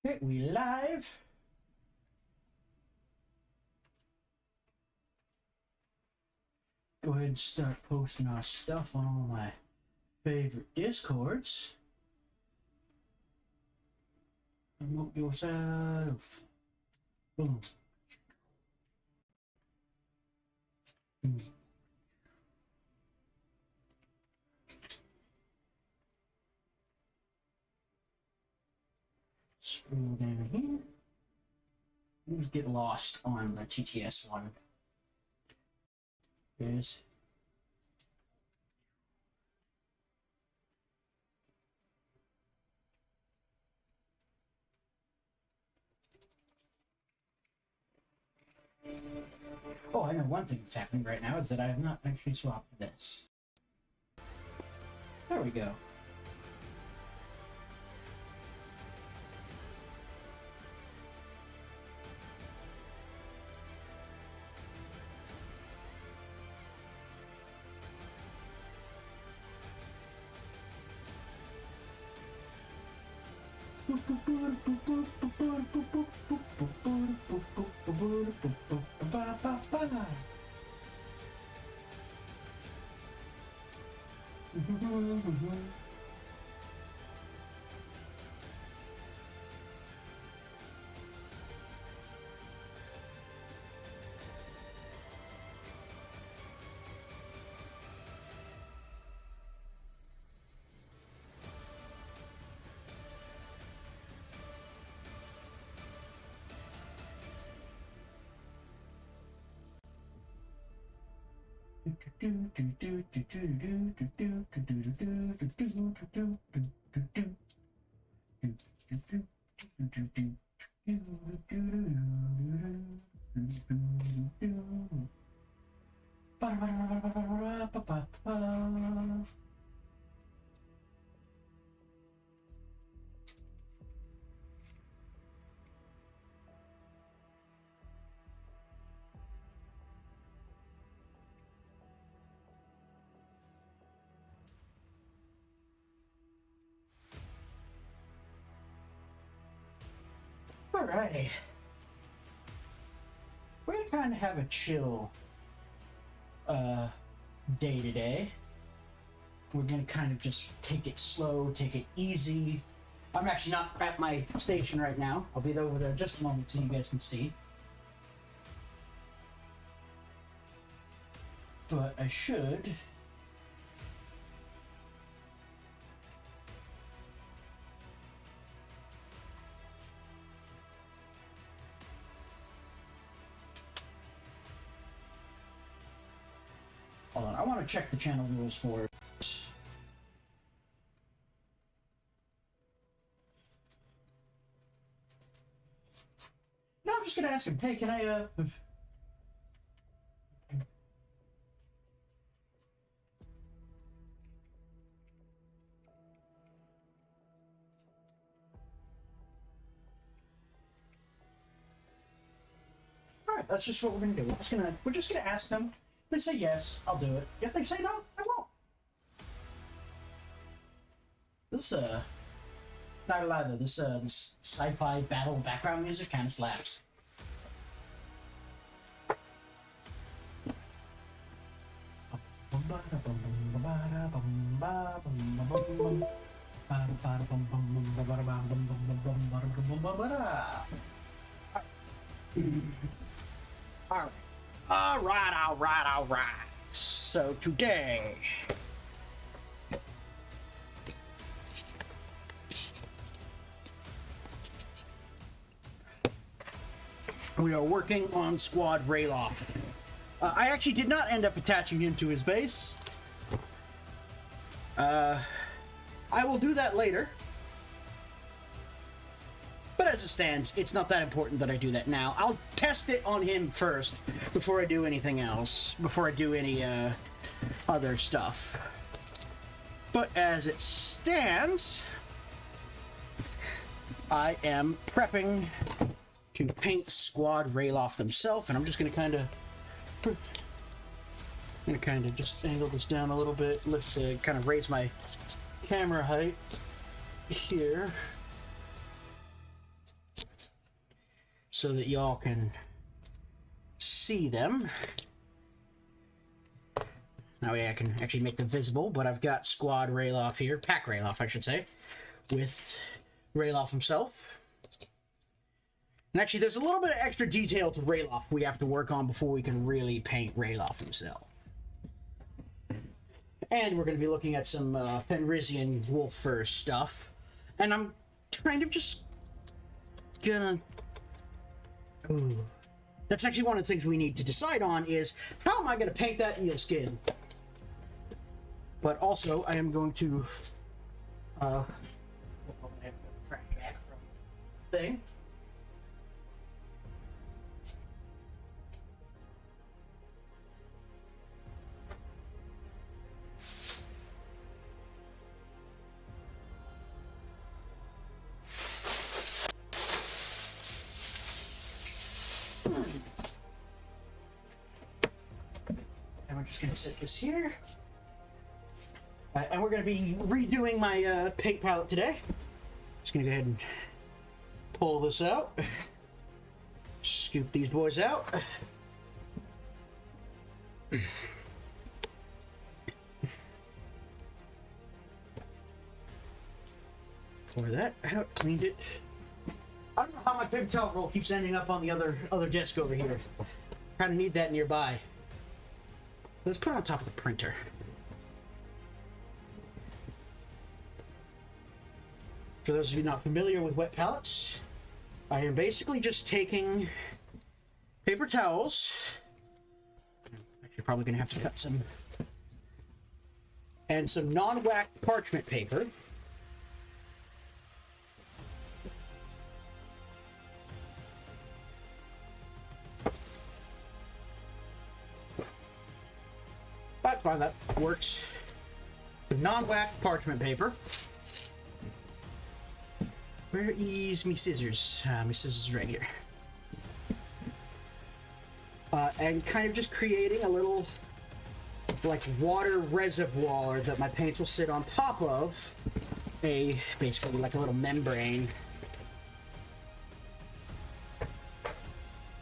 Okay, we live. Go ahead and start posting our stuff on all my favorite Discords. Promote yourself. Boom. Boom. Scroll down here. Let's get lost on the TTS one. There's oh, I know one thing that's happening right now is that I have not actually swapped this. There we go. Alrighty. We're gonna kind of have a chill day today. We're gonna kind of just take it slow, take it easy. I'm actually not at my station right now. I'll be over there just a moment so you guys can see. But I should. Hold on, I want to check the channel rules for it. No, I'm just gonna ask him, hey, can I, Alright, that's just what we're gonna do. We're just gonna ask them. If they say yes, I'll do it. If they say no, I won't. This, not gonna lie though, this sci-fi battle background music kinda slaps. All right. So today, we are working on Squad ralof. I actually did not end up attaching him to his base. I will do that later. But as it stands, it's not that important that I do that now. I'll test it on him first before I do anything else, before I do any other stuff. But as it stands, I am prepping to paint Squad ralof themselves, and I'm just going to kind of just angle this down a little bit. Let's kind of raise my camera height here. so that y'all can see them. That way I can actually make them visible, but I've got Squad Ralof here, Pack Ralof, I should say, with Ralof himself. And actually, there's a little bit of extra detail to Ralof we have to work on before we can really paint Ralof himself. And we're going to be looking at some Fenrisian wolf fur stuff. And I'm kind of just gonna... Ooh. That's actually one of the things we need to decide on is, how am I going to paint that eel skin? But also, I am going to... trash bag from the thing. And we're just going to set this here. And we're going to be redoing my paint palette today. Just going to go ahead and pull this out. Scoop these boys out. Pour that out, cleaned it. I don't know how my paper towel roll keeps ending up on the other desk over here. Kind of need that nearby. Let's put it on top of the printer. For those of you not familiar with wet palettes, I am basically just taking paper towels. Actually, probably going to have to cut some. And some non-waxed parchment paper. That's fine, that works. The non-waxed parchment paper. Where is me scissors? My scissors right here. And kind of just creating a little, like, water reservoir that my paints will sit on top of. Basically like a little membrane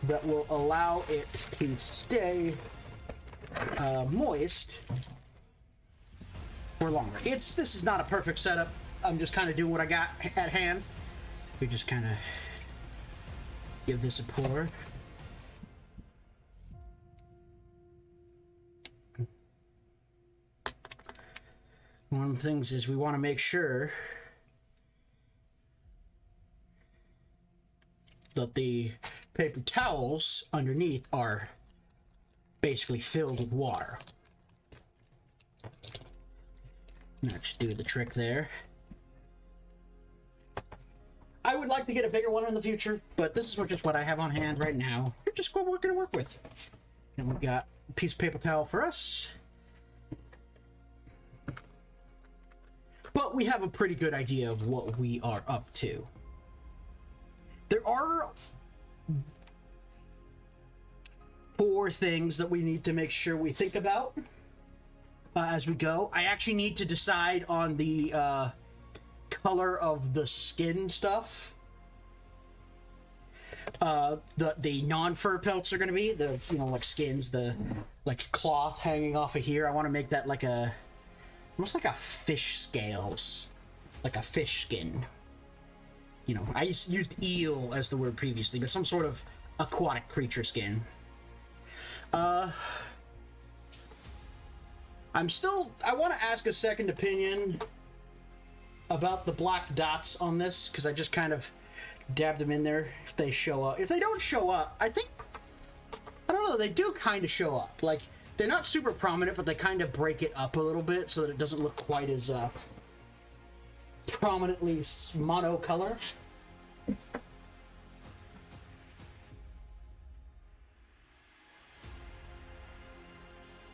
that will allow it to stay moist for longer. This is not a perfect setup. I'm just kind of doing what I got at hand. We just kind of give this a pour. One of the things is we want to make sure that the paper towels underneath are basically filled with water. That should do the trick there. I would like to get a bigger one in the future, but this is just what I have on hand right now. We're just what we're going to work with. And we've got a piece of paper towel for us. But we have a pretty good idea of what we are up to. There are 4 things that we need to make sure we think about as we go. I actually need to decide on the color of the skin stuff. The non-fur pelts are going to be the, like skins, the like cloth hanging off of here. I want to make that like almost like a fish scales, like a fish skin. I used eel as the word previously, but some sort of aquatic creature skin. I want to ask a second opinion about the black dots on this, because I just kind of dabbed them in there. If they show up, if they don't show up, I don't know, they do kind of show up. Like, they're not super prominent, but they kind of break it up a little bit so that it doesn't look quite as prominently monocolor.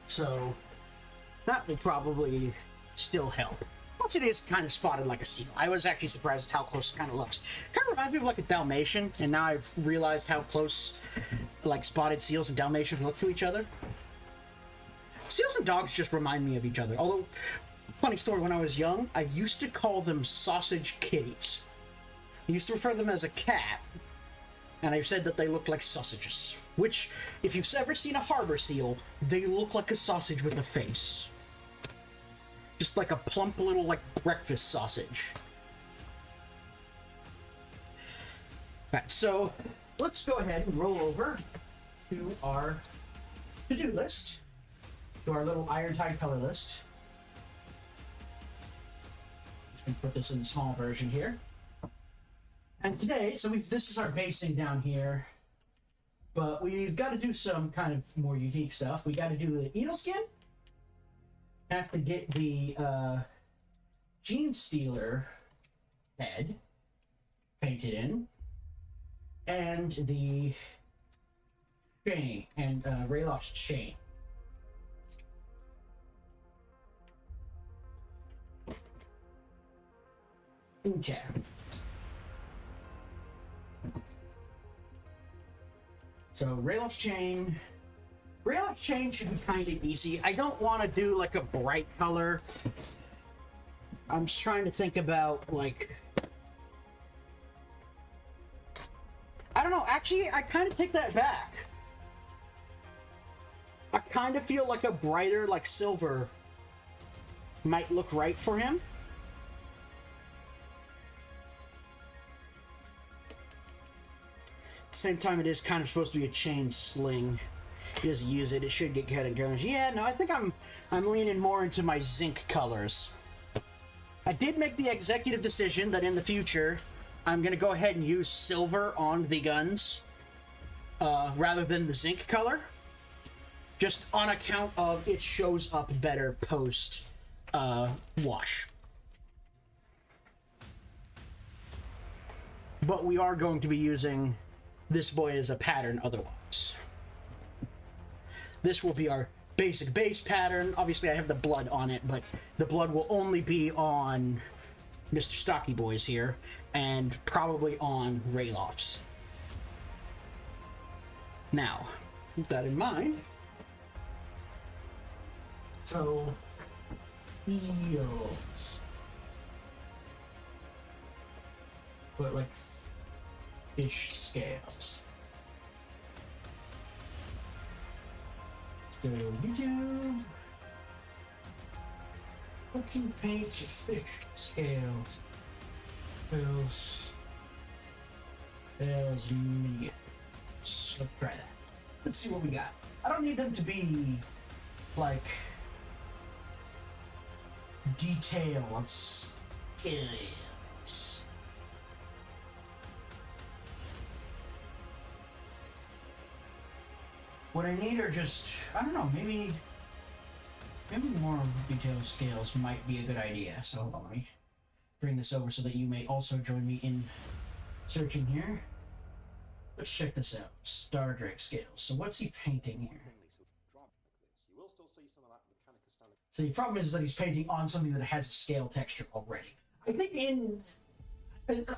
So that will probably still help. Once it is kind of spotted like a seal. I was actually surprised at how close it kind of looks. Kind of reminds me of like a Dalmatian, and now I've realized how close like spotted seals and Dalmatians look to each other. Seals and dogs just remind me of each other. Although, funny story, when I was young, I used to call them sausage kitties. I used to refer to them as a cat, And I've said that they look like sausages. Which, if you've ever seen a harbor seal, they look like a sausage with a face. Just like a plump little, like, breakfast sausage. Alright, so let's go ahead and roll over to our to-do list, to our little Irontide color list. Just gonna put this in the small version here. And today, so this is our basing down here, but we've got to do some kind of more unique stuff. We got to do the eel skin. Have to get the Gene Stealer head painted in, and the chain, and Ralof's chain. Okay. So Ralof's chain. Ralof's chain should be kind of easy. I don't want to do like a bright color. I'm just trying to think about like, I don't know. Actually, I kind of take that back. I kind of feel like a brighter, like silver, might look right for him. Same time, it is kind of supposed to be a chain sling. You just use it; it should get kind of garnished. Yeah, no, I think I'm leaning more into my zinc colors. I did make the executive decision that in the future, I'm gonna go ahead and use silver on the guns, rather than the zinc color, just on account of it shows up better post wash. But we are going to be using this boy as a pattern otherwise. This will be our basic base pattern. Obviously I have the blood on it, but the blood will only be on Mr. Stocky Boy's here, and probably on Ralof's. Now, with that in mind, so eels. But like fish scales. Let's go to YouTube. What can you paint your fish scales? Scales medium. Let's try that. Let's see what we got. I don't need them to be like detailed scales. What I need are just, I don't know, maybe more detailed scales might be a good idea. So hold on, let me bring this over so that you may also join me in searching here. Let's check this out. Star Drake scales. So what's he painting here? So the problem is that he's painting on something that has a scale texture already. I think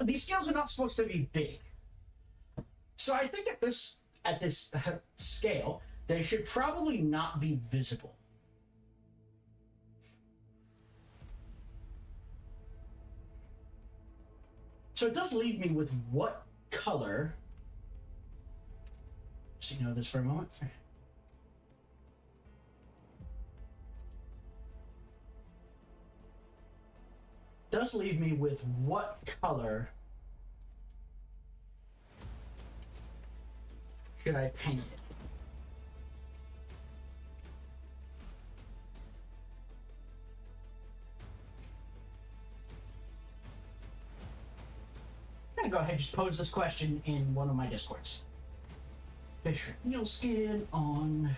these scales are not supposed to be big. So I think at this scale, they should probably not be visible. So it does leave me with what color. Just ignore this for a moment. Does leave me with what color should I paint it? I'm gonna go ahead and just pose this question in one of my discords. Fish or eel skin on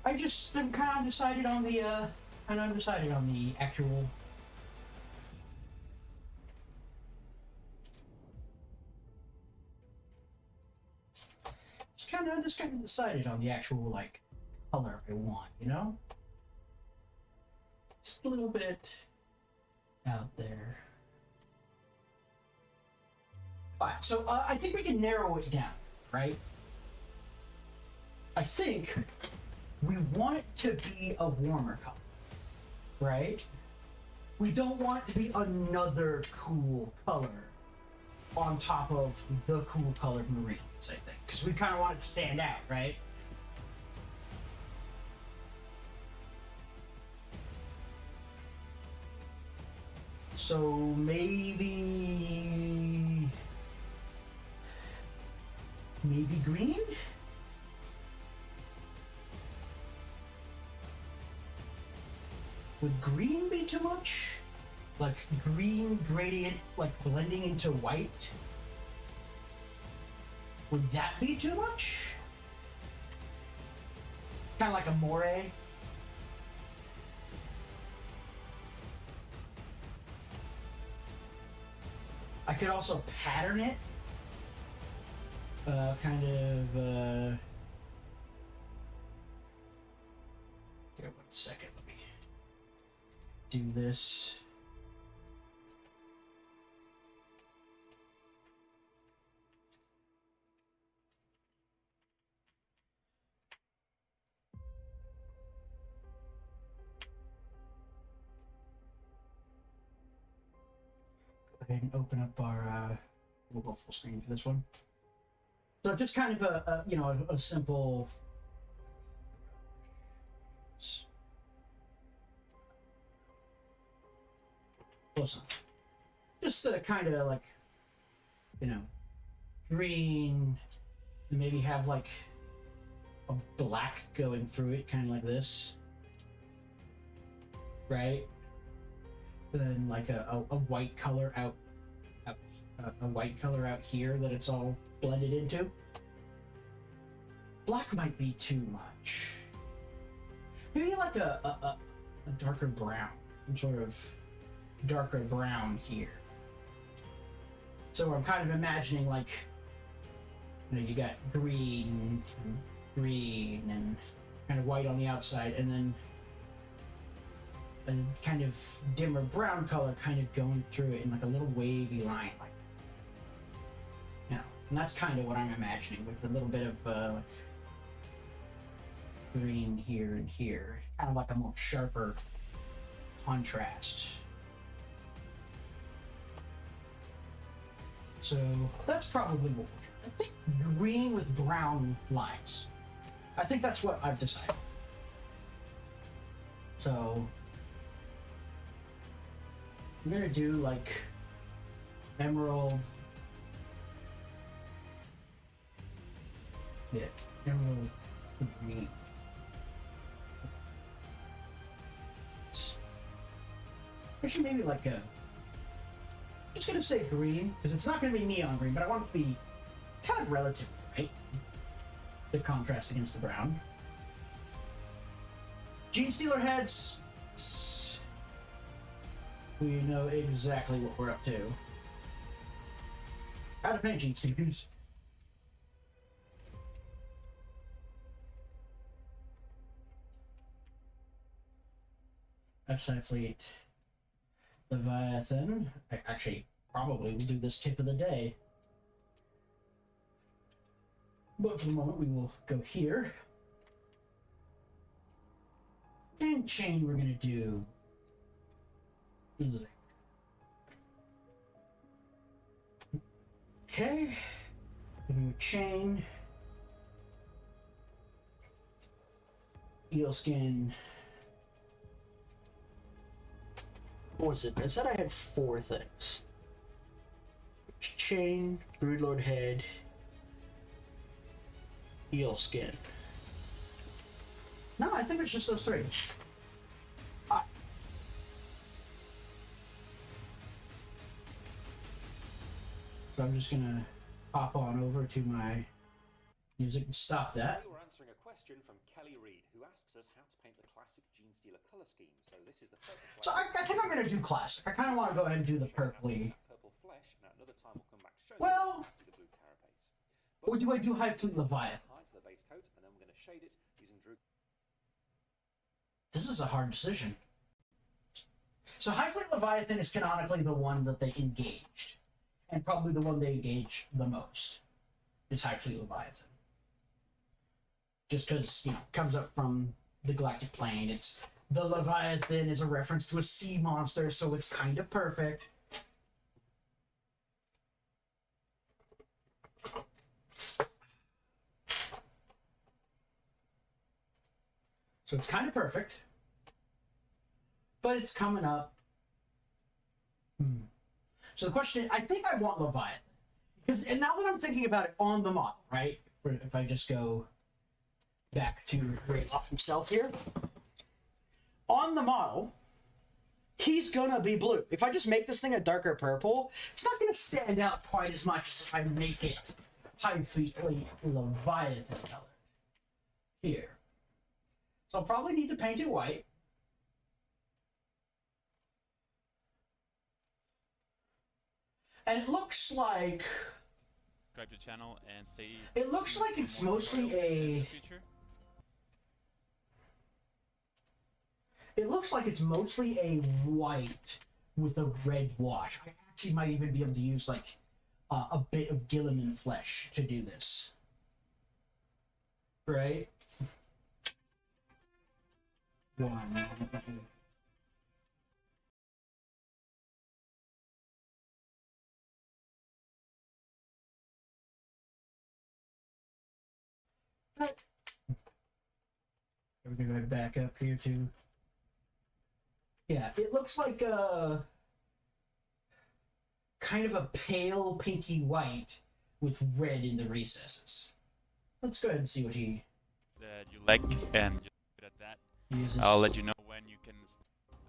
I just am kind of undecided on the actual. Just kind of decided on the actual like color I want, you know. Just a little bit out there. Alright, so I think we can narrow it down, right? I think we want it to be a warmer color, right? We don't want it to be another cool color on top of the cool colored Marines, I think. Because we kind of want it to stand out, right? So maybe green? Would green be too much? Like green gradient, like blending into white? Would that be too much? Kind of like a moire? I could also pattern it. Kind of, here, 1 second, let me do this. Go ahead and open up our, we'll go full screen for this one. So just kind of a you know, a simple. Close enough. Just kind of like, you know, green, and maybe have like a black going through it, kind of like this, right? And then like a white color out, a white color out here that it's all blended into. Black might be too much. Maybe like a darker brown, some sort of darker brown here. So I'm kind of imagining like, you know, you got green and kind of white on the outside, and then a kind of dimmer brown color kind of going through it in like a little wavy line, like, you know, and that's kind of what I'm imagining with a little bit of like green here and here, kind of like a more sharper contrast. So that's probably what we'll try. I think green with brown lines. I think that's what I've decided. So I'm gonna do like emerald. Yeah, emerald green. Actually, maybe like a. I'm just gonna say green because it's not gonna be neon green, but I want it to be kind of relative, right? The contrast against the brown. Gene Stealer heads. We know exactly what we're up to. How to paint Gene Stealers. Outside Fleet. Leviathan. I actually probably will do this tip of the day. But for the moment, we will go here. And chain, we're going to do. Okay. We're going to do chain. Eel skin. What was it? I said I had 4 things. Chain, Broodlord head, eel skin. No, I think it's just those 3. Ah. So I'm just gonna hop on over to my music and stop that. We're answering a question from Kelly Reed, who asks us how to paint the classic Gene Stealer color scheme. So this is the purple. So I think I'm gonna do classic. I kind of want to go ahead and do the purpley. Purple flesh. Now another time we'll come back to show well, you the blue carapace. Or do I do High Fleet Leviathan? For the base coat, and then we're going to shade it using Drew. This is a hard decision. So High Fleet Leviathan is canonically the one that they engaged. And probably the one they engage the most. Is High Fleet Leviathan. Just because, you know, it comes up from the Galactic Plane. It's the Leviathan is a reference to a sea monster, so it's kind of perfect. So it's kind of perfect. But it's coming up. So the question is, I think I want Leviathan. Because, and now that I'm thinking about it on the model, right? If I just go back to ralof himself here. On the model, he's gonna be blue. If I just make this thing a darker purple, it's not gonna stand out quite as much as if I make it High Fleet Leviathan color. Here. So I'll probably need to paint it white. And it looks like... Subscribe to the channel and stay... It looks like it's mostly a... It looks like it's mostly a white with a red wash. I actually might even be able to use like a bit of Gilliman flesh to do this. Right? One. We're gonna go back up here too. Yeah, it looks like a kind of a pale pinky white with red in the recesses. Let's go ahead and see what he that you like, and just leave it at that. uses. I'll let you know when you can.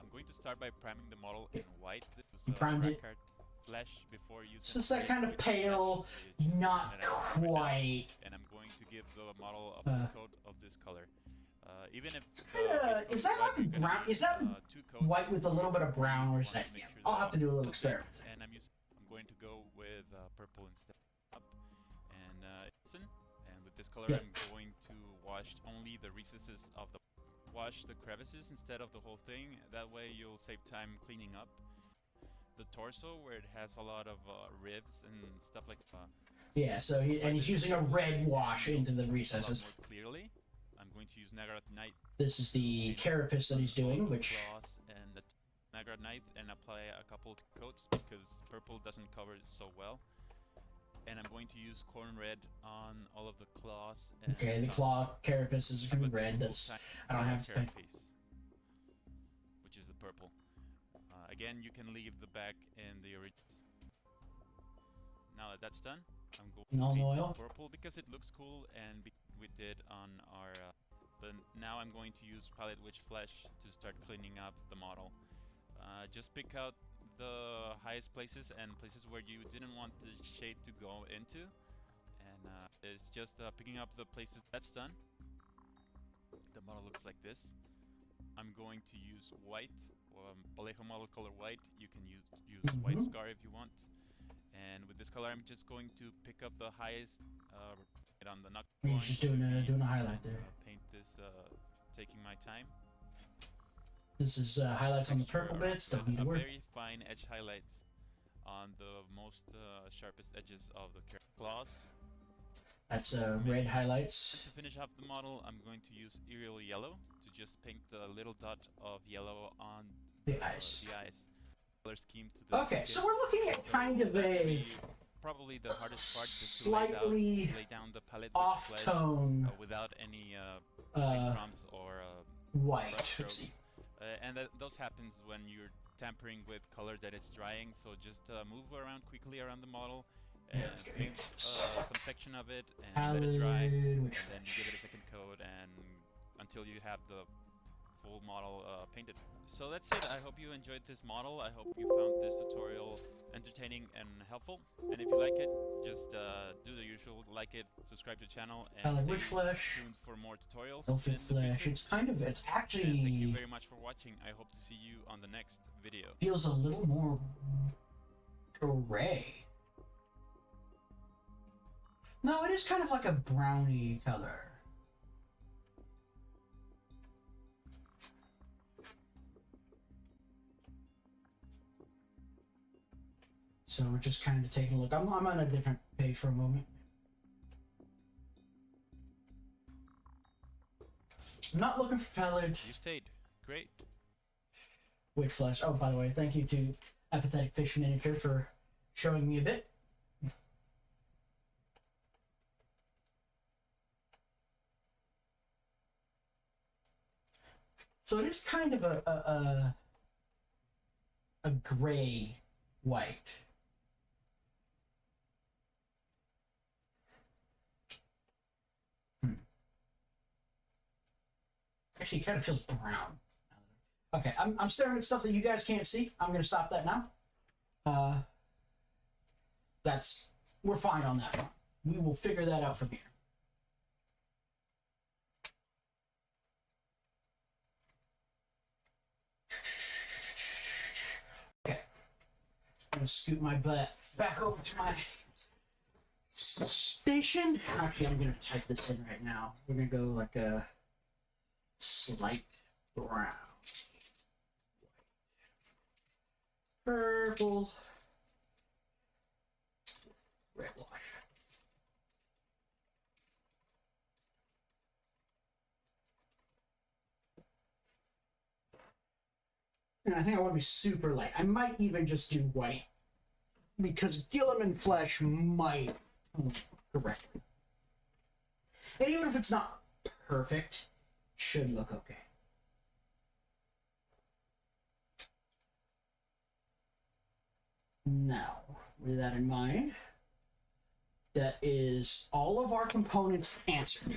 I'm going to start by priming the model in white. This was You primed it. Flesh before using. So it's that kind of pale, not quite. And I'm going to give the model a full coat of this color. Even if is that like brown? Is that white with a little bit of brown, or is that? Yeah, I'll have to do a little experiment. And I'm going to go with purple instead. And with this color, I'm going to wash only the recesses of the. Wash the crevices instead of the whole thing. That way, you'll save time cleaning up the torso, where it has a lot of ribs and stuff like that. Yeah. So he's using a red wash into the recesses. More clearly. I'm going to use Nagarat-Night. This is the carapace that he's doing, which... And the Nagarat-Night, and apply a couple coats because purple doesn't cover it so well. And I'm going to use corn red on all of the claws. And okay, the claw carapace is going to be red. That's... I don't have to... Which is the purple. Again, you can leave the back in the original. Now that that's done, I'm going to paint purple because it looks cool, and we did on our but now I'm going to use Palette Witch Flesh to start cleaning up the model. Just pick out the highest places and places where you didn't want the shade to go into, and it's just picking up the places. That's done. The model looks like this. I'm going to use white, Palejo model color white. You can use white scar if you want. And with this color, I'm just going to pick up the highest on the knuckle. He's just doing a highlight there. Paint this, taking my time. This is highlights on the purple bits. Don't need to work. Very fine edge highlight on the most sharpest edges of the claws. That's red highlights. To finish off the model, I'm going to use Aerial Yellow to just paint the little dot of yellow on the eyes. Color scheme to the okay, so we're looking at kind of a probably the hardest part, just to slightly lay down the palette off tone without any crumbs or white. And those happens when you're tampering with color that is drying. So just move around quickly around the model and paint some section of it and let it dry, and then give it a second coat and until you have the full model painted. So that's it. I hope you enjoyed this model. I hope you found this tutorial entertaining and helpful. And if you like it, just do the usual, like it, subscribe to the channel, and stay tuned for more tutorials. Elfin flesh. It's kind of, it's actually... And thank you very much for watching. I hope to see you on the next video. Feels a little more gray. No, it is kind of like a browny color. So we're just kind of taking a look. I'm on a different page for a moment. Not looking for pallid. You stayed. Great. With flesh. Oh, by the way, thank you to Apathetic Fish Miniature for showing me a bit. So it is kind of a gray white. Actually, it kind of feels brown. Okay, I'm staring at stuff that you guys can't see. I'm going to stop that now. We're fine on that front. We will figure that out from here. Okay. I'm going to scoot my butt back over to my station. Actually, I'm going to type this in right now. We're going to go like a slight brown. Purple. Red wash. And I think I want to be super light. I might even just do white. Because Gilliman flesh might correctly. And even if it's not perfect, it should look okay. Now, with that in mind, that is all of our components answered.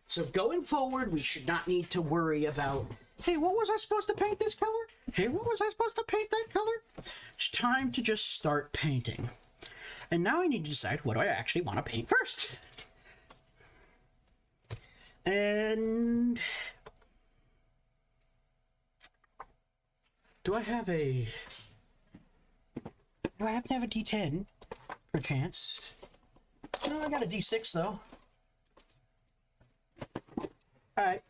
So going forward, we should not need to worry about, hey, what was I supposed to paint this color? Hey, what was I supposed to paint that color? It's time to just start painting. And now I need to decide what do I actually want to paint first. And do I happen to have a D10 per chance? No, I got a D6 though. Alright.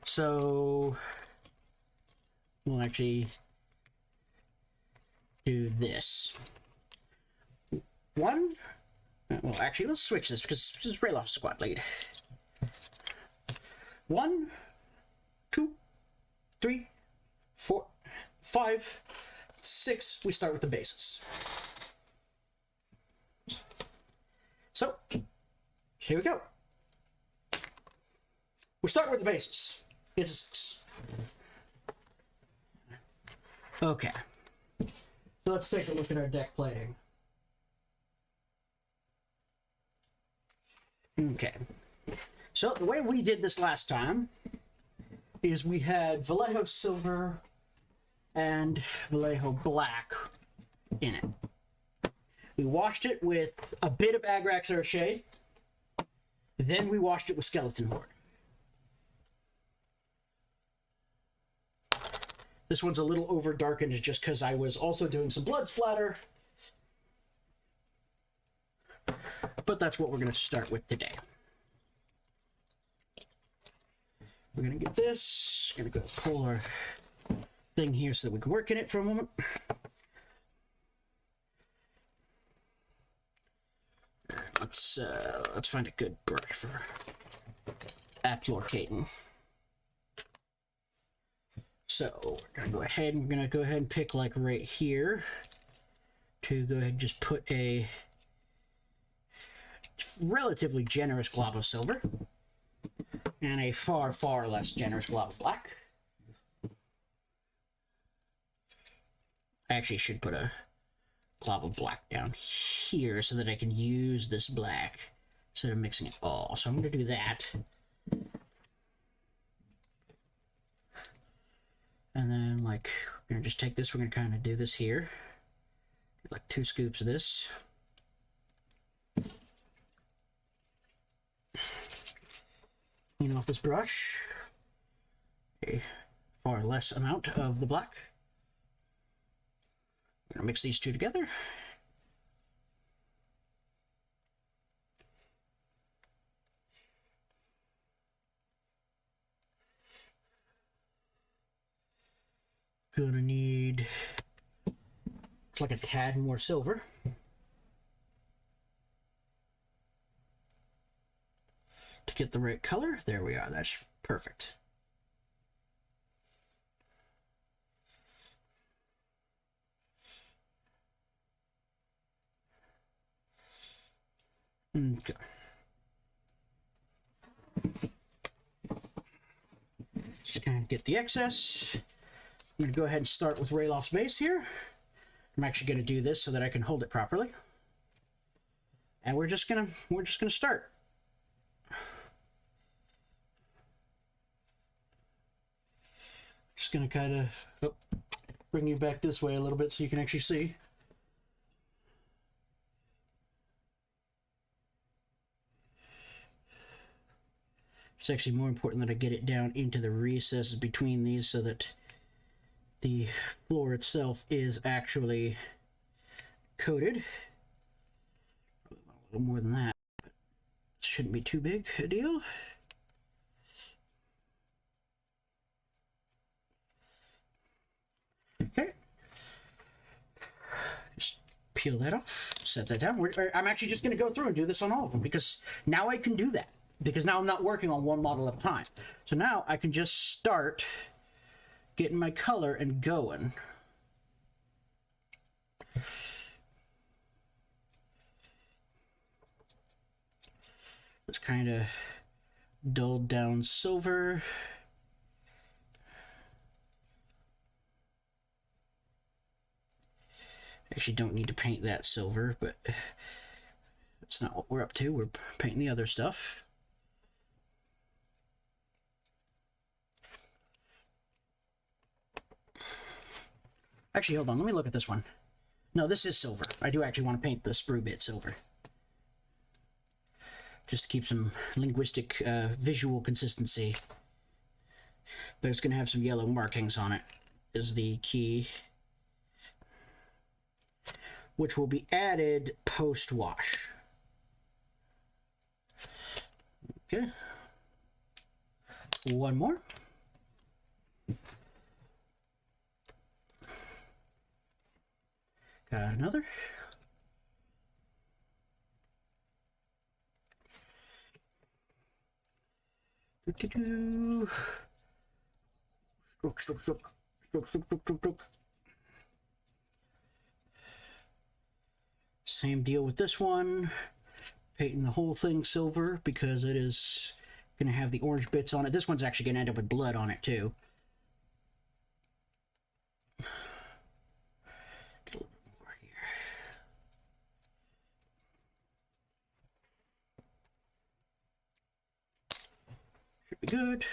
So we'll actually do this. Well, actually, let's switch this because this is ralof squad lead. 1, 2, 3, 4, 5, 6. We start with the bases. So here we go. We'll start with the bases. It's a 6. Okay. So let's take a look at our deck plating. Okay. So the way we did this last time is we had Vallejo Silver and Vallejo Black in it. We washed it with a bit of Agrax Archet. Then we washed it with Skeleton Horde. This one's a little over darkened just because I was also doing some blood splatter. But that's what we're going to start with today. We're going to get this. Going to go pull our thing here so that we can work in it for a moment. Let's find a good brush for applicating. So we're gonna go ahead and pick like right here to go ahead and just put a relatively generous glob of silver and a far, far less generous glob of black. I actually should put a glob of black down here so that I can use this black instead of mixing it all. So I'm going to do that. And then, like, we're going to just take this, we're going to kind of do this here. Get like 2 scoops of this. Clean off this brush. A far less amount of the black. I'm going to mix these two together. gonna need like a tad more silver. To get the right color. There we are. That's perfect. Okay. Just kind of get the excess. I'm going to go ahead and start with ralof's base here. I'm actually going to do this so that I can hold it properly. And we're just gonna start. Just gonna kind of bring you back this way a little bit so you can actually see. It's actually more important that I get it down into the recesses between these so that the floor itself is actually coated. A little more than that. Shouldn't be too big a deal. Okay. Just peel that off, set that down. I'm actually just going to go through and do this on all of them because now I can do that. Because now I'm not working on one model at a time. So now I can just start getting my color and going. Let's kind of dull down silver. Actually don't need to paint that silver, but that's not what we're up to. We're painting the other stuff. Actually, hold on. Let me look at this one. No, this is silver. I do actually want to paint the sprue bit silver. Just to keep some linguistic, visual consistency. But it's going to have some yellow markings on it, is the key. Which will be added post-wash. Okay. One more. Got another. Stroke, stroke, stroke, stroke, stroke, stroke, stroke, stroke. Same deal with this one. Painting the whole thing silver because it is going to have the orange bits on it. This one's actually going to end up with blood on it too. Get a little bit more here. Should be good.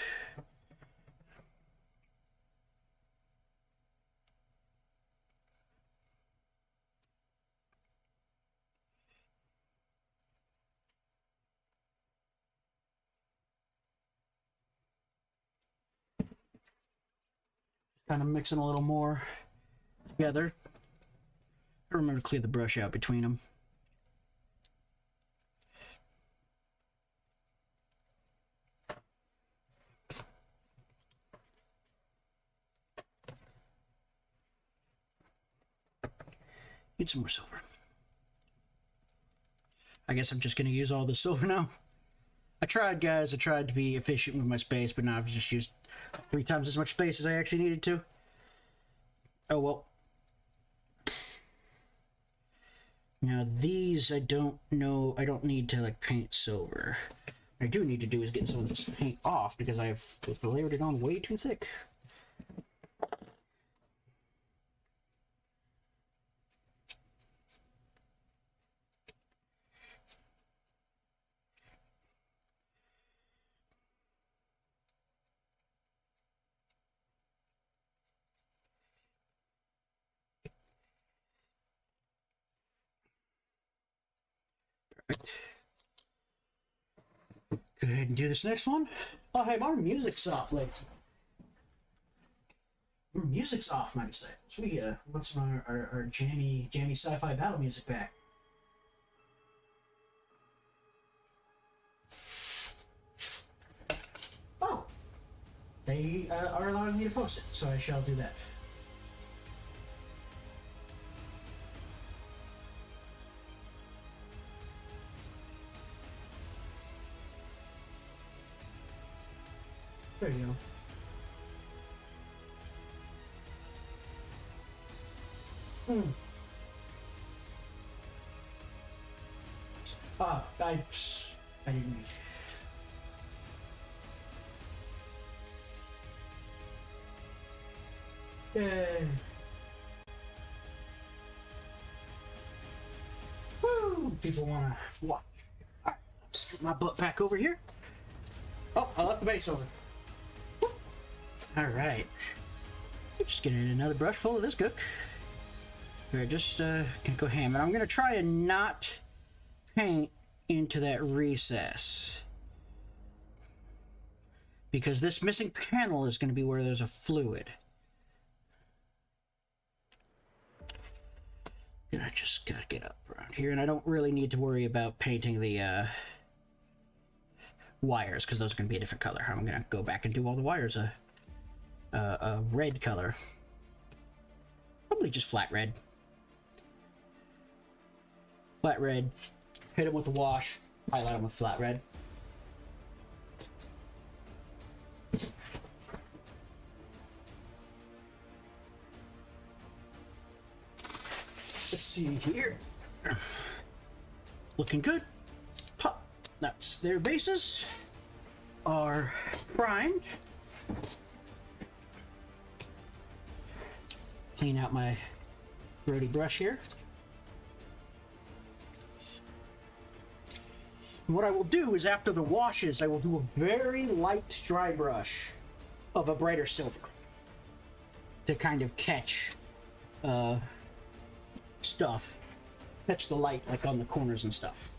Kind of mixing a little more together. Remember to clear the brush out between them. Need some more silver. I guess I'm just going to use all the silver now. I tried, guys. I tried to be efficient with my space, but now I've just used 3 times as much space as I actually needed to. Oh, well. Now, these, I don't know. I don't need to, like, paint silver. What I do need to do is get some of this paint off because I've layered it on way too thick. Go ahead and do this next one. Oh, hey, our music's off, ladies. Our music's off, might I say. So we want some of our jammy sci-fi battle music back. Oh, they are allowing me to post it, so I shall do that. There you go. I didn't. Yay. Woo! People want to watch. Alright, let's scoot my butt back over here. Oh, I left the base over. Alright. Just getting another brush full of this gook. We're just gonna go ham. And I'm gonna try and not paint into that recess. Because this missing panel is gonna be where there's a fluid. And I just gotta get up around here, and I don't really need to worry about painting the wires, because those are gonna be a different color. I'm gonna go back and do all the wires a red color. Probably just flat red. Flat red. Hit them with the wash. Highlight them with flat red. Let's see here. Looking good. Pop. That's their bases are primed. Clean out my grody brush here. What I will do is after the washes, I will do a very light dry brush of a brighter silver to kind of catch stuff, catch the light like on the corners and stuff.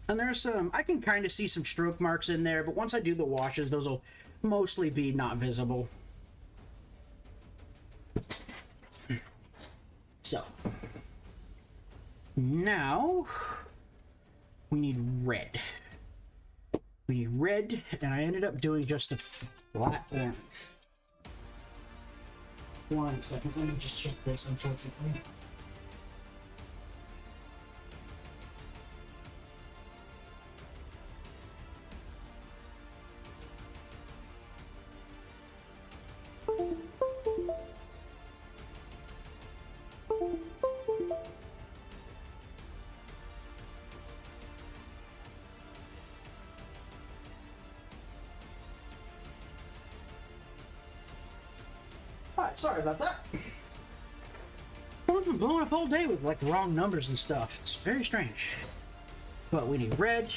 And there's some, I can kind of see some stroke marks in there, but once I do the washes, those will mostly be not visible. So, now we need red. We need red, and I ended up doing just a flat orange. 1 second, let me just check this, unfortunately. Alright, sorry about that. I've been blowing up all day with like the wrong numbers and stuff. It's very strange. But we need red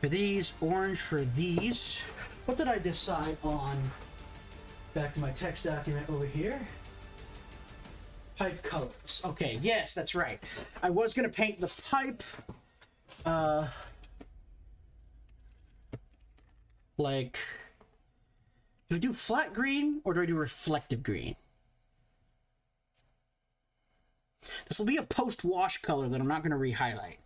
for these, orange for these. What did I decide on? Back to my text document over here. Pipe colors. Okay, yes, that's right. I was gonna paint the pipe like, do I do flat green or do I do reflective green? This will be a post-wash color that I'm not going to re-highlight.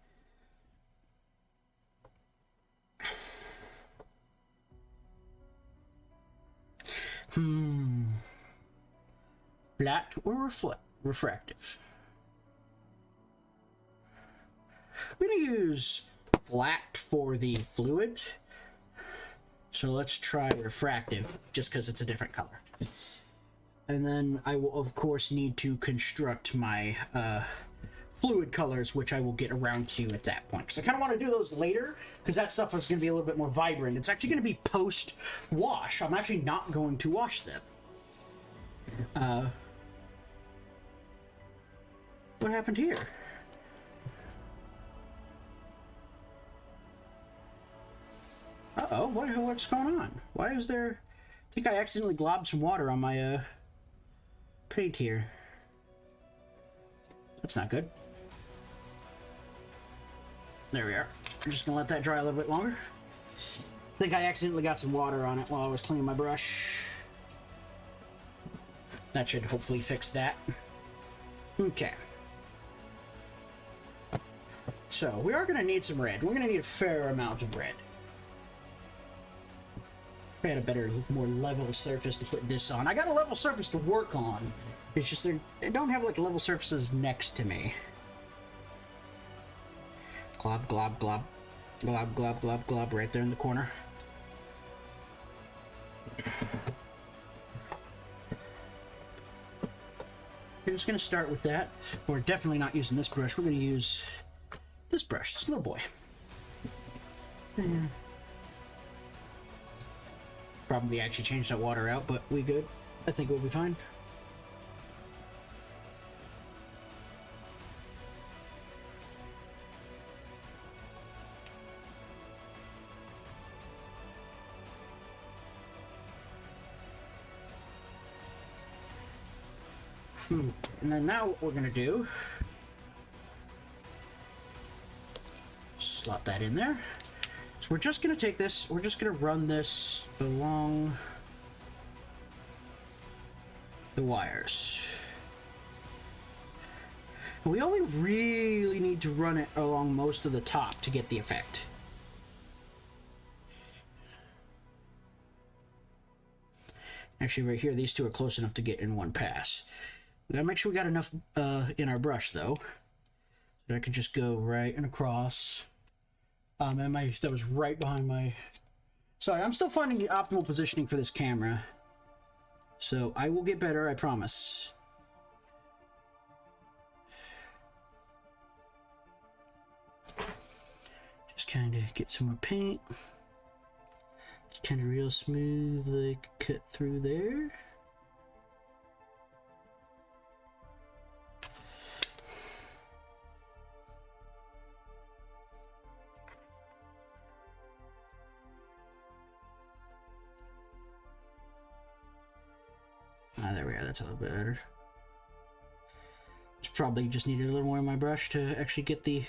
Flat or refractive? I'm going to use flat for the fluid. So let's try refractive, just because it's a different color. And then I will, of course, need to construct my fluid colors, which I will get around to at that point. Because I kind of want to do those later, because that stuff is going to be a little bit more vibrant. It's actually going to be post-wash. I'm actually not going to wash them. What happened here? Uh-oh, what's going on? Why is there... I think I accidentally globbed some water on my, paint here. That's not good. There we are. I'm just gonna let that dry a little bit longer. I think I accidentally got some water on it while I was cleaning my brush. That should hopefully fix that. Okay. So, we are gonna need some red. We're gonna need a fair amount of red. I had a better, more level surface to put this on. I got a level surface to work on. It's just they don't have like level surfaces next to me. Glob, glob, glob. Glob, glob, glob, glob, right there in the corner. We're just going to start with that. We're definitely not using this brush. We're going to use this brush, this little boy. Probably actually change that water out, but we good. I think we'll be fine. And then now what we're going to do, slot that in there. So we're just going to take this, we're just going to run this along the wires. And we only really need to run it along most of the top to get the effect. Actually, right here, these two are close enough to get in one pass. We gotta make sure we got enough in our brush, though, that I could just go right and across. And that was right behind my... Sorry, I'm still finding the optimal positioning for this camera. So I will get better, I promise. Just kind of get some more paint. Just kind of real smooth, like, cut through there. Ah, there we are. That's a little bit better. Just probably just needed a little more of my brush to actually get the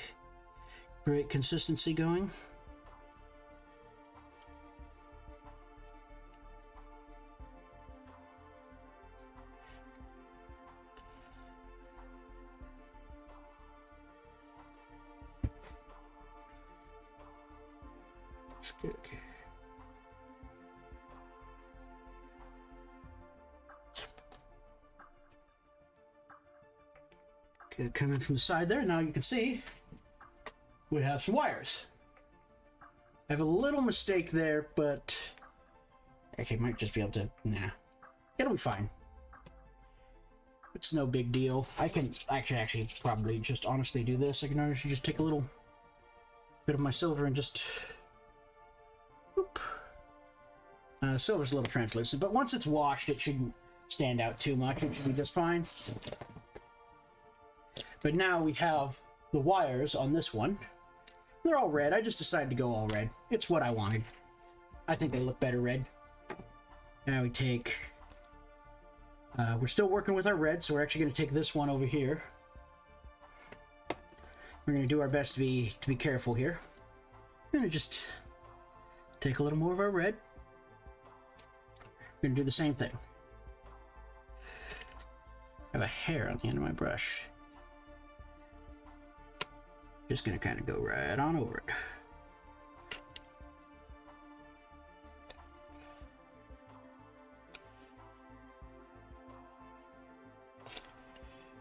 right consistency going. Okay. Okay, coming from the side there, now you can see we have some wires. I have a little mistake there, but actually might just be able to, nah, it'll be fine. It's no big deal. I can actually probably just honestly do this. I can honestly just take a little bit of my silver and just whoop. Silver's a little translucent, but once it's washed, it shouldn't stand out too much. It should be just fine. But now we have the wires on this one. They're all red. I just decided to go all red. It's what I wanted. I think they look better red. Now we take... we're still working with our red, so we're actually going to take this one over here. We're going to do our best to be careful here. We're going to just take a little more of our red. We're going to do the same thing. I have a hair on the end of my brush. Just going to kind of go right on over it.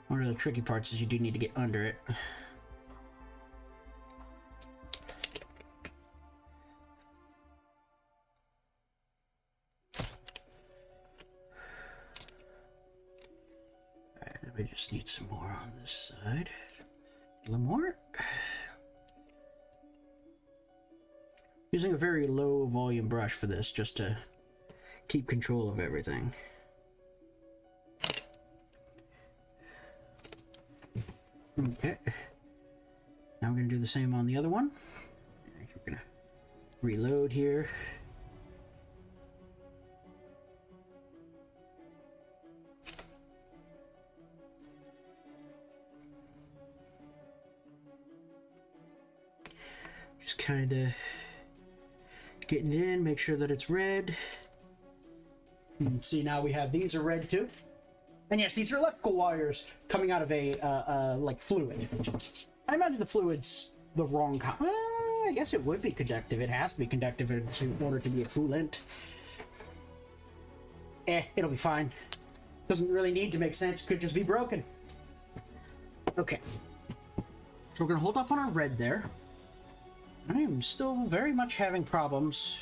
One of the tricky parts is you do need to get under it. We just need some more on this side. A little more. Using a very low volume brush for this, just to keep control of everything. Okay. Now we're going to do the same on the other one. We're going to reload here. Just kind of getting it in, make sure that it's red. You can see now we have these are red too. And yes, these are electrical wires coming out of a like fluid. I imagine the fluid's the wrong kind. I guess it would be conductive. It has to be conductive in order to be a coolant. It'll be fine. Doesn't really need to make sense. Could just be broken. Okay. So we're gonna hold off on our red there. I am still very much having problems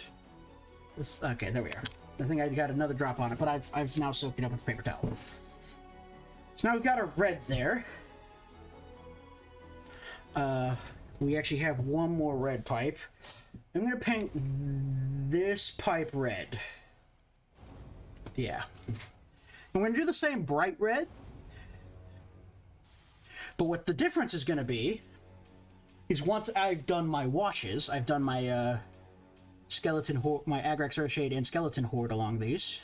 with... Okay, there we are. I think I got another drop on it, but I've now soaked it up with paper towel. So now we've got our red there. We actually have one more red pipe. I'm going to paint this pipe red. Yeah. I'm going to do the same bright red. But what the difference is going to be is once I've done my washes, I've done my skeleton horde, my Agrax Earthshade and skeleton horde along these.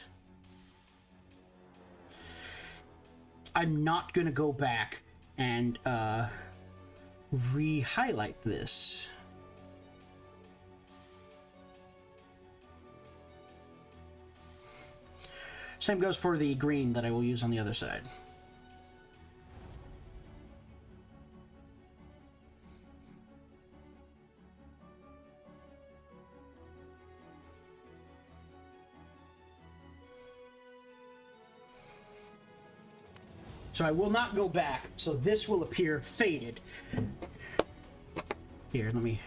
I'm not going to go back and re-highlight this. Same goes for the green that I will use on the other side. So I will not go back, so this will appear faded. Here, let me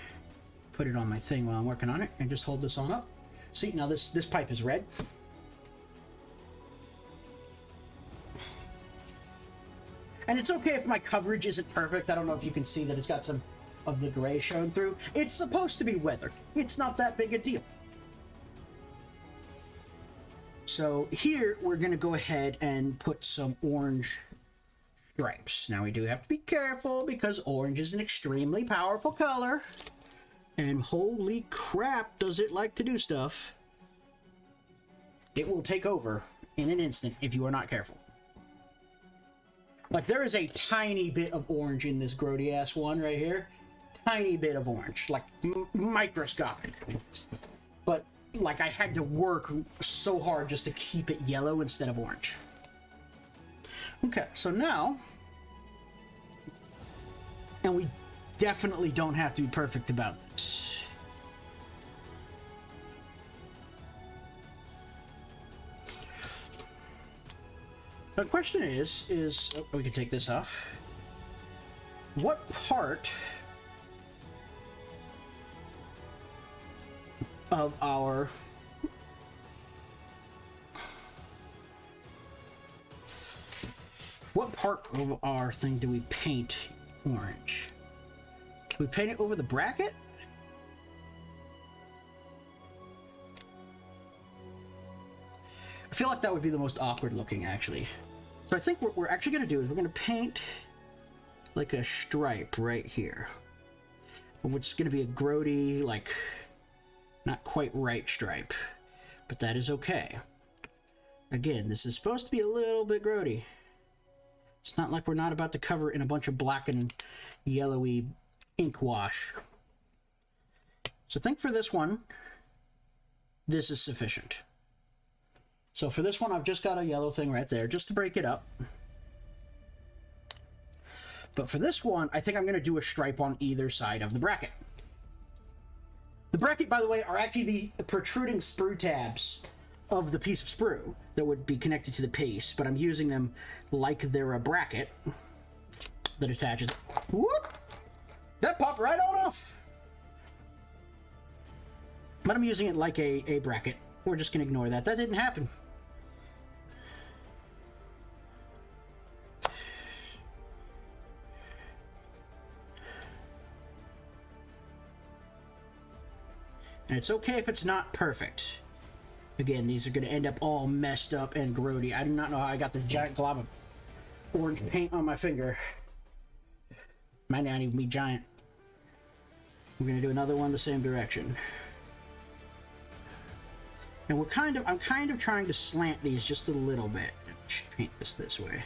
put it on my thing while I'm working on it, and just hold this on up. See, now this pipe is red. And it's okay if my coverage isn't perfect. I don't know if you can see that it's got some of the gray showing through. It's supposed to be weathered. It's not that big a deal. So here, we're going to go ahead and put some orange stripes. Now we do have to be careful because orange is an extremely powerful color. And holy crap, does it like to do stuff. It will take over in an instant if you are not careful. Like, there is a tiny bit of orange in this grody-ass one right here. Tiny bit of orange. Like, microscopic. But, like, I had to work so hard just to keep it yellow instead of orange. Okay, so now... And we definitely don't have to be perfect about this. The question is, oh, we can take this off. What part of our thing do we paint orange? Do we paint it over the bracket? I feel like that would be the most awkward looking, actually. So I think what we're actually going to do is we're going to paint like a stripe right here. Which is going to be a grody, like, not quite right stripe. But that is okay. Again, this is supposed to be a little bit grody. It's not like we're not about to cover it in a bunch of black and yellowy ink wash. So I think for this one, this is sufficient. So for this one, I've just got a yellow thing right there, just to break it up. But for this one, I think I'm going to do a stripe on either side of the bracket. The bracket, by the way, are actually the protruding sprue tabs of the piece of sprue that would be connected to the piece, but I'm using them like they're a bracket that attaches. Whoop! That popped right on off! But I'm using it like a bracket. We're just going to ignore that. That didn't happen. And it's okay if it's not perfect. Again, these are going to end up all messed up and grody. I do not know how I got this giant glob of orange paint on my finger. Might not even be giant. We're going to do another one the same direction. And I'm kind of trying to slant these just a little bit. Paint this way.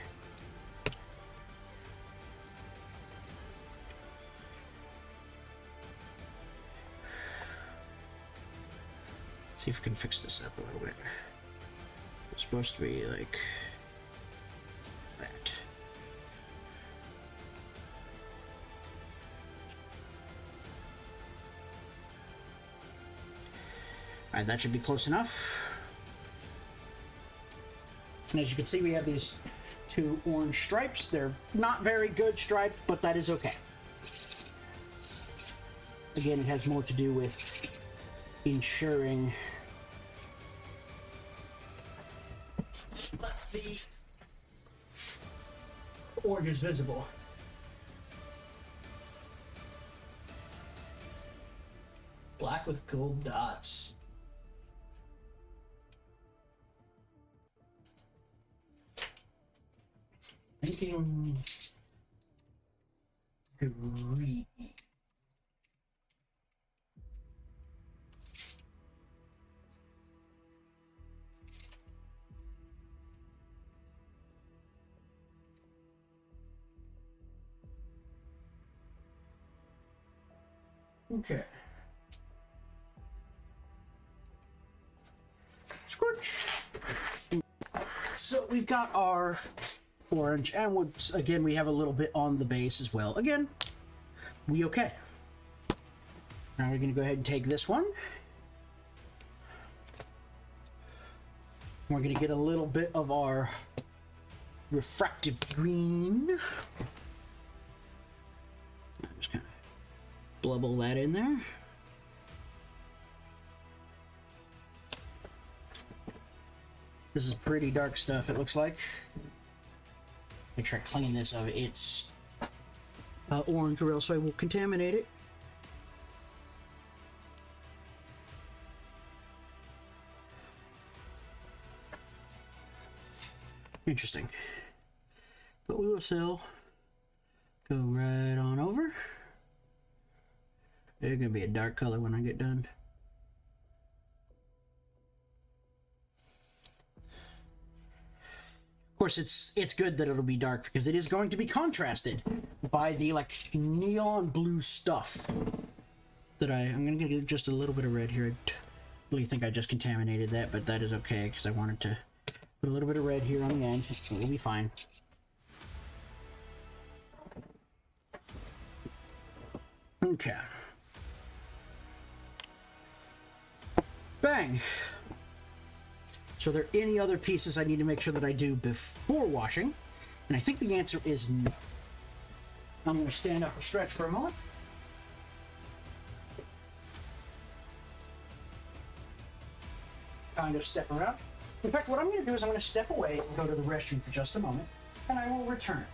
See if we can fix this up a little bit. It's supposed to be like that. Alright, that should be close enough. And as you can see, we have these two orange stripes. They're not very good stripes, but that is okay. again, it has more to do with ensuring that the orange is visible. Black with gold dots. Thinking green. Okay. Scorch. So we've got our orange, and once again we have a little bit on the base as well. Again, we okay. Now we're going to go ahead and take this one. We're going to get a little bit of our refractive green. I'm just kind of blubble that in there. This is pretty dark stuff, it looks like. Make sure I clean this of its orange, or else I will contaminate it. Interesting. But we will still go right on over. It's gonna be a dark color when I get done. Of course, it's good that it'll be dark because it is going to be contrasted by the like neon blue stuff that I'm gonna get just a little bit of red here. I really think I just contaminated that, but that is okay because I wanted to put a little bit of red here on the end. It will be fine. Okay. Bang. So are there any other pieces I need to make sure that I do before washing? And I think the answer is no. I'm going to stand up and stretch for a moment. Kind of step around. In fact, what I'm going to do is I'm going to step away and go to the restroom for just a moment, and I will return.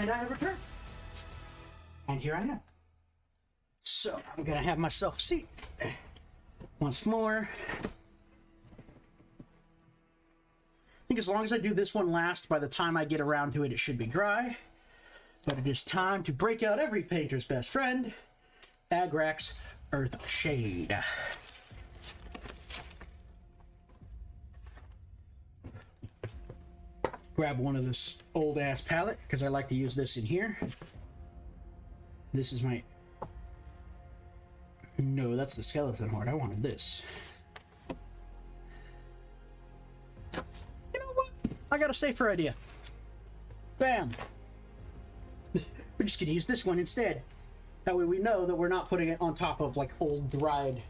And I have returned. And here I am. So I'm gonna have myself a seat once more. I think as long as I do this one last, by the time I get around to it, it should be dry. But it is time to break out every painter's best friend, Agrax Earth Shade. Grab one of this old ass palette because I like to use this in here. This is my... No, that's the skeleton heart. I wanted this. You know what? I got a safer idea. Bam. We're just gonna use this one instead. That way we know that we're not putting it on top of like old dried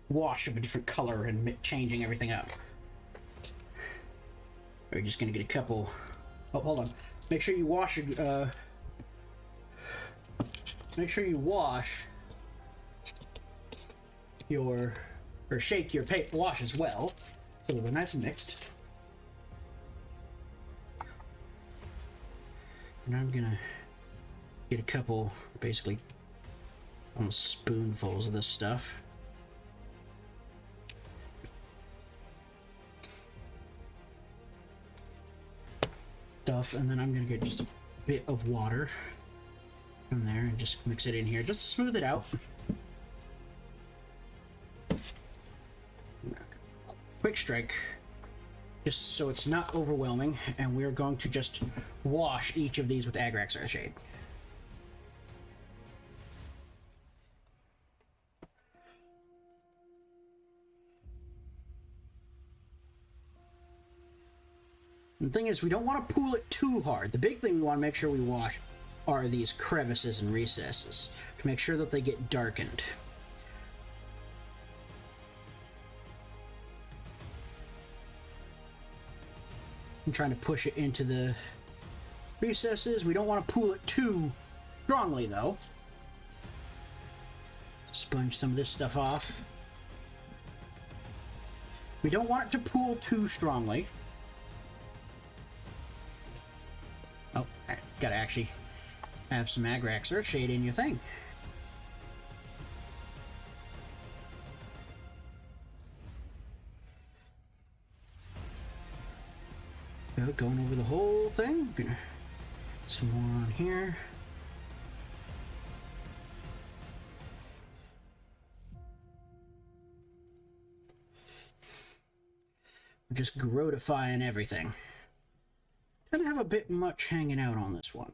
wash of a different color and changing everything up. We're just gonna get a couple. Oh, hold on. Make sure you wash your. Make sure you wash your, or shake your paint wash as well, so they're nice and mixed. And I'm gonna get a couple, basically, almost spoonfuls of this stuff. And then I'm gonna get just a bit of water. in there and just mix it in here, just to smooth it out. Quick strike, just so it's not overwhelming, and we're going to just wash each of these with Agrax Earthshade. The thing is, we don't want to pool it too hard. The big thing we want to make sure we wash are these crevices and recesses to make sure that they get darkened. I'm trying to push it into the recesses. We don't want to pool it too strongly, though. Sponge some of this stuff off. We don't want it to pool too strongly. Oh, I gotta actually have some Agrax Earthshade in your thing. Going over the whole thing. Gonna some more on here. We're just growtifying everything. Gonna have a bit much hanging out on this one.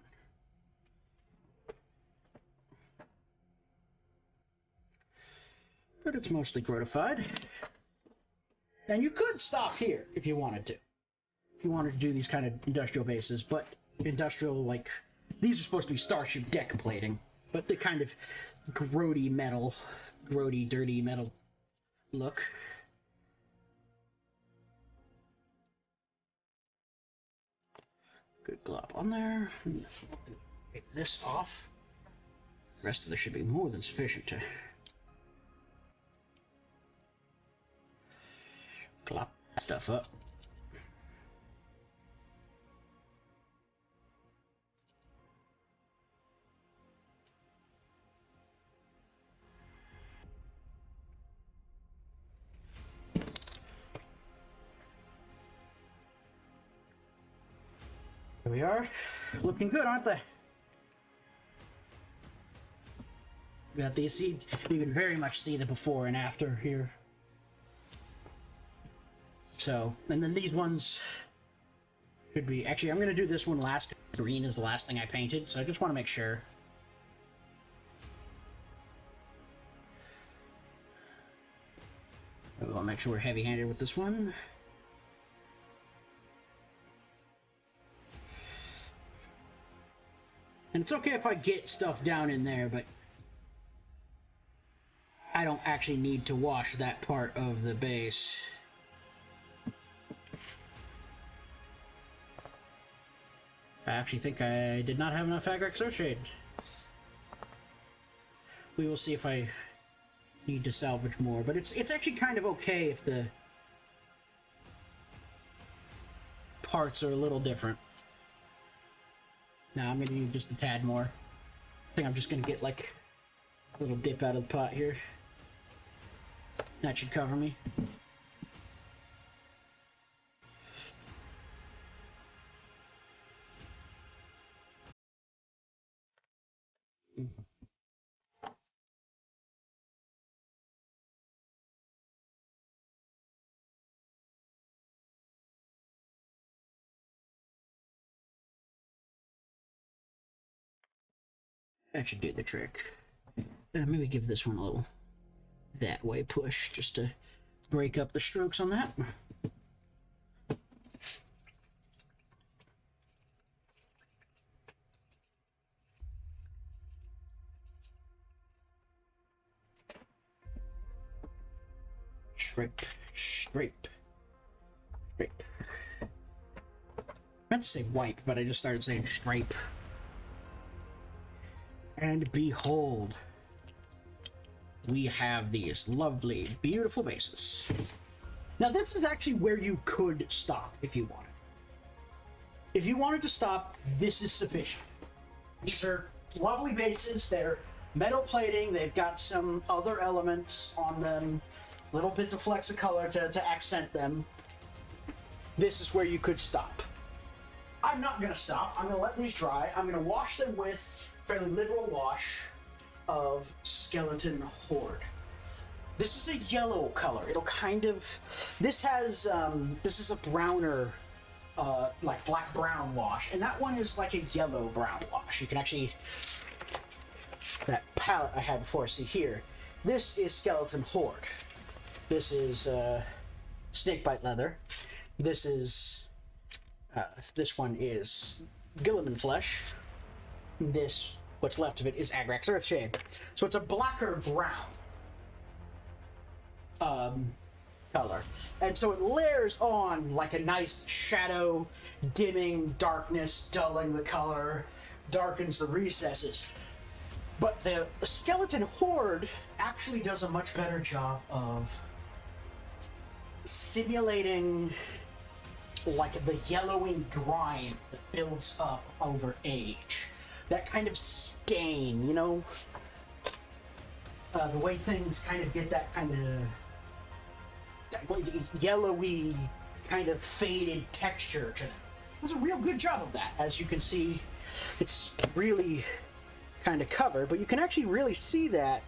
But it's mostly growtified. And you could stop here if you wanted to. If you wanted to do these kind of industrial bases, but industrial, like, these are supposed to be Starship deck plating, but the kind of grody, dirty metal look. Good glop on there. Take this off. The rest of this should be more than sufficient to glop stuff up. Here we are. Looking good, aren't they? We got these. You can very much see the before and after here. So, and then these ones should be... Actually, I'm going to do this one last. Green is the last thing I painted, so I just want to make sure. I want to make sure we're heavy-handed with this one. And it's okay if I get stuff down in there, but I don't actually need to wash that part of the base. I actually think I did not have enough Agrax Earthshade. We will see if I need to salvage more, but it's actually kind of okay if the parts are a little different. Now I'm going to need just a tad more. I think I'm just going to get like a little dip out of the pot here. That should cover me. That should do the trick. Maybe give this one a little that way push just to break up the strokes on that. Scrape, scrape, scrape. I meant to say wipe, but I just started saying scrape. And behold, we have these lovely, beautiful bases. Now this is actually where you could stop if you wanted. If you wanted to stop, this is sufficient. These are lovely bases. They're metal plating. They've got some other elements on them, little bits of flecks of color to accent them. This is where you could stop. I'm not going to stop. I'm going to let these dry. I'm going to wash them with fairly liberal wash of Skeleton Horde. This is a yellow color. It'll kind of... This has, this is a browner, like black-brown wash, and that one is like a yellow-brown wash. You can actually... That palette I had before, see here. This is Skeleton Horde. This is, Snakebite Leather. This is... this one is Gilliman Flesh. This, what's left of it, is Agrax Earthshade. So it's a blacker brown color. And so it layers on like a nice shadow, dimming darkness, dulling the color, darkens the recesses. But the Skeleton Horde actually does a much better job of simulating like the yellowing grime that builds up over age. That kind of stain, you know? The way things kind of get that kind of yellowy, kind of faded texture to them. It does a real good job of that. As you can see, it's really kind of covered, but you can actually really see that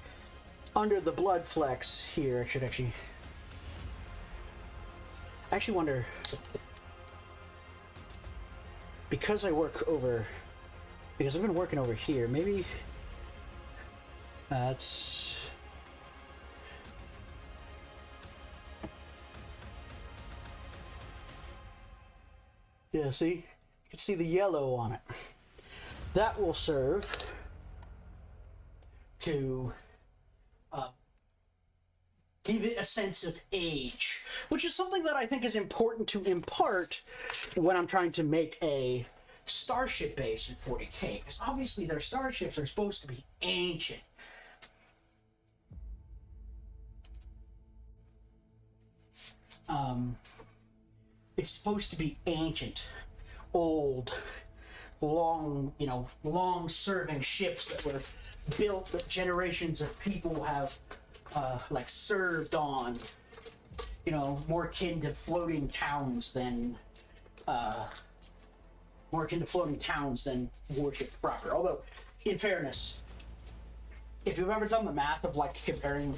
under the blood flecks here. I actually wonder, because I've been working over here, maybe it's... Yeah, see? You can see the yellow on it. That will serve to give it a sense of age, which is something that I think is important to impart when I'm trying to make a starship base in 40K, because obviously their starships are supposed to be ancient. It's supposed to be ancient, old, long-serving ships that were built that generations of people have like served on, you know, more akin to floating towns than warship proper. Although, in fairness, if you've ever done the math of like comparing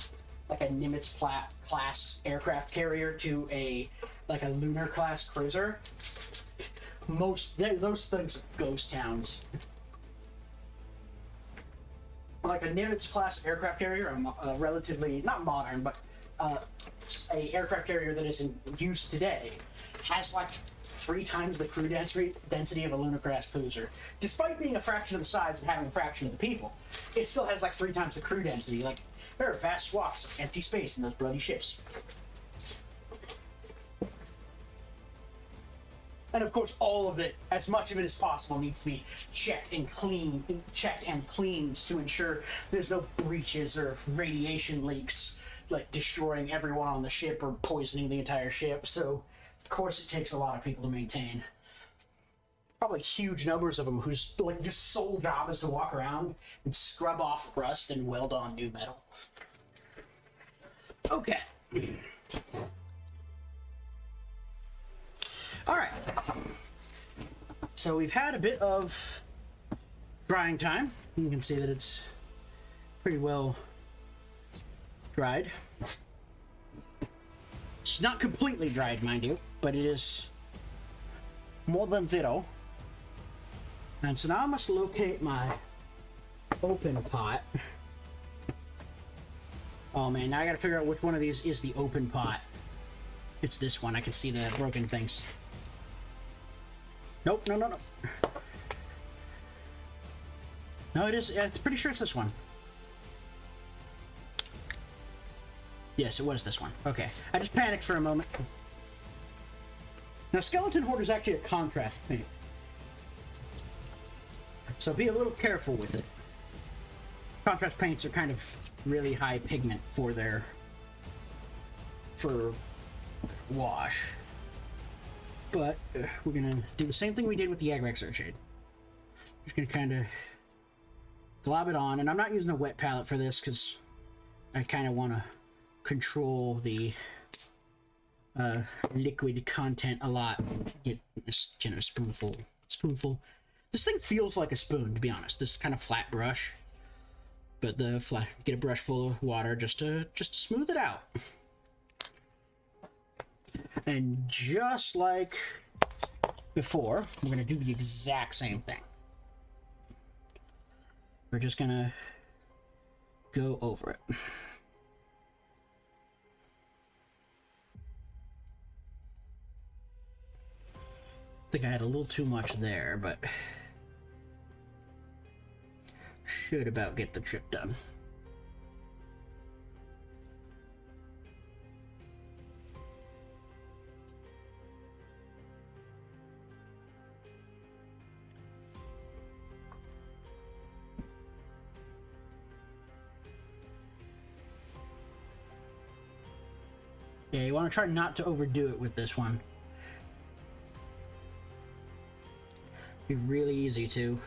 like a Nimitz class aircraft carrier to a lunar class cruiser, those things are ghost towns. Like a Nimitz class aircraft carrier, a relatively not modern, but a aircraft carrier that is in use today, has like 3 times the crew density of a lunar class cruiser. Despite being a fraction of the size and having a fraction of the people, it still has like 3 times the crew density. Like, there are vast swaths of empty space in those bloody ships. And of course, all of it, as much of it as possible, needs to be checked and cleaned to ensure there's no breaches or radiation leaks, like destroying everyone on the ship or poisoning the entire ship. So, of course, it takes a lot of people to maintain. Probably huge numbers of them whose just sole job is to walk around and scrub off rust and weld on new metal. Okay. Alright, so we've had a bit of drying time. You can see that it's pretty well dried. It's not completely dried, mind you, but it is more than 0. And so now I must locate my open pot. Oh man, now I gotta figure out which one of these is the open pot. It's this one. I can see the broken things. Nope, no. No, it is. It's pretty sure it's this one. Yes, it was this one. Okay. I just panicked for a moment. Now, Skeleton Horde is actually a contrast paint, so be a little careful with it. Contrast paints are kind of really high pigment for wash. But we're gonna do the same thing we did with the Agrax Earthshade. Just gonna kind of glob it on, and I'm not using a wet palette for this because I kind of want to control the liquid content a lot. Get just, spoonful. This thing feels like a spoon, to be honest. This kind of flat brush. But get a brush full of water just to smooth it out. And just like before, we're gonna do the exact same thing. We're just gonna go over it. I think I had a little too much there, but should about get the trick done. Yeah, you want to try not to overdo it with this one. Be really easy to.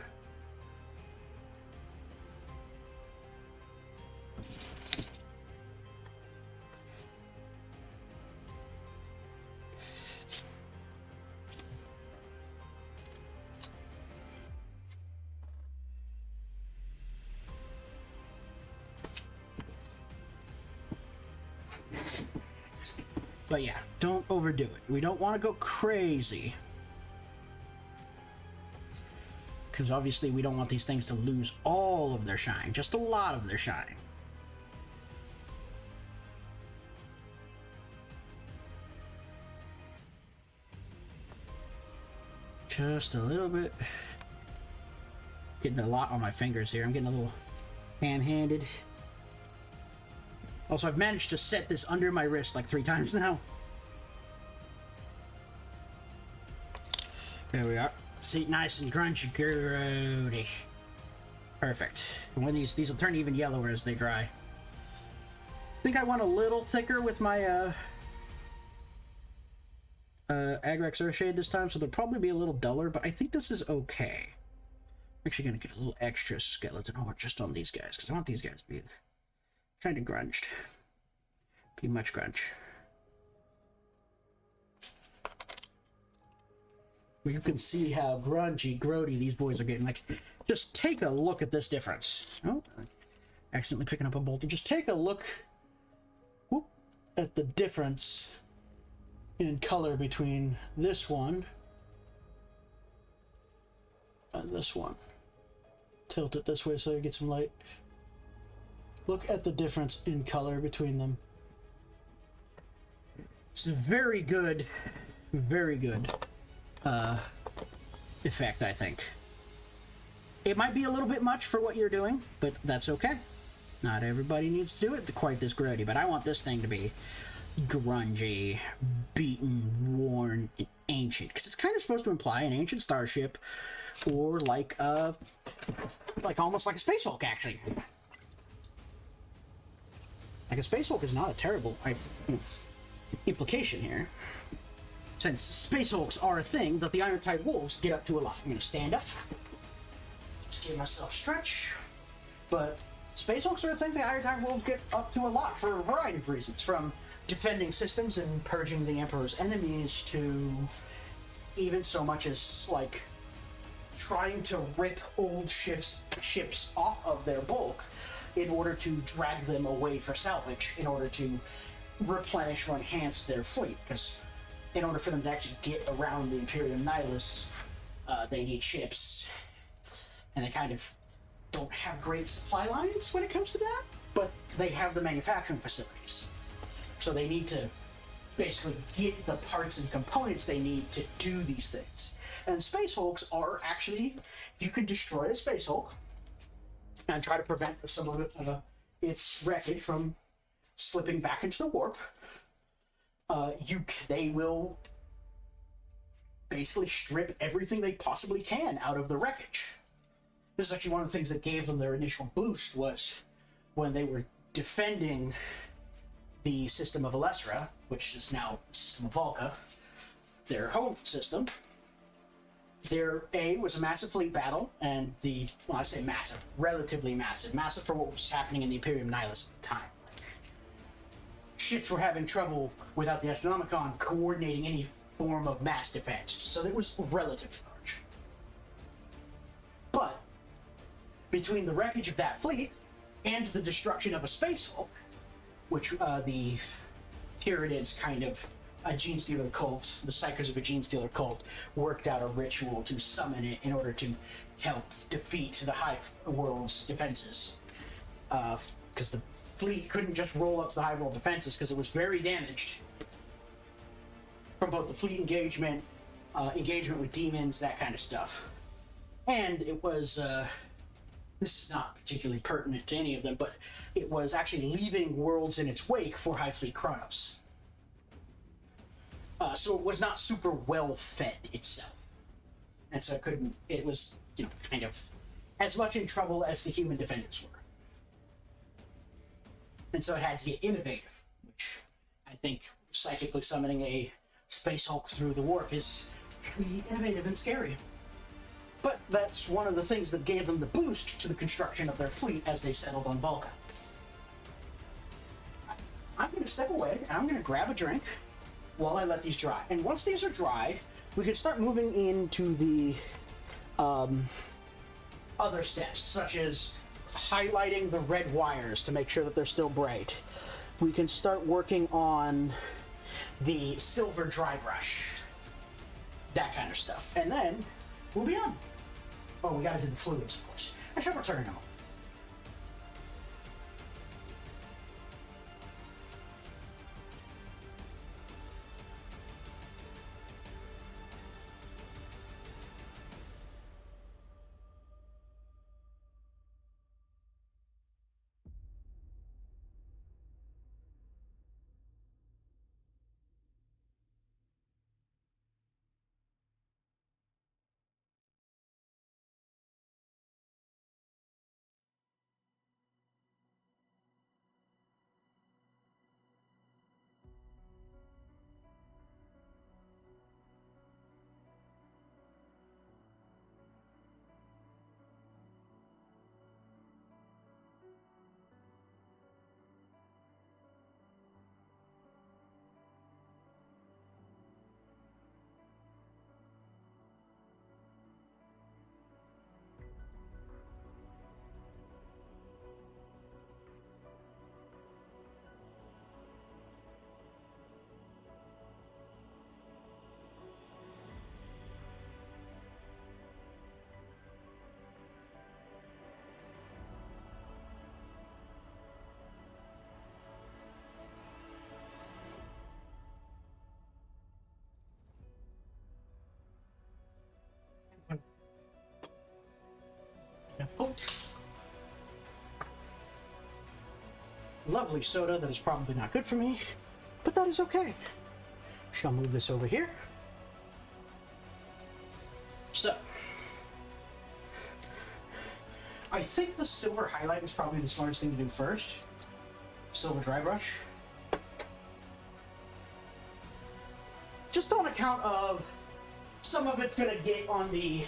But yeah, don't overdo it. We don't want to go crazy. Because obviously we don't want these things to lose all of their shine, just a lot of their shine. Just a little bit. Getting a lot on my fingers here. I'm getting a little ham-handed. Also, I've managed to set this under my wrist like 3 times now. There we are. See, nice and crunchy, grody. Perfect. And when these will turn even yellower as they dry. I think I want a little thicker with my Agrax Earthshade this time, so they'll probably be a little duller, but I think this is okay. I'm actually gonna get a little extra skeleton ore just on these guys, because I want these guys to be kind of grunged. Be much grunge. You can see how grungy, grody these boys are getting. Like, just take a look at this difference. Oh, accidentally picking up a boulder. Just take a look at the difference in color between this one and this one. Tilt it this way so you get some light. Look at the difference in color between them. It's a very good effect, I think. It might be a little bit much for what you're doing, but that's okay. Not everybody needs to do it quite this grody, but I want this thing to be grungy, beaten, worn, and ancient, because it's kind of supposed to imply an ancient starship, or like almost like a Space Hulk, actually. Like a Space Hulk is not a terrible implication here, since Space Hulks are a thing that the Iron-Tide Wolves get up to a lot. I'm going to stand up, just give myself stretch, but Space Hulks are a thing the Iron-Tide Wolves get up to a lot for a variety of reasons, from defending systems and purging the Emperor's enemies to even so much as, like, trying to rip old ships off of their bulk in order to drag them away for salvage, in order to replenish or enhance their fleet, because in order for them to actually get around the Imperium Nihilus, they need ships, and they kind of don't have great supply lines when it comes to that, but they have the manufacturing facilities. So they need to basically get the parts and components they need to do these things. And Space Hulks are actually, you can destroy a Space Hulk and try to prevent some of its wreckage from slipping back into the warp. They will basically strip everything they possibly can out of the wreckage. This is actually one of the things that gave them their initial boost, was when they were defending the system of Alessra, which is now the system of Volca, their home system. There, was a massive fleet battle, and I say massive, relatively massive for what was happening in the Imperium Nihilus at the time. Ships were having trouble without the Astronomicon coordinating any form of mass defense, so it was relatively large. between the wreckage of that fleet and the destruction of a Space Hulk, which the Tyranids kind of a Gene Stealer cult, the Psychers of a Gene Stealer cult, worked out a ritual to summon it in order to help defeat the High World's defenses. Because the fleet couldn't just roll up to the High World defenses because it was very damaged from both the fleet engagement, engagement with demons, that kind of stuff. And it was, this is not particularly pertinent to any of them, but it was actually leaving worlds in its wake for Hive Fleet Kronos. So it was not super well fed itself. And so it was, kind of as much in trouble as the human defenders were. And so it had to get innovative, which I think psychically summoning a Space Hulk through the warp is pretty innovative and scary. But that's one of the things that gave them the boost to the construction of their fleet as they settled on Volga. I'm going to step away and I'm going to grab a drink while I let these dry. And once these are dry, we can start moving into the other steps, such as highlighting the red wires to make sure that they're still bright. We can start working on the silver dry brush, that kind of stuff. And then we'll be done. Oh, we gotta do the fluids, of course. I should return now. Oh. Lovely soda that is probably not good for me, but that is okay. Shall move this over here. So, I think the silver highlight is probably the smartest thing to do first. Silver dry brush. Just on account of some of it's gonna get on the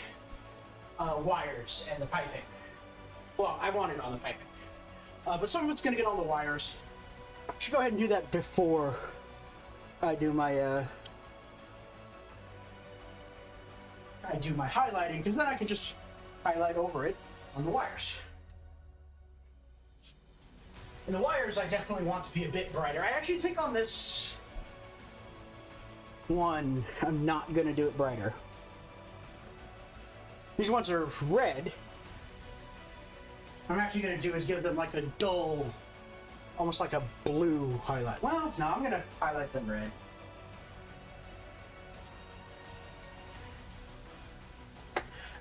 wires and the piping. Well, I want it on the piping. But some of it's going to get on the wires. I should go ahead and do that before I do my highlighting, because then I can just highlight over it on the wires. And the wires I definitely want to be a bit brighter. I actually think on this one, I'm not going to do it brighter. These ones are red. I'm actually going to do is give them like a dull, almost like a blue highlight. Well, no, I'm going to highlight them red.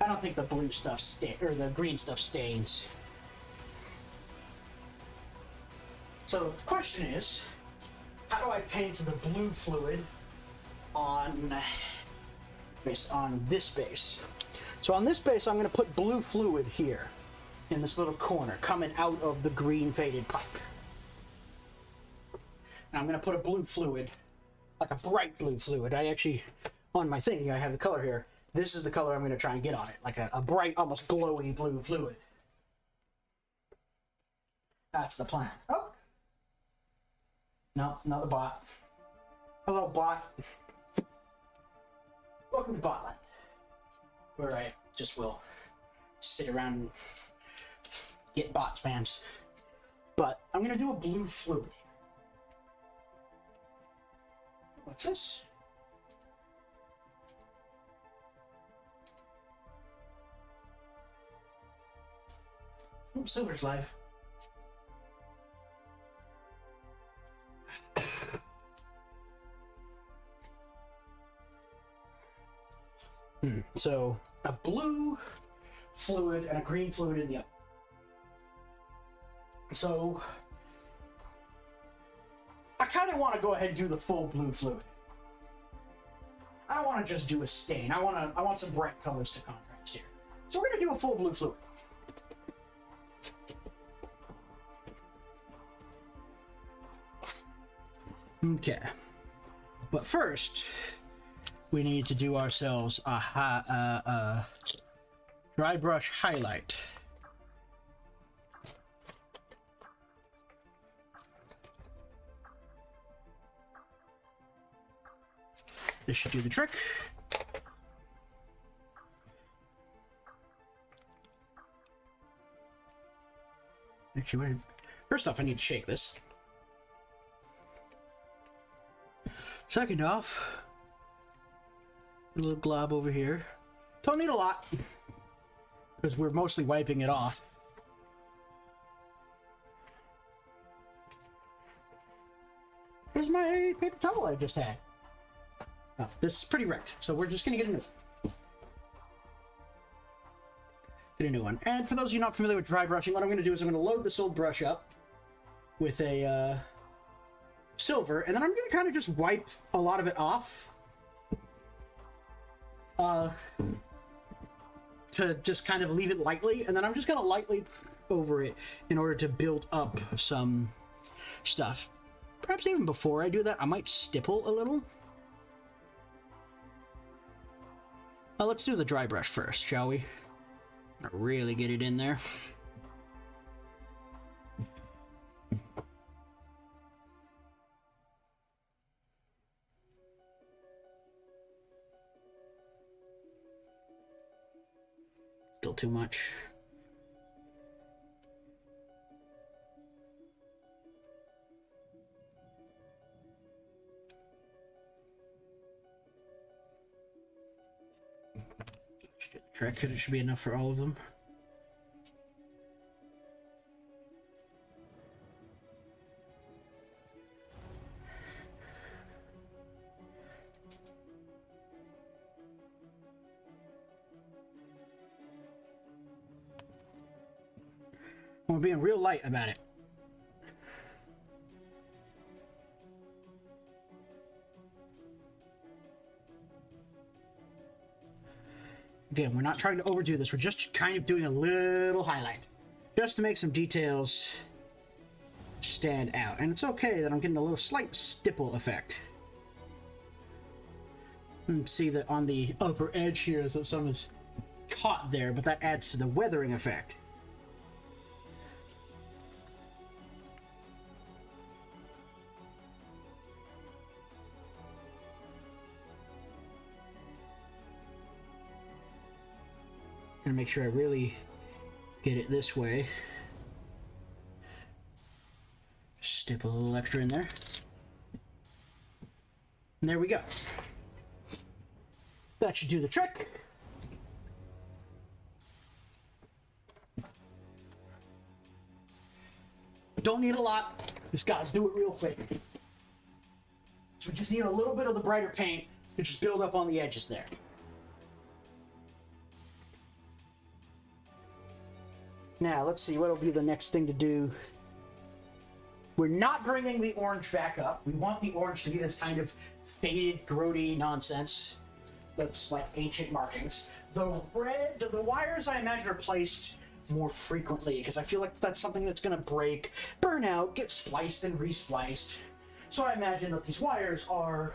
I don't think the blue stuff or the green stuff stains. So the question is, how do I paint the blue fluid on this base? So on this base, I'm going to put blue fluid here in this little corner coming out of the green faded pipe. And I'm going to put a blue fluid, like a bright blue fluid. I actually, on my thing, I have the color here. This is the color I'm going to try and get on it, like a bright, almost glowy blue fluid. That's the plan. Oh! No, not the bot. Hello, bot. Welcome to Botland, where I just will sit around and get bot spams. But I'm gonna do a blue fluid. What's this? Oh, silver's live. So a blue fluid and a green fluid in the other. So I kind of want to go ahead and do the full blue fluid. I don't want to just do a stain. I want some bright colors to contrast here. So we're gonna do a full blue fluid. Okay, but first we need to do ourselves a dry brush highlight. This should do the trick. Actually, wait. First off, I need to shake this. Second off, a little glob over here. Don't need a lot, because we're mostly wiping it off. Here's my paper towel I just had. Oh, this is pretty wrecked, so we're just gonna get a new one. Get a new one. And for those of you not familiar with dry brushing, what I'm gonna do is I'm gonna load this old brush up with a silver, and then I'm gonna kind of just wipe a lot of it off. To just kind of leave it lightly, and then I'm just gonna lightly over it in order to build up some stuff. Perhaps even before I do that, I might stipple a little. Let's do the dry brush first, shall we? Really get it in there. Still too much. Trick, it should be enough for all of them. We're being real light about it. Again, we're not trying to overdo this. We're just kind of doing a little highlight, just to make some details stand out. And it's okay that I'm getting a little slight stipple effect. And see that on the upper edge here is that some is caught there, but that adds to the weathering effect. Gonna make sure I really get it this way. Stipple a little extra in there. And there we go. That should do the trick. Don't need a lot. Just gotta do it real quick. So we just need a little bit of the brighter paint to just build up on the edges there. Now, let's see, what'll be the next thing to do? We're not bringing the orange back up. We want the orange to be this kind of faded, grody nonsense that's like ancient markings. The red, the wires, I imagine, are placed more frequently because I feel like that's something that's going to break, burn out, get spliced and respliced. So I imagine that these wires are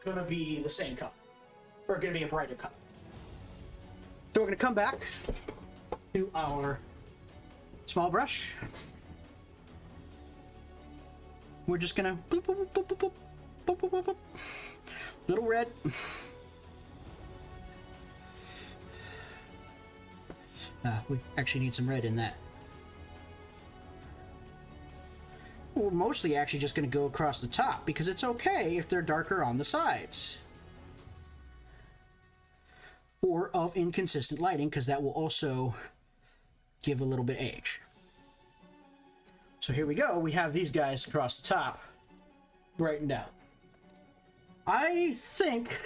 going to be the same color, or going to be a brighter color. So we're going to come back to our small brush. We're just gonna boop, boop, boop, boop, boop, boop, boop, boop, boop. Little red. We actually need some red in that we're mostly actually just going to go across the top, because it's okay if they're darker on the sides. Or of inconsistent lighting, because that will also give a little bit age. So here we go. We have these guys across the top, brightened out. I think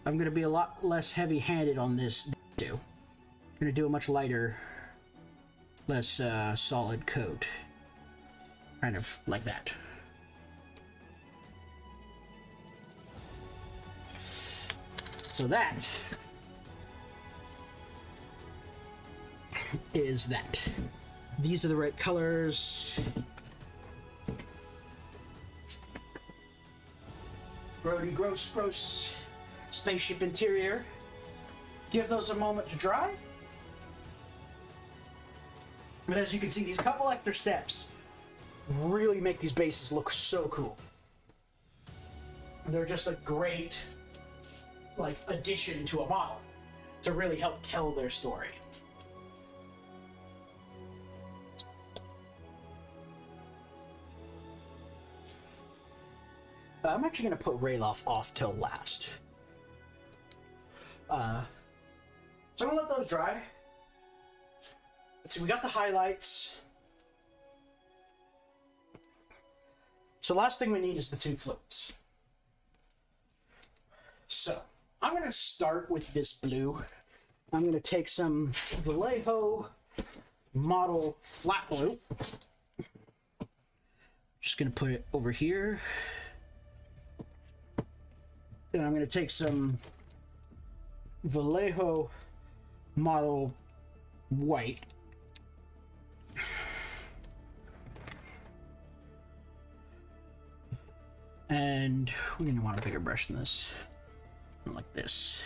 I'm going to be a lot less heavy-handed on this too. I'm going to do a much lighter, less solid coat. Kind of like that. So that is that. These are the right colors. Grody, gross spaceship interior. Give those a moment to dry. But as you can see, these couple extra steps really make these bases look so cool. They're just a great, like, addition to a model to really help tell their story. I'm actually going to put ralof off till last. So I'm going to let those dry. Let's see, we got the highlights. So last thing we need is the two fluids. So I'm going to start with this blue. I'm going to take some Vallejo model flat blue. Just going to put it over here. And I'm going to take some Vallejo model white. And we're going to want a bigger brush than this. Like this.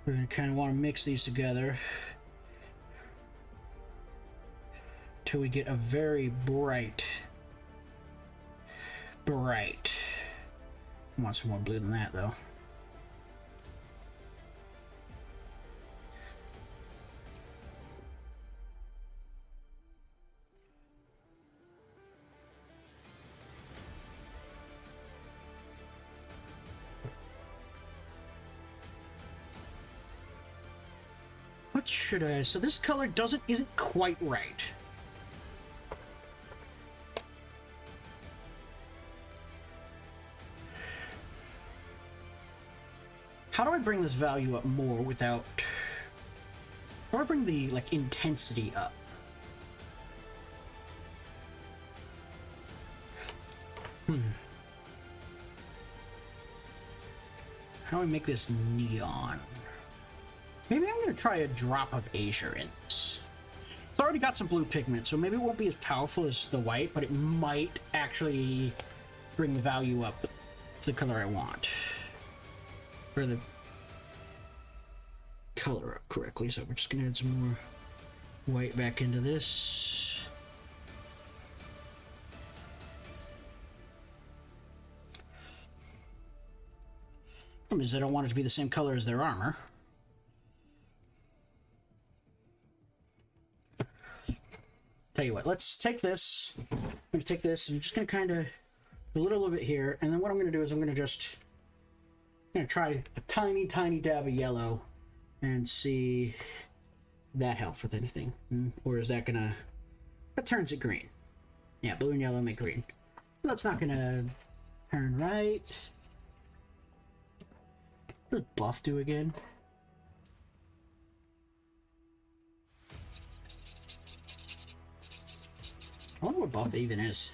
We're going to kind of want to mix these together till we get a very bright. I want some more blue than that, though. What should I... So this color isn't quite right. How do I bring this value up more without... How do I bring the, like, intensity up? How do I make this neon? Maybe I'm going to try a drop of azure in this. It's already got some blue pigment, so maybe it won't be as powerful as the white, but it might actually bring the value up to the color I want. Or the color up correctly, so we're just going to add some more white back into this. Problem is I don't want it to be the same color as their armor. Tell you what, let's take this. I'm going to take this and I'm just going to kind of a little of it here, and then what I'm going to do is I'm going to try a tiny dab of yellow and see if that helps with anything. Or is that gonna... That turns it green. Yeah, blue and yellow make green. That's not gonna turn right. What does buff do again? I wonder what buff even is.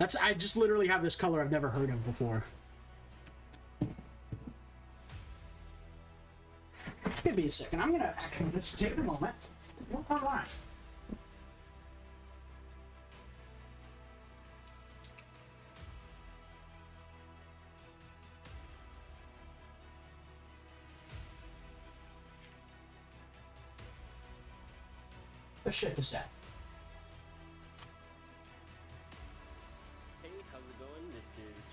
I just literally have this color I've never heard of before. Give me a second. I'm gonna actually just take a moment. Hold on. Let's check this out. Hey, how's it going? This is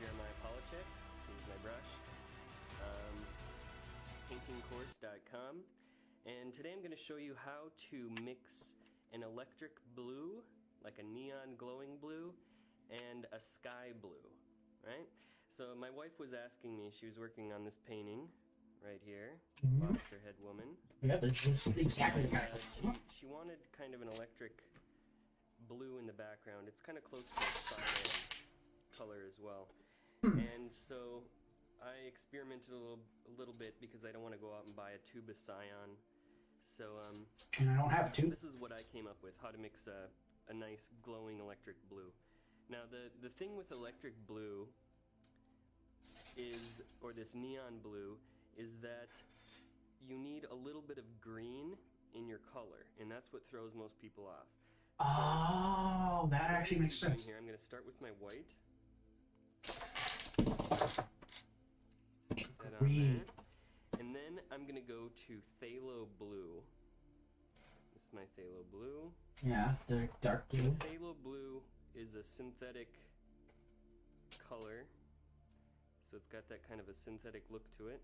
ralof.com, and today I'm going to show you how to mix an electric blue, like a neon glowing blue, and a sky blue, right? So my wife was asking me, she was working on this painting right here, Lobsterhead Woman. Yeah, that's just exactly she wanted kind of an electric blue in the background. It's kind of close to a cyan color as well. And so I experimented a little bit because I don't want to go out and buy a tube of cyan. So and I don't have a tube. This is what I came up with, how to mix a nice glowing electric blue. Now the thing with electric blue is, or this neon blue, is that you need a little bit of green in your color, and that's what throws most people off. Oh, that actually makes sense. Here, I'm going to start with my white. Green. And then I'm going to go to phthalo blue. This is my phthalo blue. Yeah, the dark blue. Phthalo blue is a synthetic color, so it's got that kind of a synthetic look to it.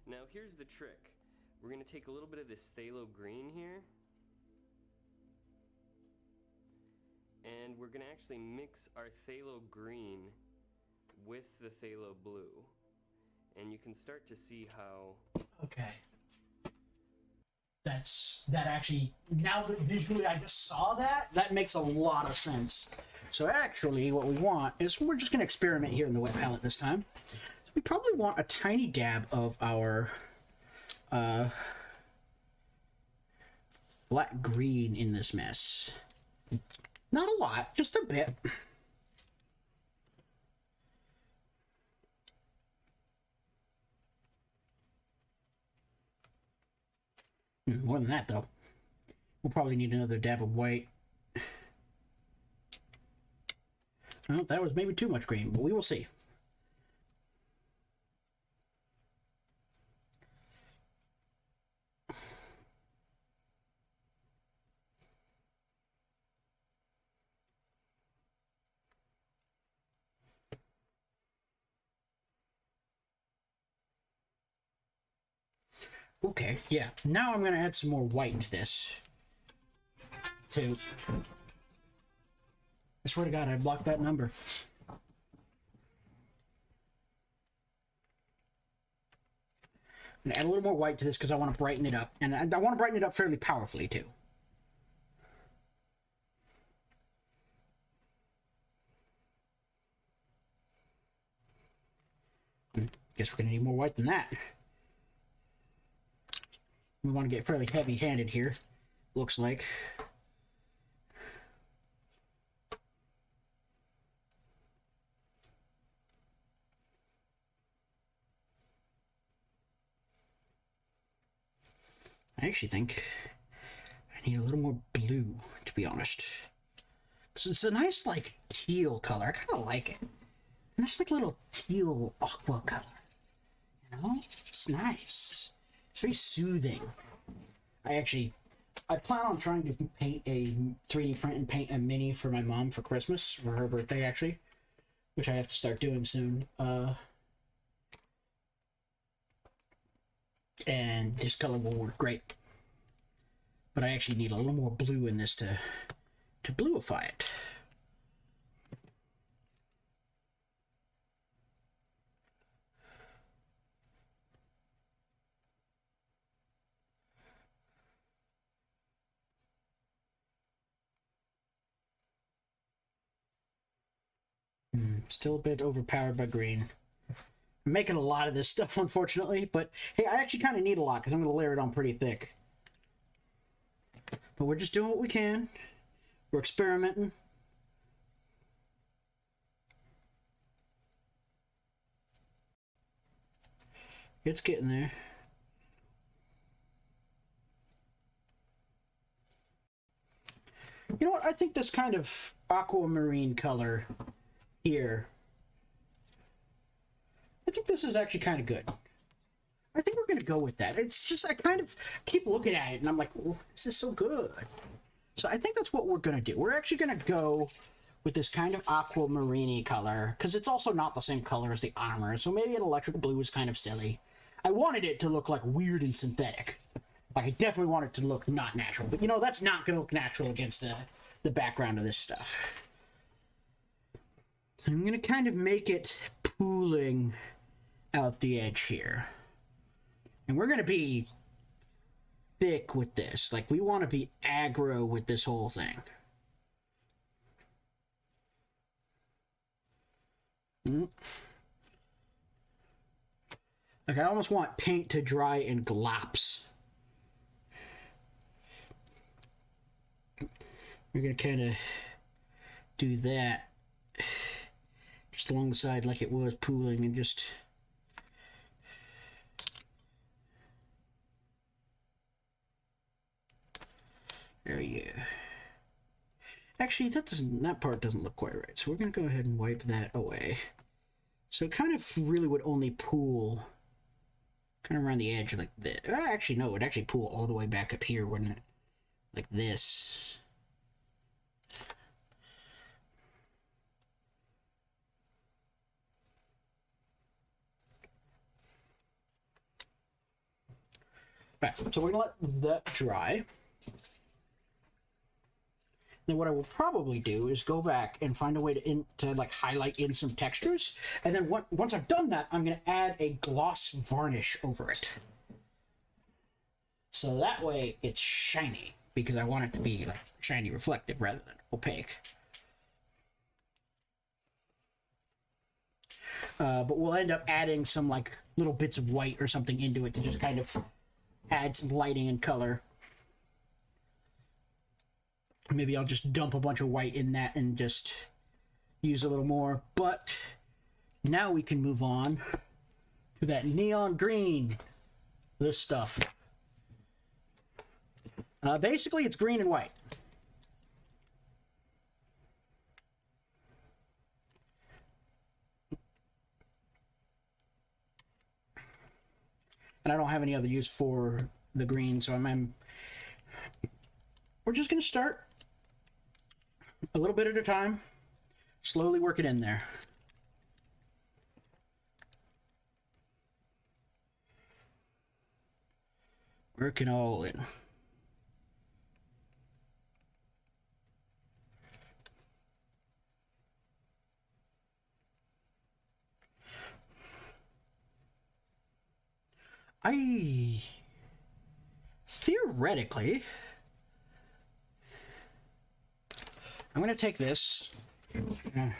Now here's the trick. We're going to take a little bit of this phthalo green here, and we're going to actually mix our phthalo green with the phthalo blue, and you can start to see how... Okay. That actually, now that visually I just saw that, that makes a lot of sense. So actually what we want is, we're just going to experiment here in the wet palette this time. So we probably want a tiny dab of our flat green in this mess. Not a lot, just a bit. More than that, though. We'll probably need another dab of white. Well, that was maybe too much green, but we will see. Okay, yeah. Now I'm going to add some more white to this. I swear to God, I blocked that number. I'm going to add a little more white to this because I want to brighten it up. And I want to brighten it up fairly powerfully, too. Guess we're going to need more white than that. We want to get fairly heavy-handed here, looks like. I actually think I need a little more blue, to be honest. Because it's a nice, like, teal color. I kind of like it. It's a nice, like, little teal aqua color. You know? It's nice. It's very soothing. I plan on trying to paint a 3D print and paint a mini for my mom for Christmas, for her birthday, actually. Which I have to start doing soon. And this color will work great. But I actually need a little more blue in this to bluify it. Still a bit overpowered by green. I'm making a lot of this stuff, unfortunately, but hey, I actually kind of need a lot because I'm going to layer it on pretty thick. But we're just doing what we can. We're experimenting. It's getting there. You know what? I think this kind of aquamarine color here, I think this is actually kind of good. I think we're going to go with that. It's just, I kind of keep looking at it and I'm like, oh, this is so good. So I think that's what we're going to do. We're actually going to go with this kind of aquamarine color because it's also not the same color as the armor. So maybe an electric blue is kind of silly. I wanted it to look like weird and synthetic. Like, I definitely want it to look not natural. But, you know, that's not going to look natural against the background of this stuff. I'm going to kind of make it pooling out the edge here. And we're going to be thick with this. Like, we want to be aggro with this whole thing. Like, I almost want paint to dry in glops. We're going to kind of do that just along the side like it was pooling, and just... There you go. Actually, that part doesn't look quite right, so we're going to go ahead and wipe that away. So it kind of really would only pool kind of around the edge like this. Actually, no, it would actually pool all the way back up here, wouldn't it? Like this. Right, so we're going to let that dry. Then what I will probably do is go back and find a way to like highlight in some textures. And then once I've done that, I'm going to add a gloss varnish over it. So that way it's shiny, because I want it to be like shiny reflective rather than opaque. But we'll end up adding some like little bits of white or something into it to just kind of add some lighting and color. Maybe I'll just dump a bunch of white in that and just use a little more. But now we can move on to that neon green. This stuff. Basically, it's green and white. And I don't have any other use for the green, so we're just going to start a little bit at a time, slowly work it in there. Work it all in. Theoretically, I'm going to take this, you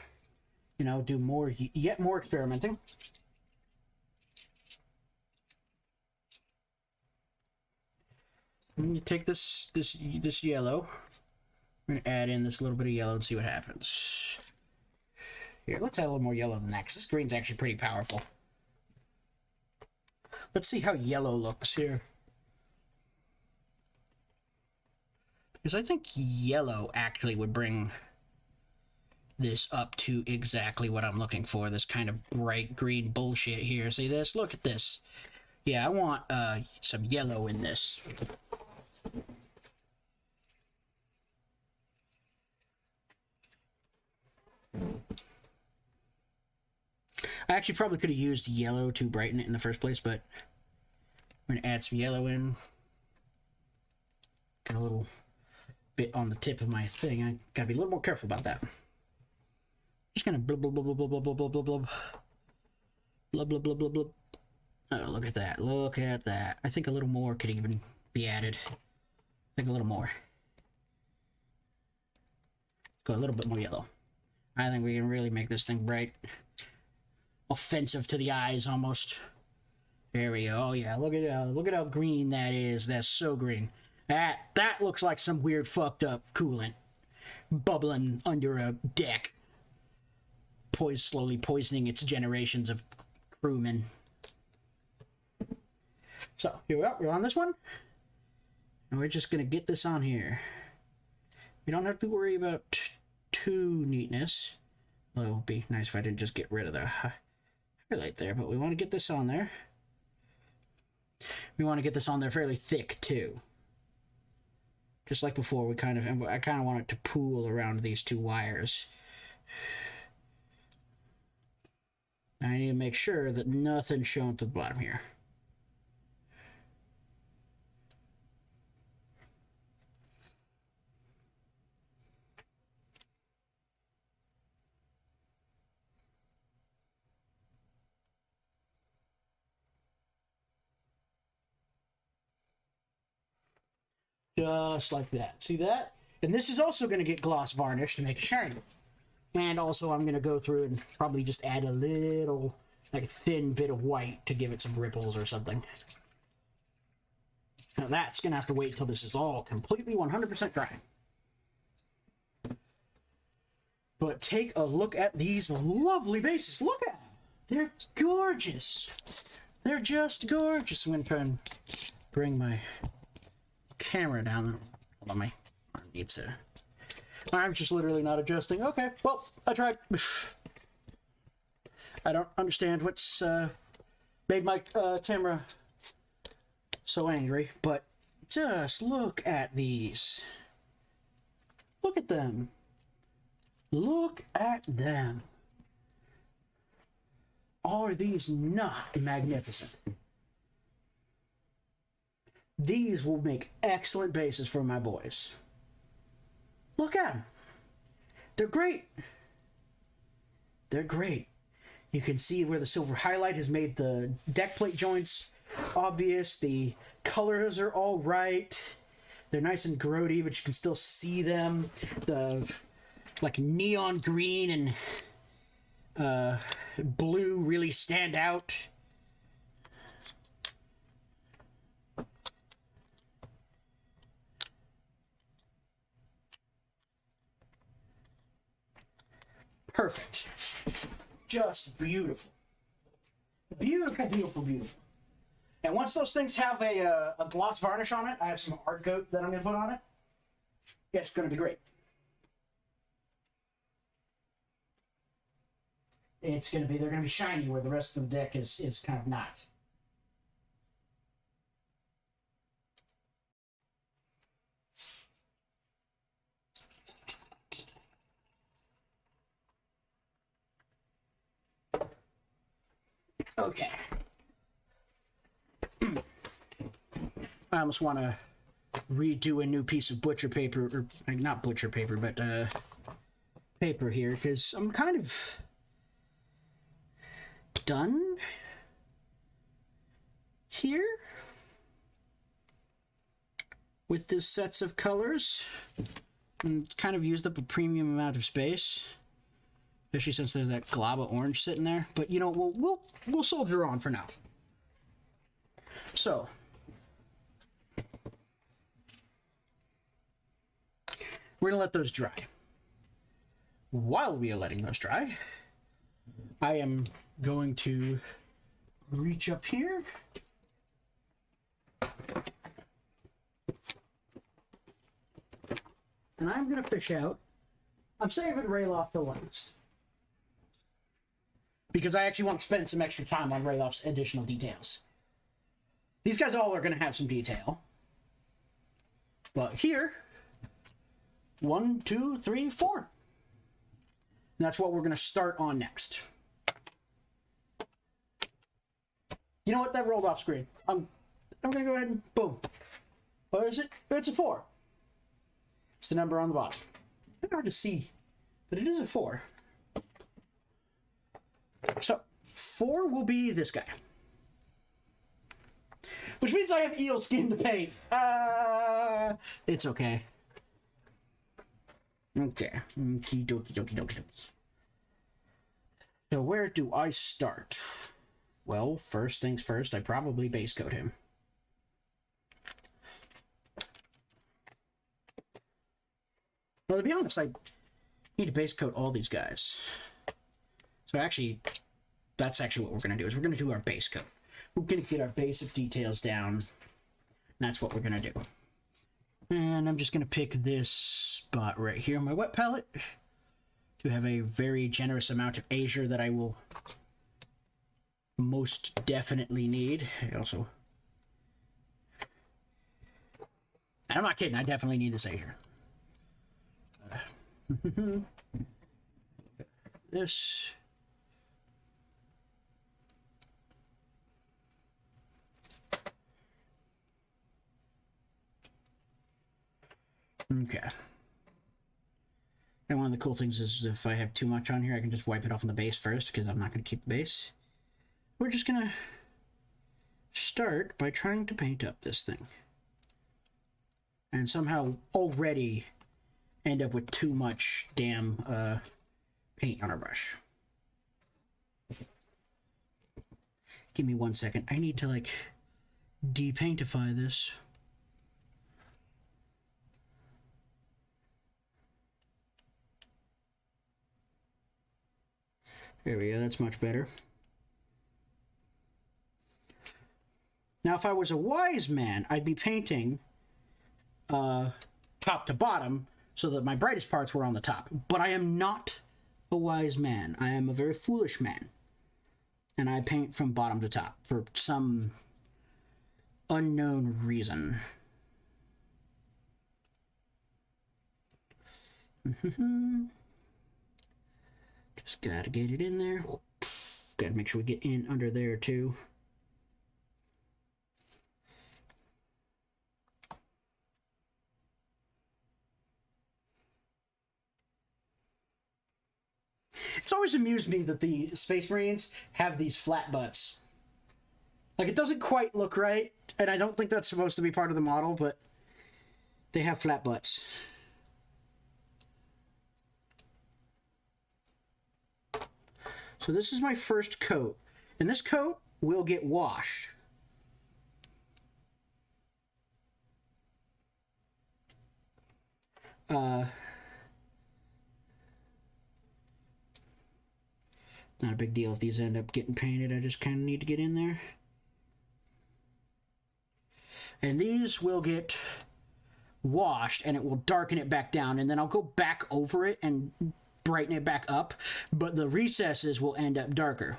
know, do more, yet more experimenting. And you take this yellow. I'm going to add in this little bit of yellow and see what happens. Here, let's add a little more yellow than that, because this green's actually pretty powerful. Let's see how yellow looks here. Because I think yellow actually would bring this up to exactly what I'm looking for. This kind of bright green bullshit here. See this? Look at this. Yeah, I want some yellow in this. I actually probably could have used yellow to brighten it in the first place, but I'm going to add some yellow in. Got a little bit on the tip of my thing. I gotta be a little more careful about that. Just gonna blub blub blub blub blub blub blub blub blub blub blub blub blub blub. Oh, look at that! Look at that! I think a little more could even be added. I think a little more. Go a little bit more yellow. I think we can really make this thing bright, offensive to the eyes almost. There we go. Oh yeah, look at how green that is. That's so green. That looks like some weird fucked up coolant bubbling under a deck, slowly poisoning its generations of crewmen. So here we are. We're on this one, and we're just gonna get this on here. We don't have to worry about too neatness. Well, it would be nice if I didn't just get rid of the highlight there, but we want to get this on there. We want to get this on there fairly thick too. Just like before, I kind of want it to pool around these two wires. I need to make sure that nothing's shown to the bottom here. Just like that. See that? And this is also going to get gloss varnish to make it shiny. And also I'm going to go through and probably just add a little, like a thin bit of white to give it some ripples or something. Now that's going to have to wait till this is all completely 100% dry. But take a look at these lovely bases. Look at them. They're gorgeous. They're just gorgeous. I'm going to try and bring my camera down. Hold on, my arm needs to... I'm just literally not adjusting. Okay, well, I tried. I don't understand what's made my camera so angry, but just look at these. Look at them. Look at them. Are these not magnificent? These will make excellent bases for my boys. Look at them. They're great. They're great. You can see where the silver highlight has made the deck plate joints obvious. The colors are all right. They're nice and grody, but you can still see them. The like neon green and blue really stand out. Perfect. Just beautiful. Beautiful, beautiful, beautiful. And once those things have a gloss varnish on it, I have some art coat that I'm going to put on it. It's going to be great. It's going to be, they're going to be shiny where the rest of the deck is kind of not. Okay. I almost want to redo a new piece of butcher paper, or not butcher paper, but paper here, because I'm kind of done here with this sets of colors, and it's kind of used up a premium amount of space, especially since there's that glob of orange sitting there. But you know, we'll soldier on for now. So we're gonna let those dry. While we are letting those dry, I am going to reach up here and I'm gonna fish out. I'm saving ralof for last because I actually want to spend some extra time on ralof's additional details. These guys all are going to have some detail, but here, 1, 2, 3, 4. And that's what we're going to start on next. You know what? That rolled off screen. I'm going to go ahead and boom. What is it? It's a 4. It's the number on the bottom. It's hard to see, but it is a 4. So 4 will be this guy, which means I have eel skin to paint. It's okay. Okay. Okie dokie dokie dokie dokie. So where do I start? Well, first things first, I probably base coat him. Well, to be honest, I need to base coat all these guys. So actually, that's actually what we're going to do, is we're going to do our base coat. We're going to get our basic details down. And that's what we're going to do. And I'm just going to pick this spot right here on my wet palette to have a very generous amount of azure that I will most definitely need. I also... And I'm not kidding, I definitely need this azure. This... Okay. And one of the cool things is if I have too much on here, I can just wipe it off on the base first, because I'm not going to keep the base. We're just going to start by trying to paint up this thing. and somehow already end up with too much damn paint on our brush. Give me 1 second. I need to like depaintify this. There we go, that's much better. Now, if I was a wise man, I'd be painting top to bottom so that my brightest parts were on the top. But I am not a wise man. I am a very foolish man. And I paint from bottom to top for some unknown reason. Just gotta get it in there. Gotta make sure we get in under there too. It's always amused me that the Space Marines have these flat butts. Like, it doesn't quite look right, and I don't think that's supposed to be part of the model, but they have flat butts. So this is my first coat, and this coat will get washed. Not a big deal if these end up getting painted. I just kind of need to get in there. And these will get washed, and it will darken it back down, and then I'll go back over it and brighten it back up, but the recesses will end up darker.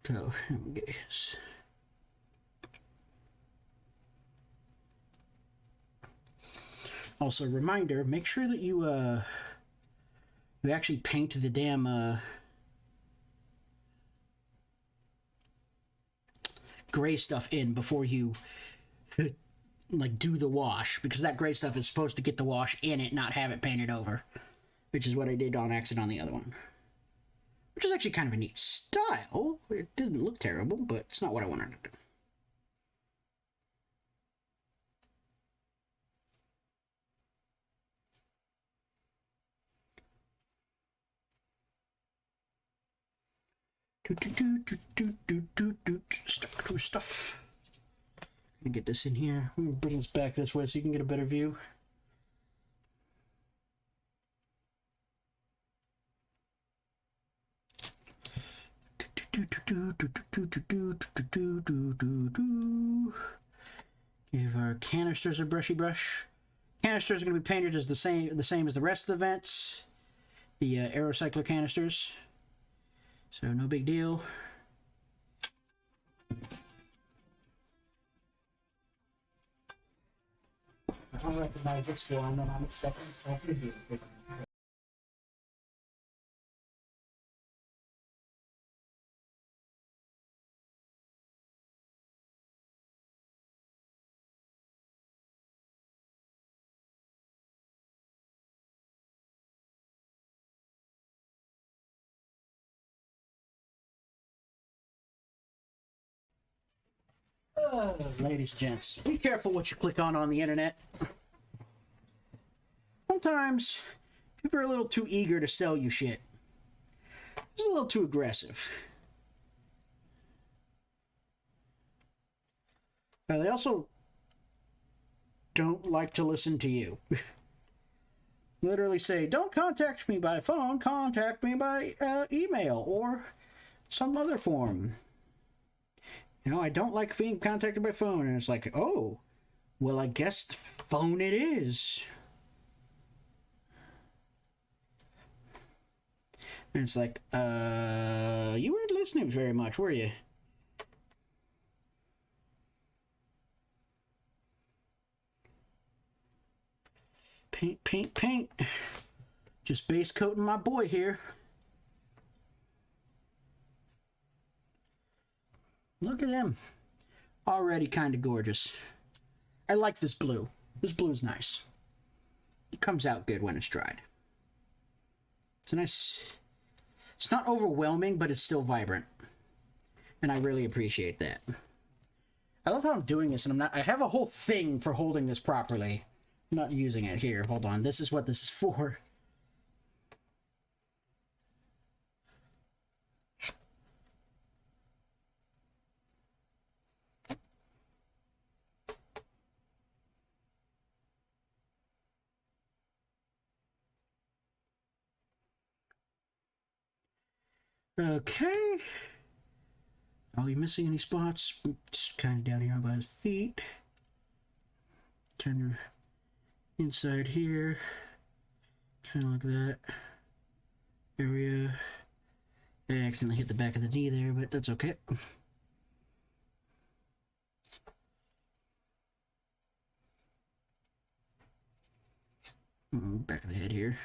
So, let me get this. Also, reminder, make sure that you actually paint the damn gray stuff in before you like do the wash, because that gray stuff is supposed to get the wash in it, not have it painted over, which is what I did on accident on the other one, which is actually kind of a neat style. It didn't look terrible, but it's not what I wanted to do. Stuck to stuff. Let me get this in here. Let me bring this back this way so you can get a better view. Give our canisters a brushy brush. Canisters are going to be painted as the same as the rest of the vents. The aerocycler canisters. So no big deal. I don't recognize this one, and I'm expecting something to do. Ladies, gents, be careful what you click on the internet. Sometimes people are a little too eager to sell you shit. It's a little too aggressive. Now, they also don't like to listen to you. Literally say, don't contact me by phone, contact me by email or some other form. You know, I don't like being contacted by phone. And it's like, oh, well, I guess phone it is. And it's like, you weren't listening very much, were you? Paint, paint, paint. Just base coating my boy here. Look at him. Already kind of gorgeous. I like this blue. This blue's nice. It comes out good when it's dried. It's a nice... It's not overwhelming, but it's still vibrant. And I really appreciate that. I love how I'm doing this, and I have a whole thing for holding this properly. I'm not using it here. Hold on. This is what this is for. Okay. Are we missing any spots? Just kind of down here by his feet. Kind of inside here. Kind of like that. Area. I accidentally hit the back of the knee there, but that's okay. Back of the head here.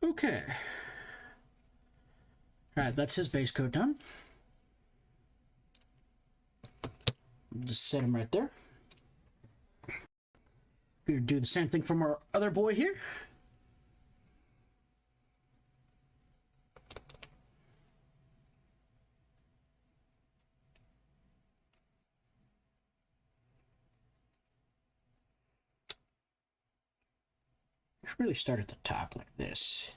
Okay. Alright, that's his base coat done. Just set him right there. We're gonna do the same thing from our other boy here. Let's really start at the top like this.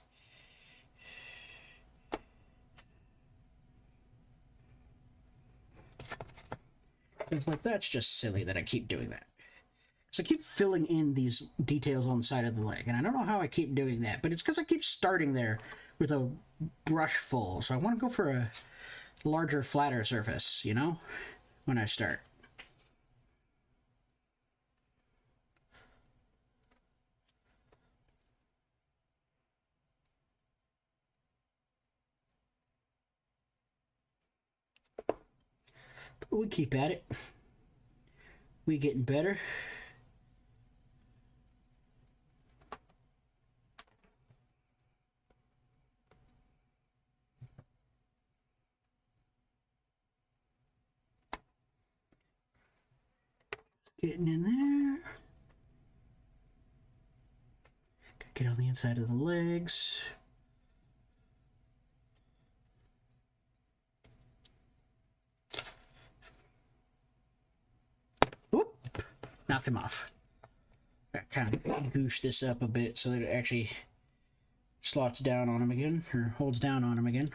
It's like, that's just silly that I keep doing that. So I keep filling in these details on the side of the leg, and I don't know how I keep doing that, but it's because I keep starting there with a brush full. So I want to go for a larger, flatter surface, you know, when I start. But we keep at it. We getting better. Getting in there. Gotta get on the inside of the legs. Whoop! Knocked him off. I kind of goosh this up a bit so that it actually slots down on him again, or holds down on him again.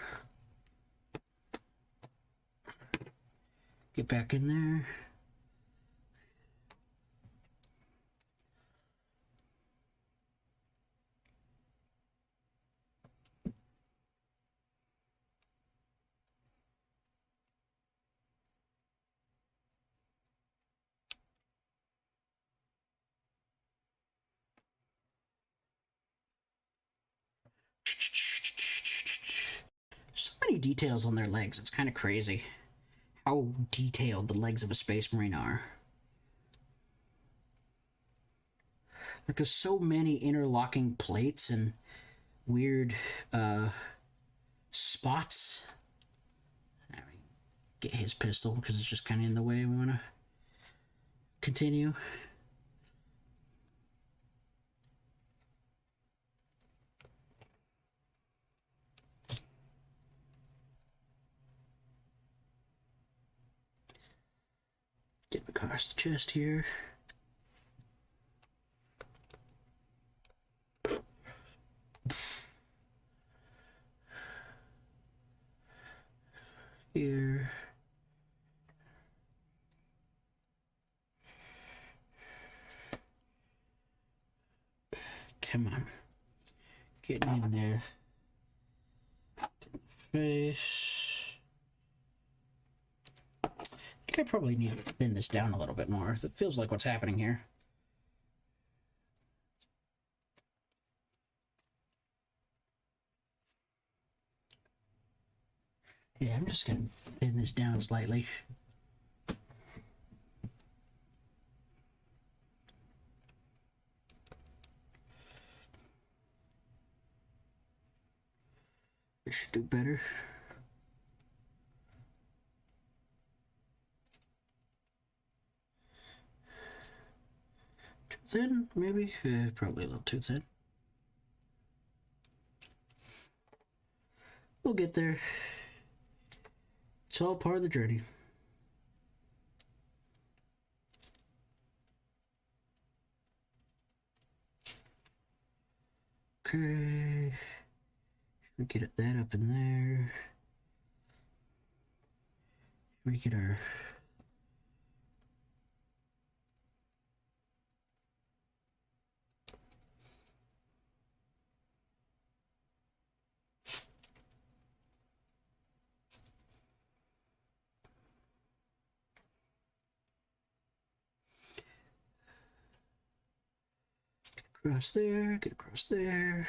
Get back in there. So many details on their legs. It's kind of crazy how detailed the legs of a Space Marine are. Like, there's so many interlocking plates and weird spots. I mean, get his pistol because it's just kind of in the way. We want to continue. Get across the chest here. Here. Come on. Getting in there. Face. I think I probably need to thin this down a little bit more. That feels like what's happening here. Yeah, I'm just gonna thin this down slightly. It should do better. thin, maybe? Probably a little too thin. We'll get there. It's all part of the journey. Okay. We get that up in there. We get our across there, get across there.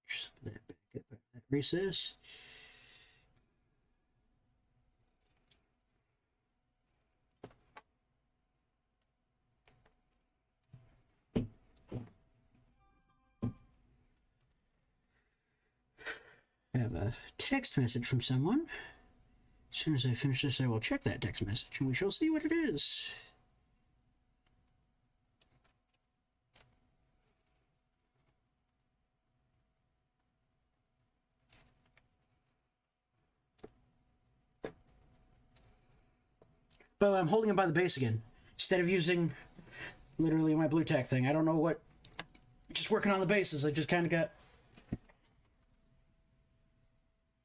Some of that back up at that recess. I have a text message from someone. As soon as I finish this, I will check that text message and we shall see what it is. But I'm holding it by the base again. Instead of using literally my blue tack thing. I don't know what. Just working on the bases. I just kind of got.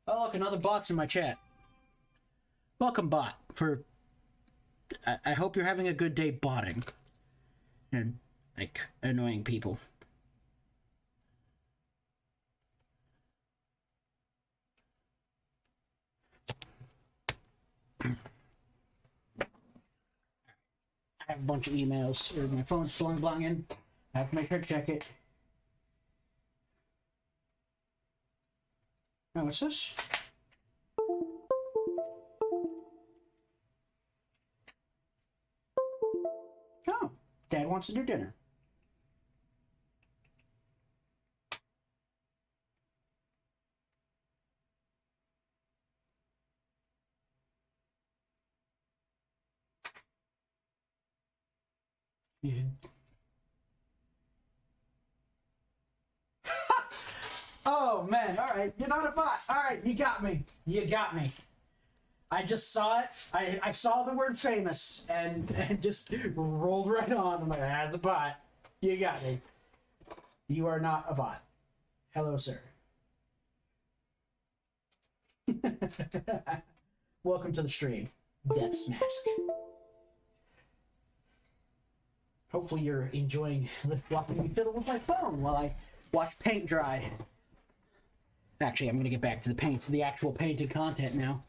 Oh, look, another bot's in my chat. Welcome, bot. I hope you're having a good day botting. And, like, annoying people. I have a bunch of emails. My phone's blonging. I have to make her check it. Oh, what's this? Oh, Dad wants to do dinner. Yeah. Oh, man. All right. You're not a bot. All right. You got me. You got me. I just saw it. I saw the word famous and just rolled right on. I'm like, that's a bot. You got me. You are not a bot. Hello, sir. Welcome to the stream, Death's Mask. Hopefully you're enjoying watching me fiddle with my phone while I watch paint dry. Actually, I'm going to get back to the actual painted content now.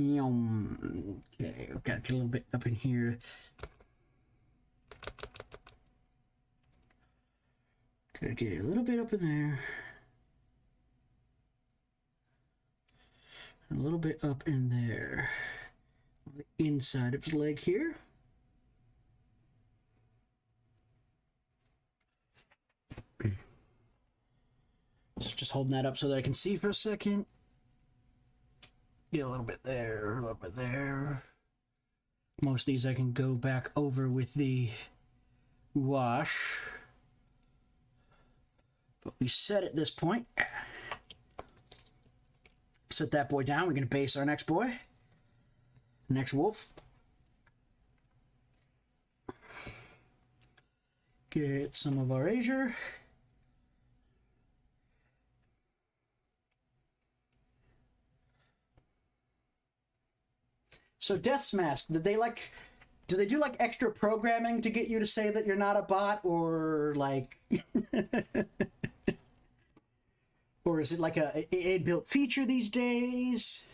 Okay, I've got a little bit up in here. Gotta get a little bit up in there. A little bit up in there. On the inside of his leg here. So just holding that up so that I can see for a second. Get a little bit there, a little bit there. Most of these I can go back over with the wash. But we set at this point. Set that boy down. We're going to base our next boy. Next wolf. Get some of our azure. So Death's Mask, do they do like extra programming to get you to say that you're not a bot, or like or is it like a inbuilt feature these days?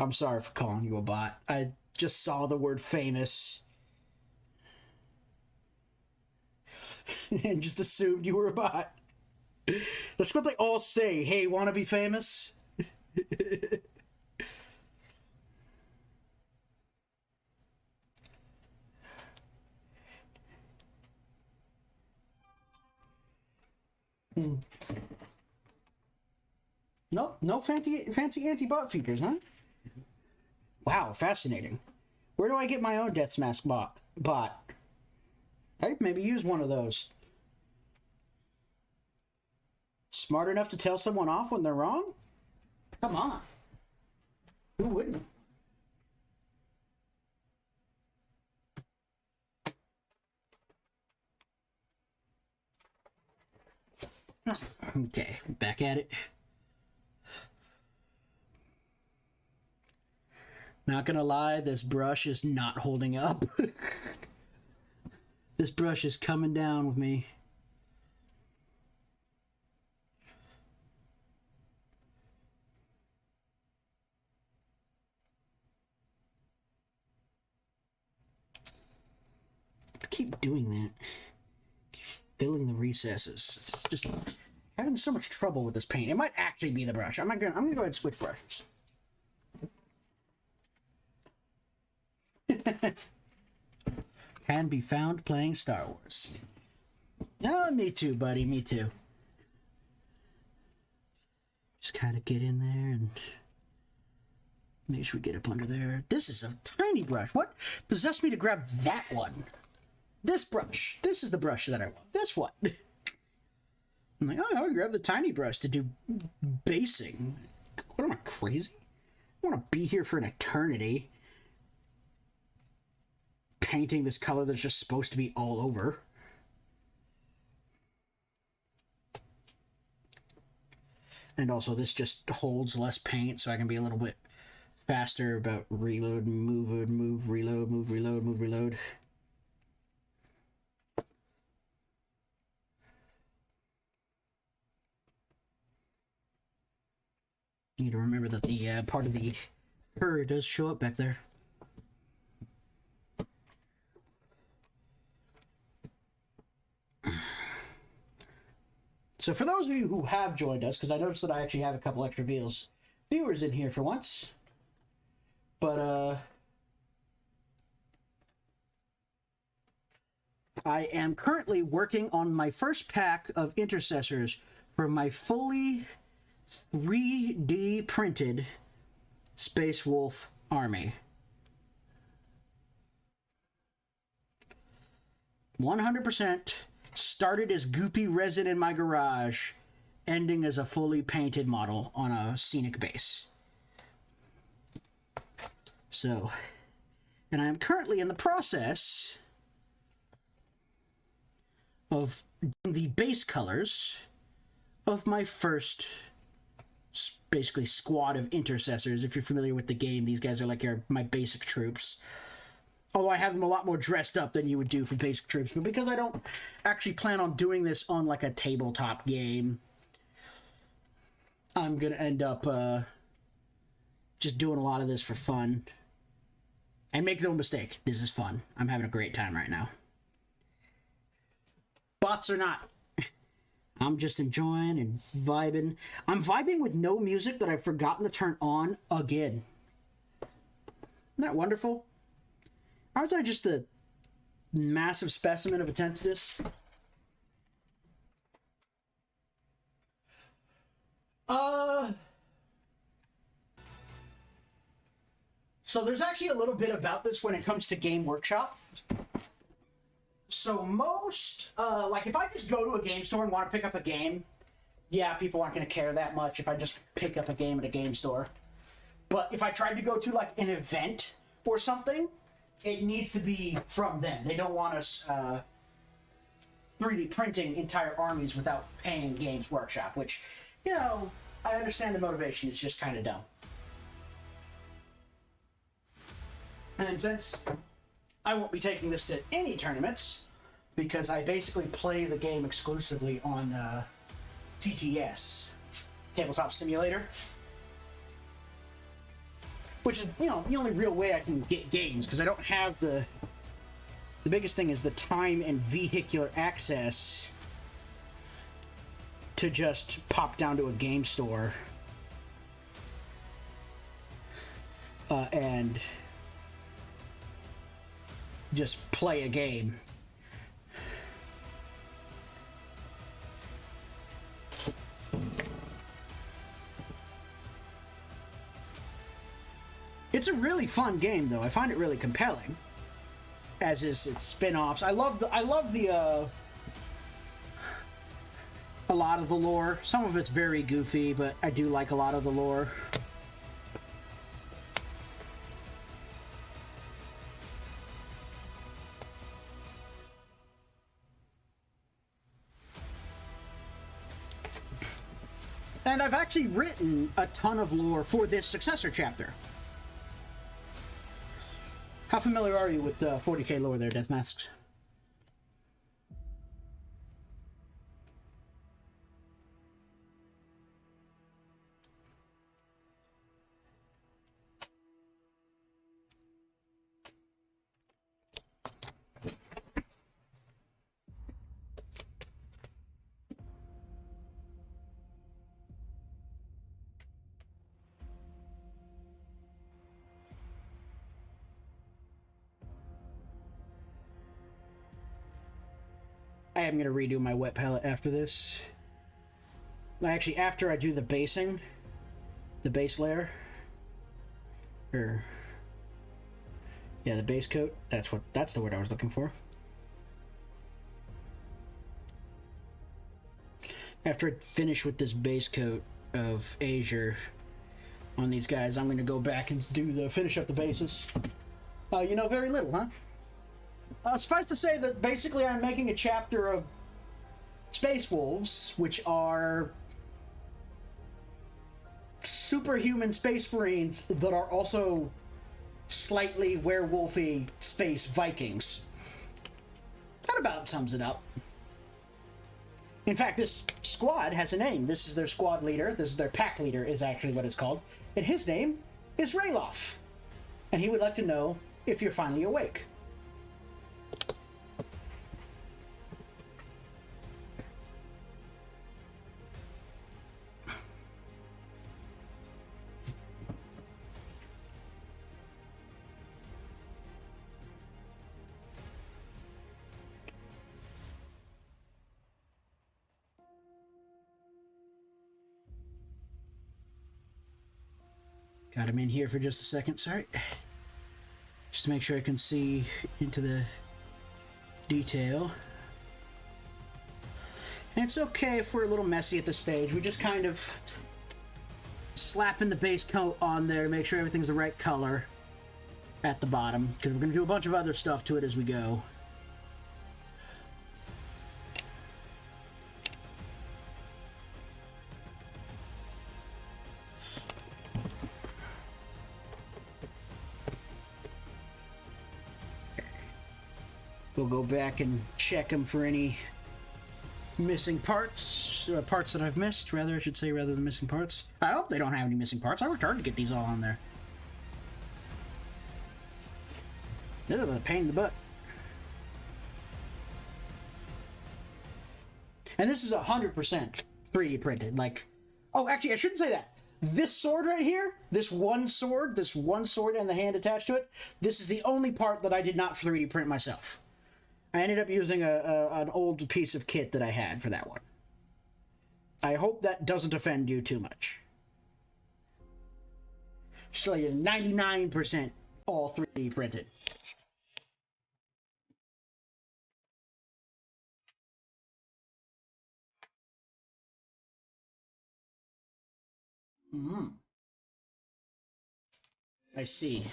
I'm sorry for calling you a bot. I just saw the word famous and just assumed you were a bot. That's what they all say. Hey, wanna be famous? No fancy anti-bot features, huh? Wow, fascinating. Where do I get my own Death Mask bot? I'd maybe use one of those. Smart enough to tell someone off when they're wrong? Come on. Who wouldn't? Okay, back at it. Not gonna lie, this brush is not holding up. This brush is coming down with me. Keep doing that. Keep filling the recesses. It's just having so much trouble with this paint. It might actually be the brush. I'm gonna go ahead and switch brushes. Can be found playing Star Wars. No, me too, buddy. Me too. Just kind of get in there and make sure we get up under there. This is a tiny brush. What possessed me to grab that one? This brush. This is the brush that I want. This one. I'm like, oh, I'll grab the tiny brush to do basing. What am I, crazy? I want to be here for an eternity. Painting this color that's just supposed to be all over. And also this just holds less paint, so I can be a little bit faster about reload, move, reload, move, reload, move, reload. Need to remember that the part of the fur does show up back there. So for those of you who have joined us, because I noticed that I actually have a couple extra viewers in here for once, but I am currently working on my first pack of intercessors for my fully 3D printed Space Wolf army. 100%. Started as goopy resin in my garage, ending as a fully painted model on a scenic base. So, and I am currently in the process of doing the base colors of my first, basically, squad of intercessors. If you're familiar with the game, these guys are like my basic troops. Although I have them a lot more dressed up than you would do for basic troops. But because I don't actually plan on doing this on like a tabletop game, I'm going to end up just doing a lot of this for fun. And make no mistake, this is fun. I'm having a great time right now. Bots or not, I'm just enjoying and vibing. I'm vibing with no music that I've forgotten to turn on again. Isn't that wonderful? Aren't I just a massive specimen of attentiveness? So there's actually a little bit about this when it comes to Game Workshop. So most, like if I just go to a game store and want to pick up a game, yeah, people aren't going to care that much if I just pick up a game at a game store. But if I tried to go to like an event or something, it needs to be from them. They don't want us 3D printing entire armies without paying Games Workshop, which, you know, I understand the motivation. It's just kind of dumb. And since I won't be taking this to any tournaments, because I basically play the game exclusively on TTS, Tabletop Simulator, which is, you know, the only real way I can get games, because I don't have the biggest thing is the time and vehicular access to just pop down to a game store and just play a game. It's a really fun game, though. I find it really compelling, as is its spin-offs. I love the a lot of the lore. Some of it's very goofy, but I do like a lot of the lore. And I've actually written a ton of lore for this successor chapter. How familiar are you with 40k lore there, Death Masks? I am going to redo my wet palette after this. Actually, after I do the basing, the base layer, the base coat, that's the word I was looking for. After I finish with this base coat of azure on these guys, I'm going to go back and finish up the bases. You know very little, huh? Suffice to say that basically I'm making a chapter of Space Wolves, which are superhuman space marines that are also slightly werewolfy space Vikings. That about sums it up. In fact, this squad has a name. This is their squad leader. This is their pack leader, is actually what it's called. And his name is Ralof. And he would like to know if you're finally awake. Got him in here for just a second, sorry. Just to make sure I can see into the detail. And it's okay if we're a little messy at this stage. We just kind of slapping the base coat on there to make sure everything's the right color at the bottom, because we're going to do a bunch of other stuff to it as we go. We'll go back and check them for any missing parts, parts that I've missed, rather, I should say, rather than missing parts. I hope they don't have any missing parts. I worked hard to get these all on there. This is a pain in the butt. And this is 100% 3D printed. Like, oh, actually, I shouldn't say that. This sword right here, this one sword and the hand attached to it, this is the only part that I did not 3D print myself. I ended up using an old piece of kit that I had for that one. I hope that doesn't offend you too much. So like 99% all 3D printed. Mm-hmm. I see.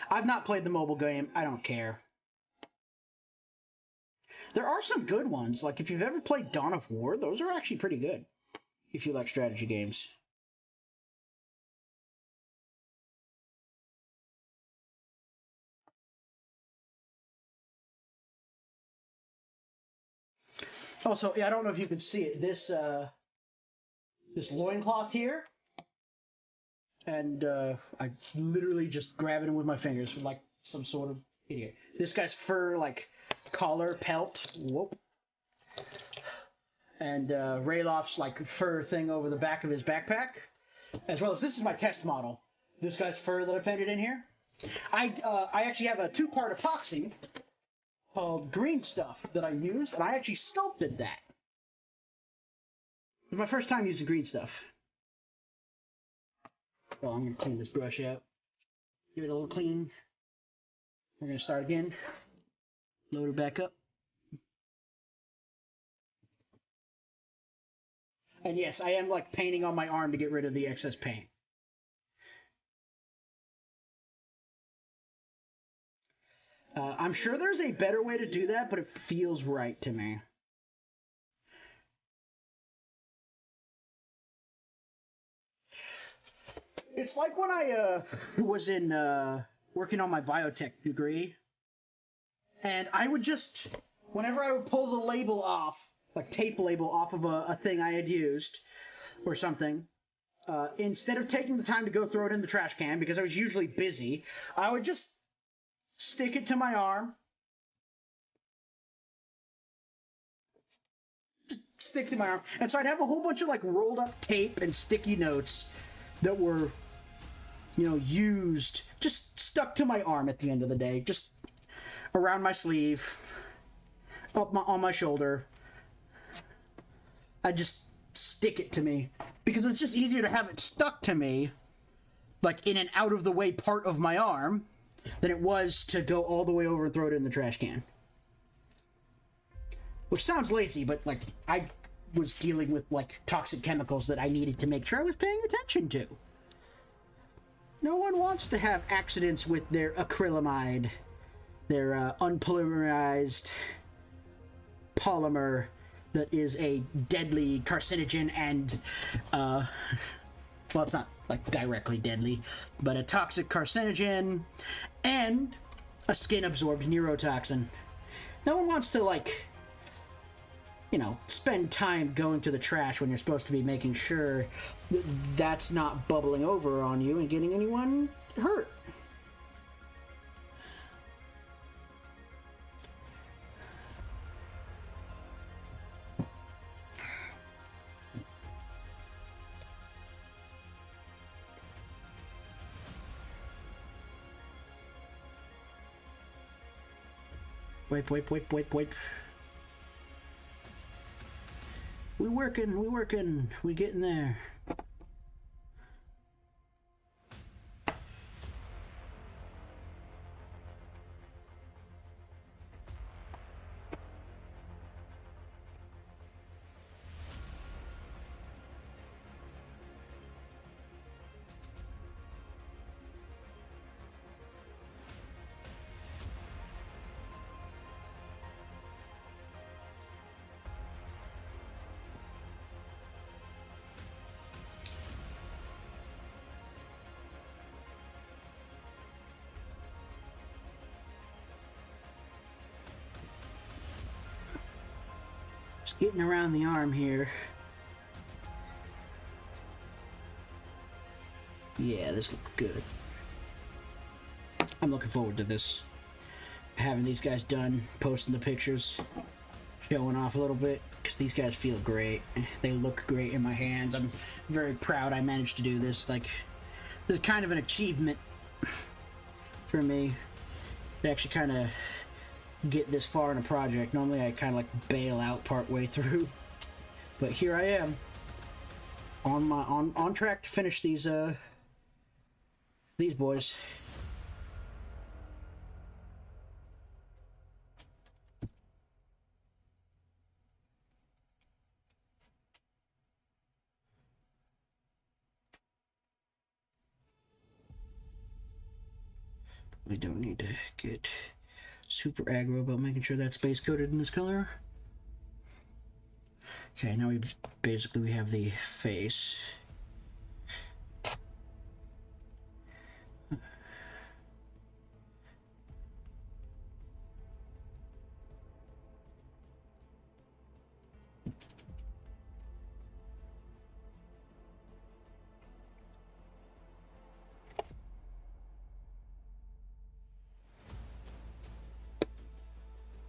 I've not played the mobile game. I don't care. There are some good ones. Like, if you've ever played Dawn of War, those are actually pretty good. If you like strategy games. Also, yeah, I don't know if you can see it. This loincloth here, And I literally just grabbing him with my fingers like some sort of idiot. This guy's fur, like, collar, pelt, whoop. And Ralof's, like, fur thing over the back of his backpack. As well as, this is my test model. This guy's fur that I painted in here. I actually have a 2-part epoxy called Green Stuff that I used, and I actually sculpted that. It was my first time using Green Stuff. Well, I'm going to clean this brush out. Give it a little clean. We're going to start again. Load it back up. And yes, I am like painting on my arm to get rid of the excess paint. I'm sure there's a better way to do that, but it feels right to me. It's like when I was in working on my biotech degree, and I would just, whenever I would pull the label off, like tape label off of a thing I had used or something, instead of taking the time to go throw it in the trash can, because I was usually busy, I would just stick it to my arm, and so I'd have a whole bunch of like rolled up tape and sticky notes that were, you know, used, just stuck to my arm at the end of the day, just around my sleeve, on my shoulder. I just stick it to me because it was just easier to have it stuck to me, like in an out of the way part of my arm, than it was to go all the way over and throw it in the trash can. Which sounds lazy, but like I was dealing with like toxic chemicals that I needed to make sure I was paying attention to. No one wants to have accidents with their acrylamide, their unpolymerized polymer that is a deadly carcinogen and, well, it's not like directly deadly, but a toxic carcinogen and a skin-absorbed neurotoxin. No one wants to, like, you know, spend time going to the trash when you're supposed to be making sure that's not bubbling over on you and getting anyone hurt. Wipe. We working. We getting there. Just getting around the arm here. Yeah, this looks good. I'm looking forward to this. Having these guys done, posting the pictures, showing off a little bit, because these guys feel great. They look great in my hands. I'm very proud I managed to do this. Like, this is kind of an achievement for me to actually kind of get this far in a project. Normally I kind of like bail out part way through, but here I am on track to finish these boys. We don't need to get super aggro about making sure that's base coated in this color. Okay, now we have the face.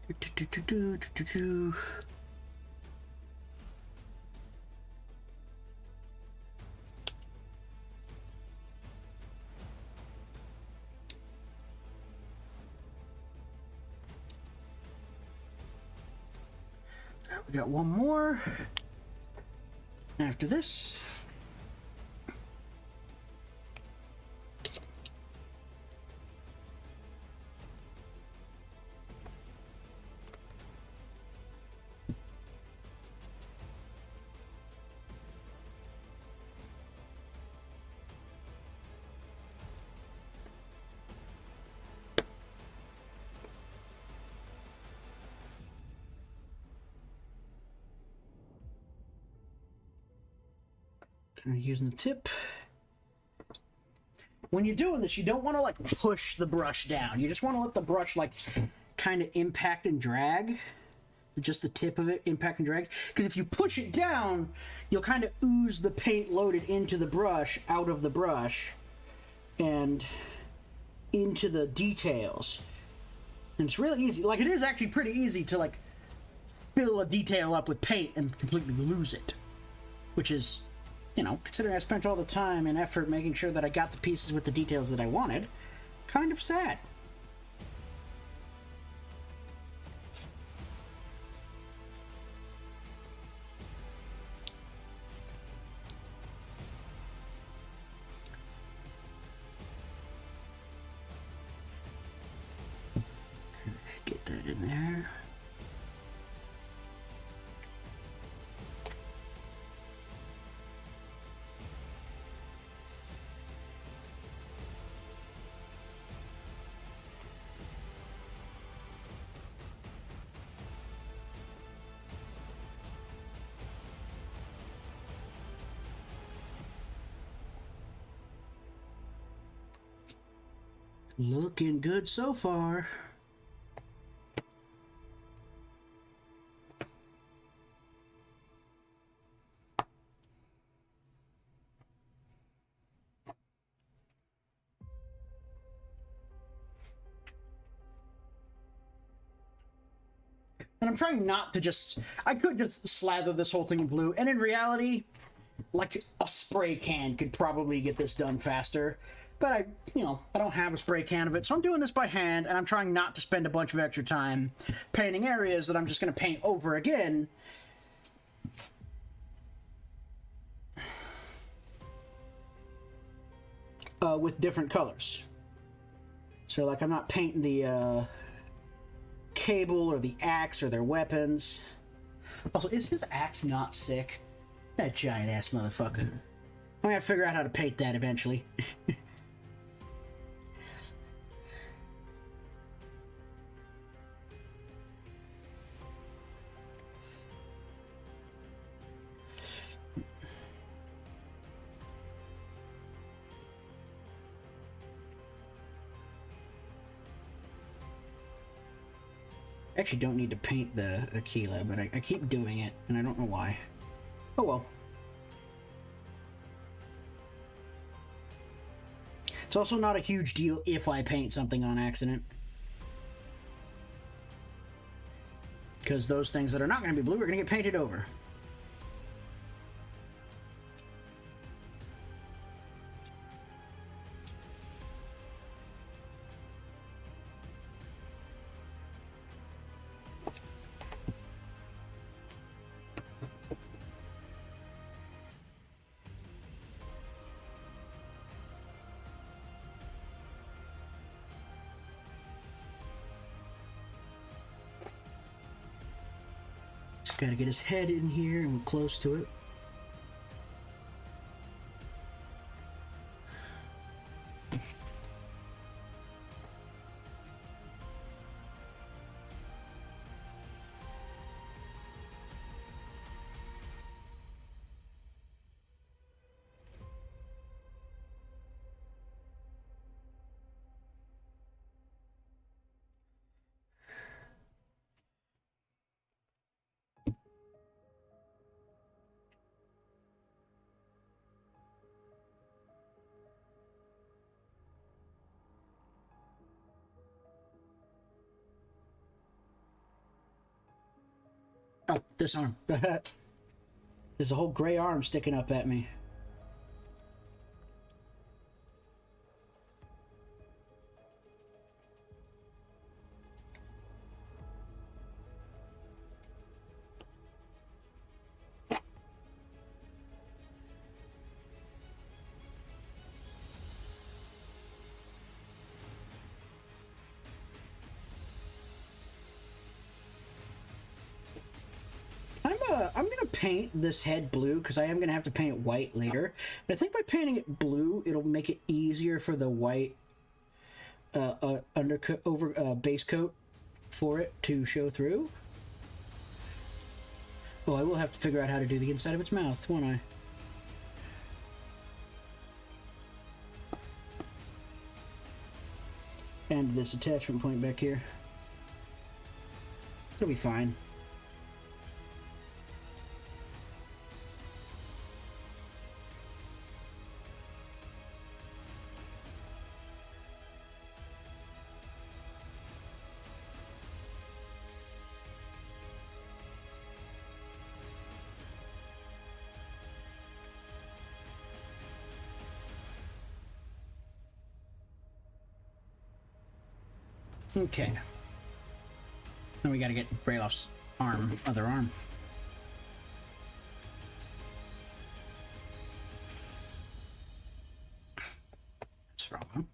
We got one more after this. Using the tip. When you're doing this, you don't want to like push the brush down. You just want to let the brush like kind of impact and drag. Just the tip of it impact and drag. Because if you push it down, you'll kind of ooze the paint loaded into the brush, out of the brush, and into the details. And it's really easy. Like, it is actually pretty easy to like fill a detail up with paint and completely lose it. Which is, you know, considering I spent all the time and effort making sure that I got the pieces with the details that I wanted, kind of sad. Get that in there. Looking good so far. And I'm trying not to just... I could just slather this whole thing in blue, and in reality, like, a spray can could probably get this done faster. But I don't have a spray can of it, so I'm doing this by hand, and I'm trying not to spend a bunch of extra time painting areas that I'm just going to paint over again. With different colors. So, like, I'm not painting the, cable or the axe or their weapons. Also, is his axe not sick? That giant ass motherfucker. I'm gonna have to figure out how to paint that eventually. I actually don't need to paint the Aquila, but I keep doing it, and I don't know why. Oh well. It's also not a huge deal if I paint something on accident. Because those things that are not going to be blue are going to get painted over. Got to get his head in here and close to it. Oh, this arm. There's a whole gray arm sticking up at me. I'm gonna paint this head blue because I am gonna have to paint it white later. But I think by painting it blue, it'll make it easier for the white undercoat base coat for it to show through. Oh, I will have to figure out how to do the inside of its mouth, won't I? And this attachment point back here. It'll be fine. Okay. Then we gotta get Ralof's other arm. That's wrong.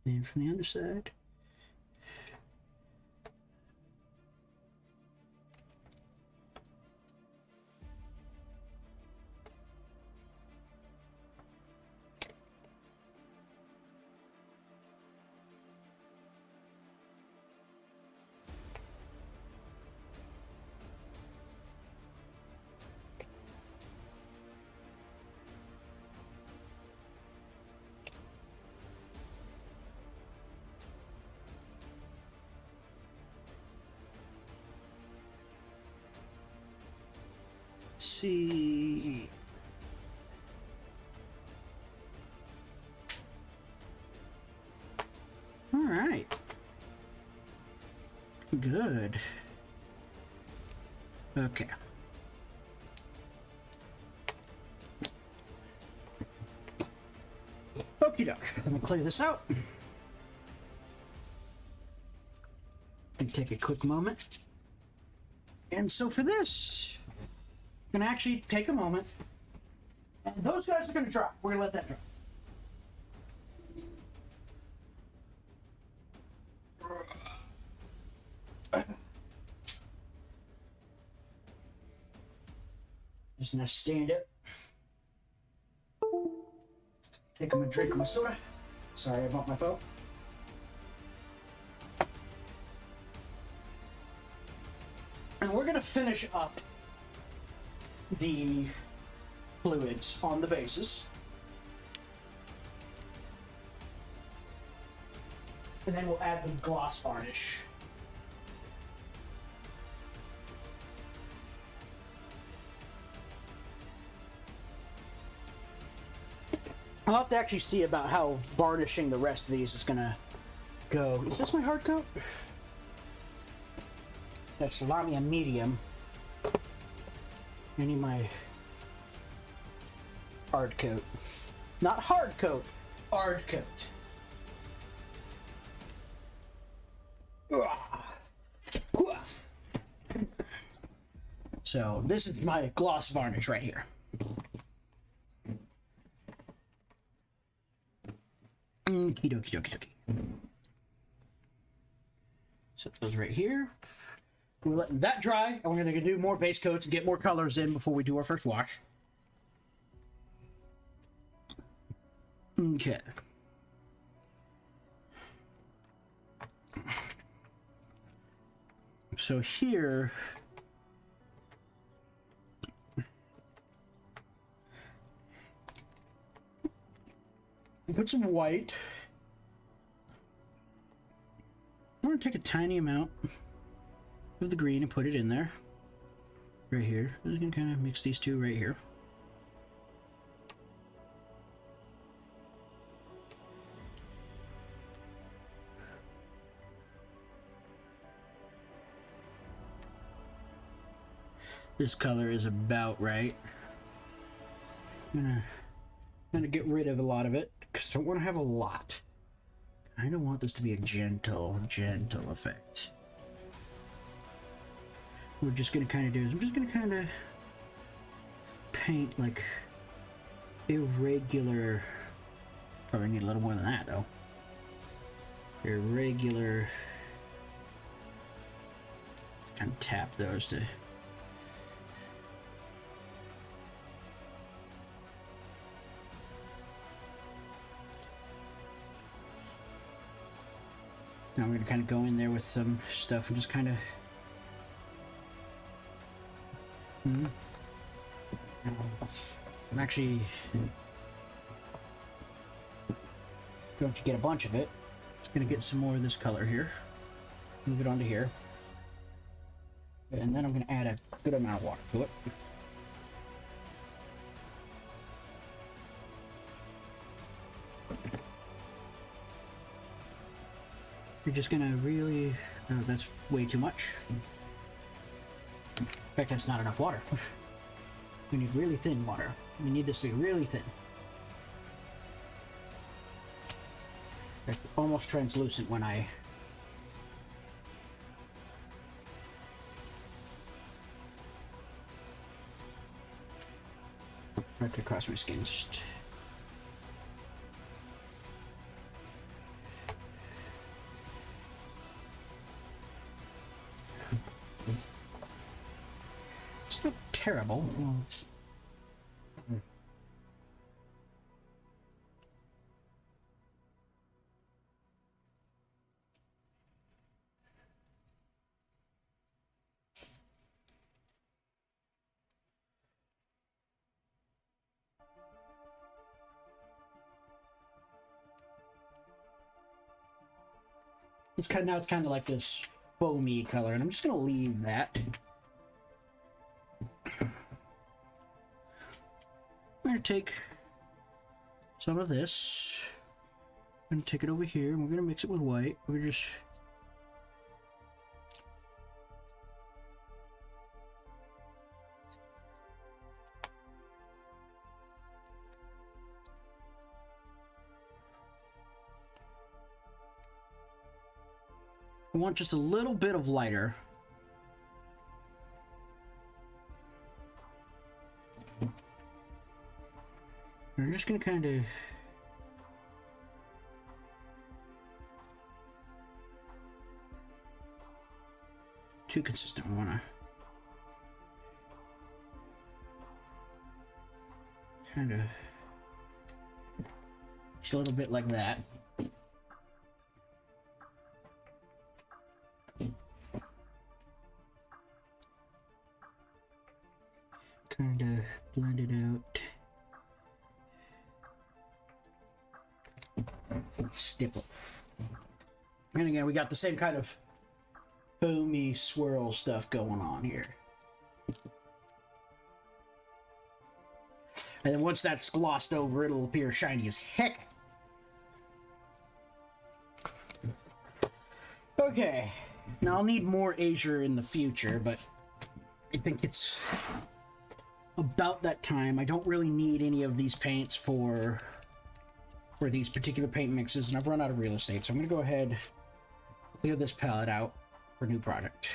Name from the underside. See. All right. Good. Okay. Okie doke. Let me clear this out. And take a quick moment. And so for this, I'm gonna actually take a moment. And those guys are gonna dry. We're gonna let that dry. Just gonna stand up. Take a drink of my soda. Sorry about my phone. And we're gonna finish up the fluids on the bases. And then we'll add the gloss varnish. I'll have to actually see about how varnishing the rest of these is gonna go. Is this my hard coat? That's Lamia medium. I need my hard coat. Not hard coat, hard coat. So this is my gloss varnish right here. Okie dokie dokie dokie. Set those right here. We're letting that dry, and we're going to do more base coats and get more colors in before we do our first wash. Okay. So here, put some white. I'm going to take a tiny amount of the green and put it in there. Right here. I'm just going to kind of mix these two right here. this color is about right. I'm gonna get rid of a lot of it because I don't want to have a lot. I don't want this to be a gentle effect. What we're just gonna kind of do is I'm just gonna kind of paint like irregular. Probably need a little more than that though. Irregular. Kind of tap those to. Now I'm going to kind of go in there with some stuff and just kind of... I'm actually going to get a bunch of it. Just going to get some more of this color here. Move it onto here. And then I'm going to add a good amount of water to it. You're just gonna really... Oh, that's way too much. In fact, that's not enough water. We need really thin water. We need this to be really thin. In fact, almost translucent when I... Right across my skin, just... It's not terrible. Well, it's... It's kind of, now it's kind of like this foamy color, and I'm just gonna leave that. I'm gonna take some of this and take it over here, and we're gonna mix it with white. We're just I want just a little bit of lighter. We're just gonna kind of too consistent. We wanna kind of just a little bit like that. Kind of blend it out. Stipple. And again, we got the same kind of foamy swirl stuff going on here. And then once that's glossed over, it'll appear shiny as heck. Okay. Now I'll need more azure in the future, but I think it's about that time. I don't really need any of these paints for these particular paint mixes, and I've run out of real estate, so I'm going to go ahead and clear this palette out for a new project.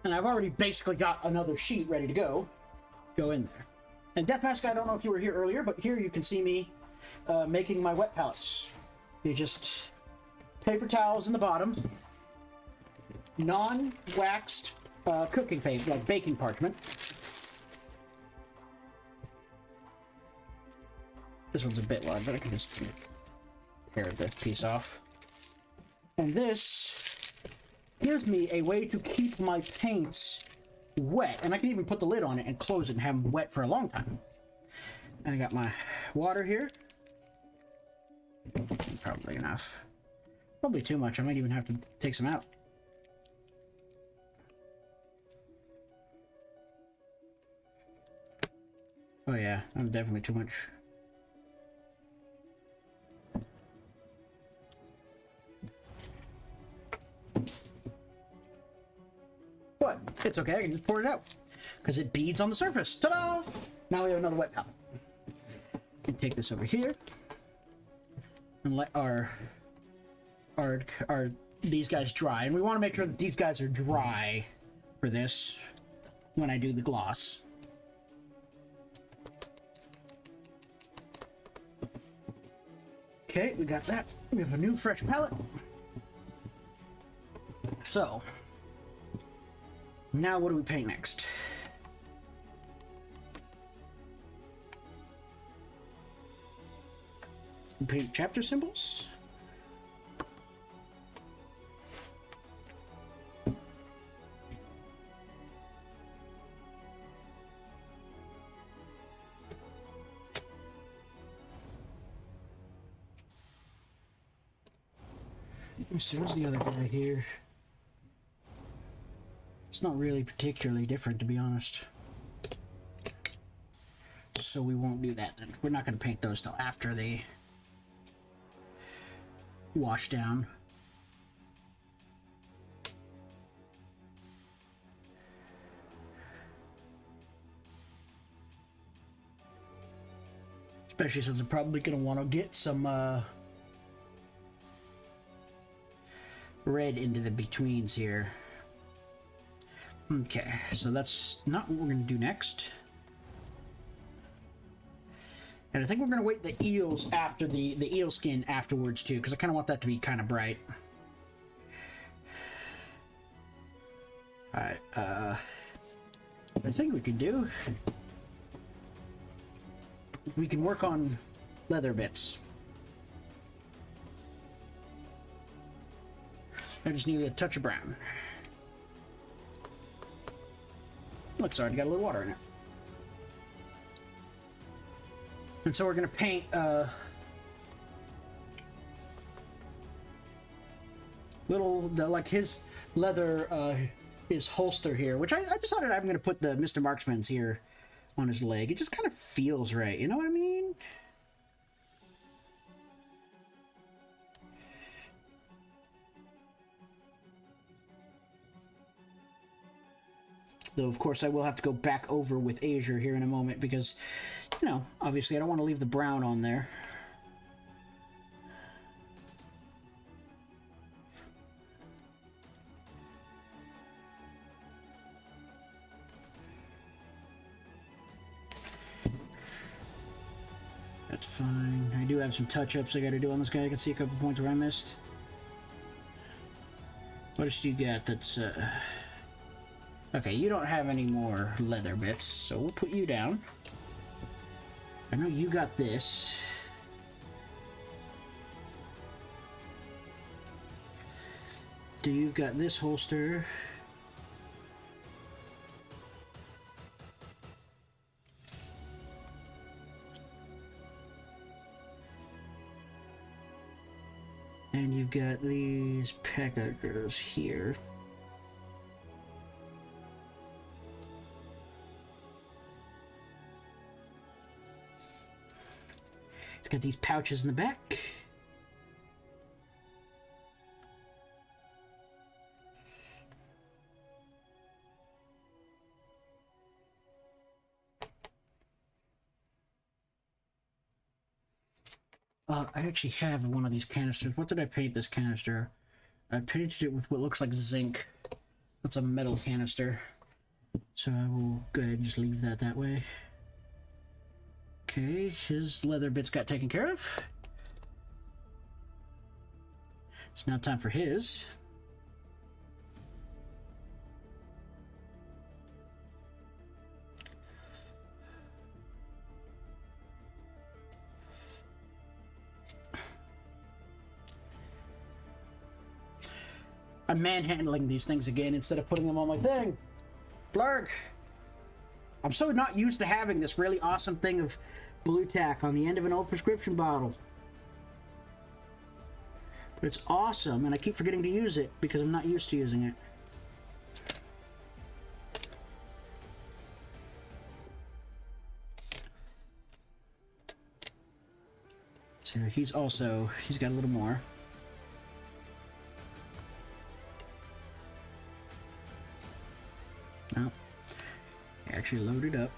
And I've already basically got another sheet ready to go in there. And Death Mask, I don't know if you were here earlier, but here you can see me making my wet palettes. You just paper towels in the bottom, non-waxed cooking paper, like baking parchment. This one's a bit large, but I can just tear this piece off. And this gives me a way to keep my paints wet, and I can even put the lid on it and close it and have them wet for a long time. And I got my water here. Probably enough. Probably too much. I might even have to take some out. Oh yeah, that's definitely too much. It's okay, I can just pour it out. Because it beads on the surface. Ta-da! Now we have another wet palette. We take this over here. And let these guys dry. And we want to make sure that these guys are dry for this when I do the gloss. Okay, we got that. We have a new fresh palette. So, now what do we paint next? We paint chapter symbols. Let me see, what's the other guy here? It's not really particularly different, to be honest. So we won't do that then. We're not going to paint those till after they wash down. Especially since I'm probably going to want to get some red into the betweens here. Okay, so that's not what we're going to do next. And I think we're going to wait the eels after the eel skin afterwards too, because I kind of want that to be kind of bright. Alright, I think we can do... We can work on leather bits. I just need a touch of brown. Looks already got a little water in it. And so we're gonna paint like his leather his holster here, which I decided I'm gonna put the Mr. Marksman's here on his leg. It just kind of feels right, you know what I mean? Though, of course, I will have to go back over with Azure here in a moment because, you know, obviously I don't want to leave the brown on there. That's fine. I do have some touch-ups I got to do on this guy. I can see a couple points where I missed. What else do you got that's... Okay, you don't have any more leather bits, so we'll put you down. I know you got this. So you've got this holster. And you've got these packages here. Got these pouches in the back. I actually have one of these canisters. What did I paint this canister? I painted it with what looks like zinc. That's a metal canister. So I will go ahead and just leave that way. Okay, his leather bits got taken care of. It's now time for his. I'm manhandling these things again instead of putting them on my thing. Blurg! I'm so not used to having this really awesome thing of blue tack on the end of an old prescription bottle. But it's awesome, and I keep forgetting to use it because I'm not used to using it. So he's got a little more. actually loaded up.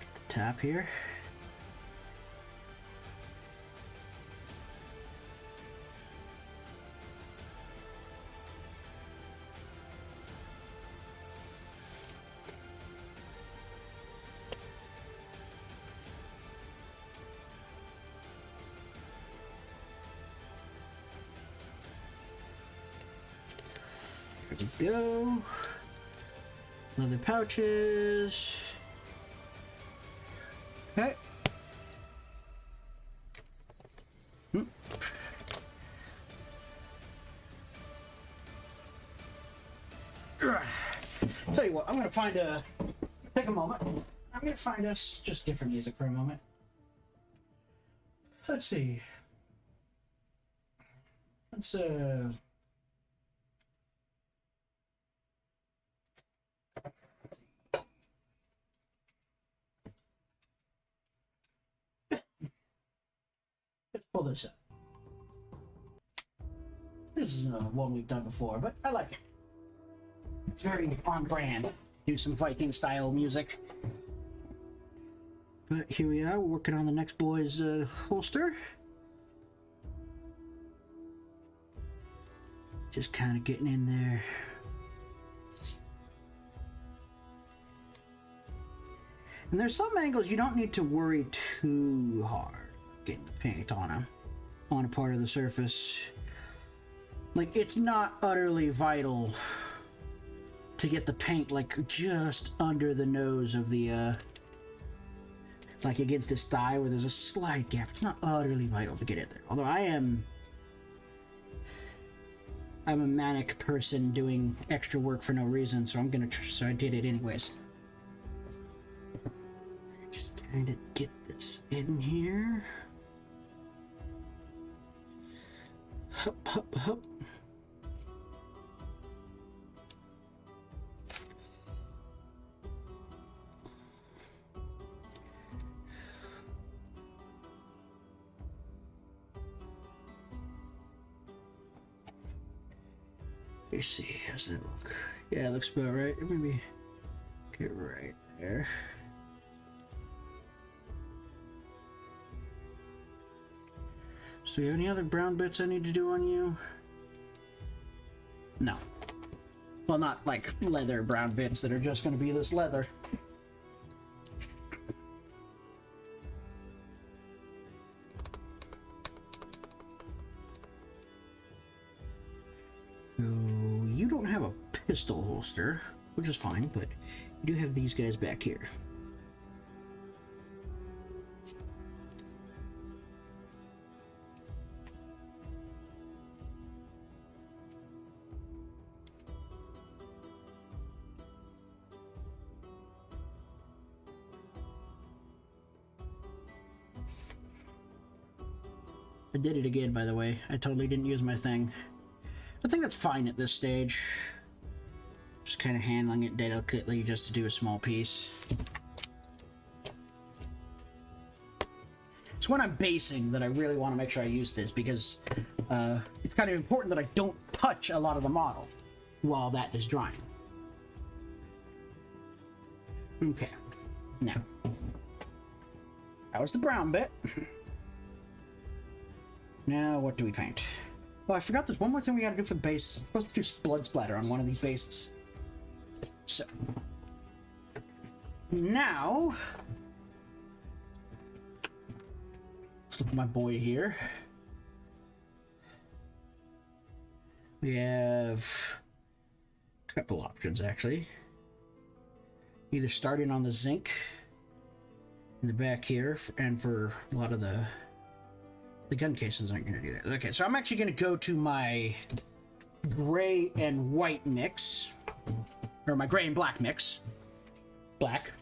Get the top here. There we go. Leather pouches. Okay. Tell you what, I'm gonna find a. Take a moment. I'm gonna find us just different music for a moment. Let's see. Let's pull this up. This is one we've done before, but I like it. It's very on brand. Do some Viking style music. But here we are, we're working on the next boy's holster. Just kind of getting in there. And there's some angles you don't need to worry too hard getting the paint on a part of the surface. Like, it's not utterly vital to get the paint like just under the nose of the like against this thigh where there's a slight gap. It's not utterly vital to get it there. Although I'm a manic person doing extra work for no reason, so so I did it anyways. Just kind of get this in here. Hup, hup, hup. Let's see, how's that look? Yeah, it looks about right. Maybe get right there. So, do you have any other brown bits I need to do on you? No. Well, not like leather brown bits that are just going to be this leather. So, you don't have a pistol holster, which is fine, but you do have these guys back here. I did it again, by the way. I totally didn't use my thing. I think that's fine at this stage. Just kind of handling it delicately just to do a small piece. It's when I'm basing that I really want to make sure I use this, because it's kind of important that I don't touch a lot of the model while that is drying. Okay. Now. That was the brown bit. Now, what do we paint? Oh, I forgot there's one more thing we gotta do for the base. I'm supposed to do blood splatter on one of these bases. So. Now. Let's look at my boy here. We have a couple options, actually. Either starting on the zinc in the back here, and for a lot of the gun cases aren't going to do that. Okay, so I'm actually going to go to my gray and white mix, or my gray and black mix. Black.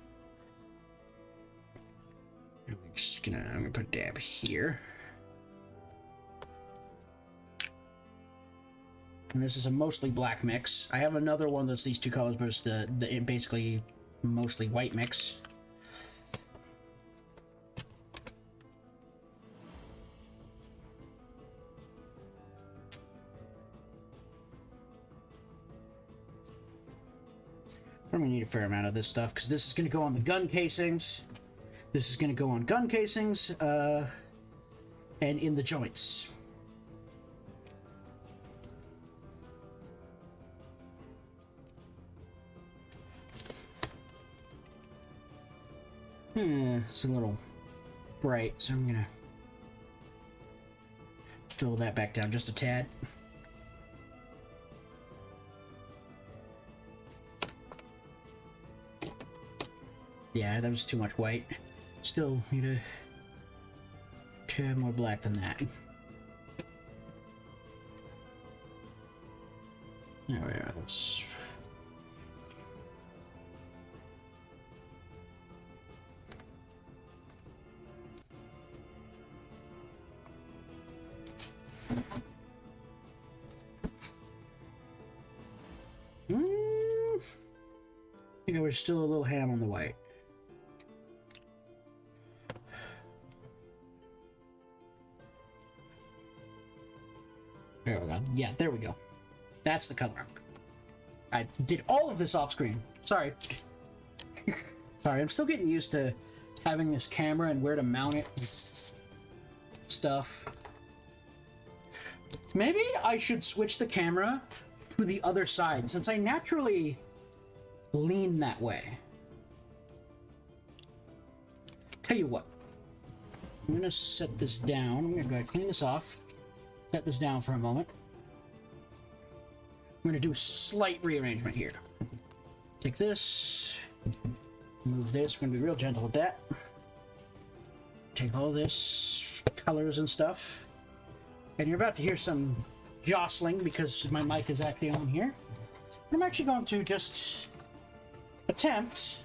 I'm gonna put a dab here. And this is a mostly black mix. I have another one that's these two colors, but it's the basically mostly white mix. I'm gonna need a fair amount of this stuff because this is gonna go on the gun casings. This is gonna go on gun casings, and in the joints. It's a little bright, so I'm gonna dull that back down just a tad. Yeah, that was too much white. Still need to have more black than that. There we are. That's I think I was still a little ham on the white. There we go. Yeah, there we go. That's the color. I did all of this off screen. Sorry. Sorry, I'm still getting used to having this camera and where to mount it and stuff. Maybe I should switch the camera to the other side since I naturally lean that way. Tell you what. I'm gonna set this down. I'm gonna go ahead and clean this off. Set this down for a moment. I'm gonna do a slight rearrangement here. Take this, move this. We're gonna be real gentle with that. Take all this, colors and stuff. And you're about to hear some jostling because my mic is actually on here. I'm actually going to just attempt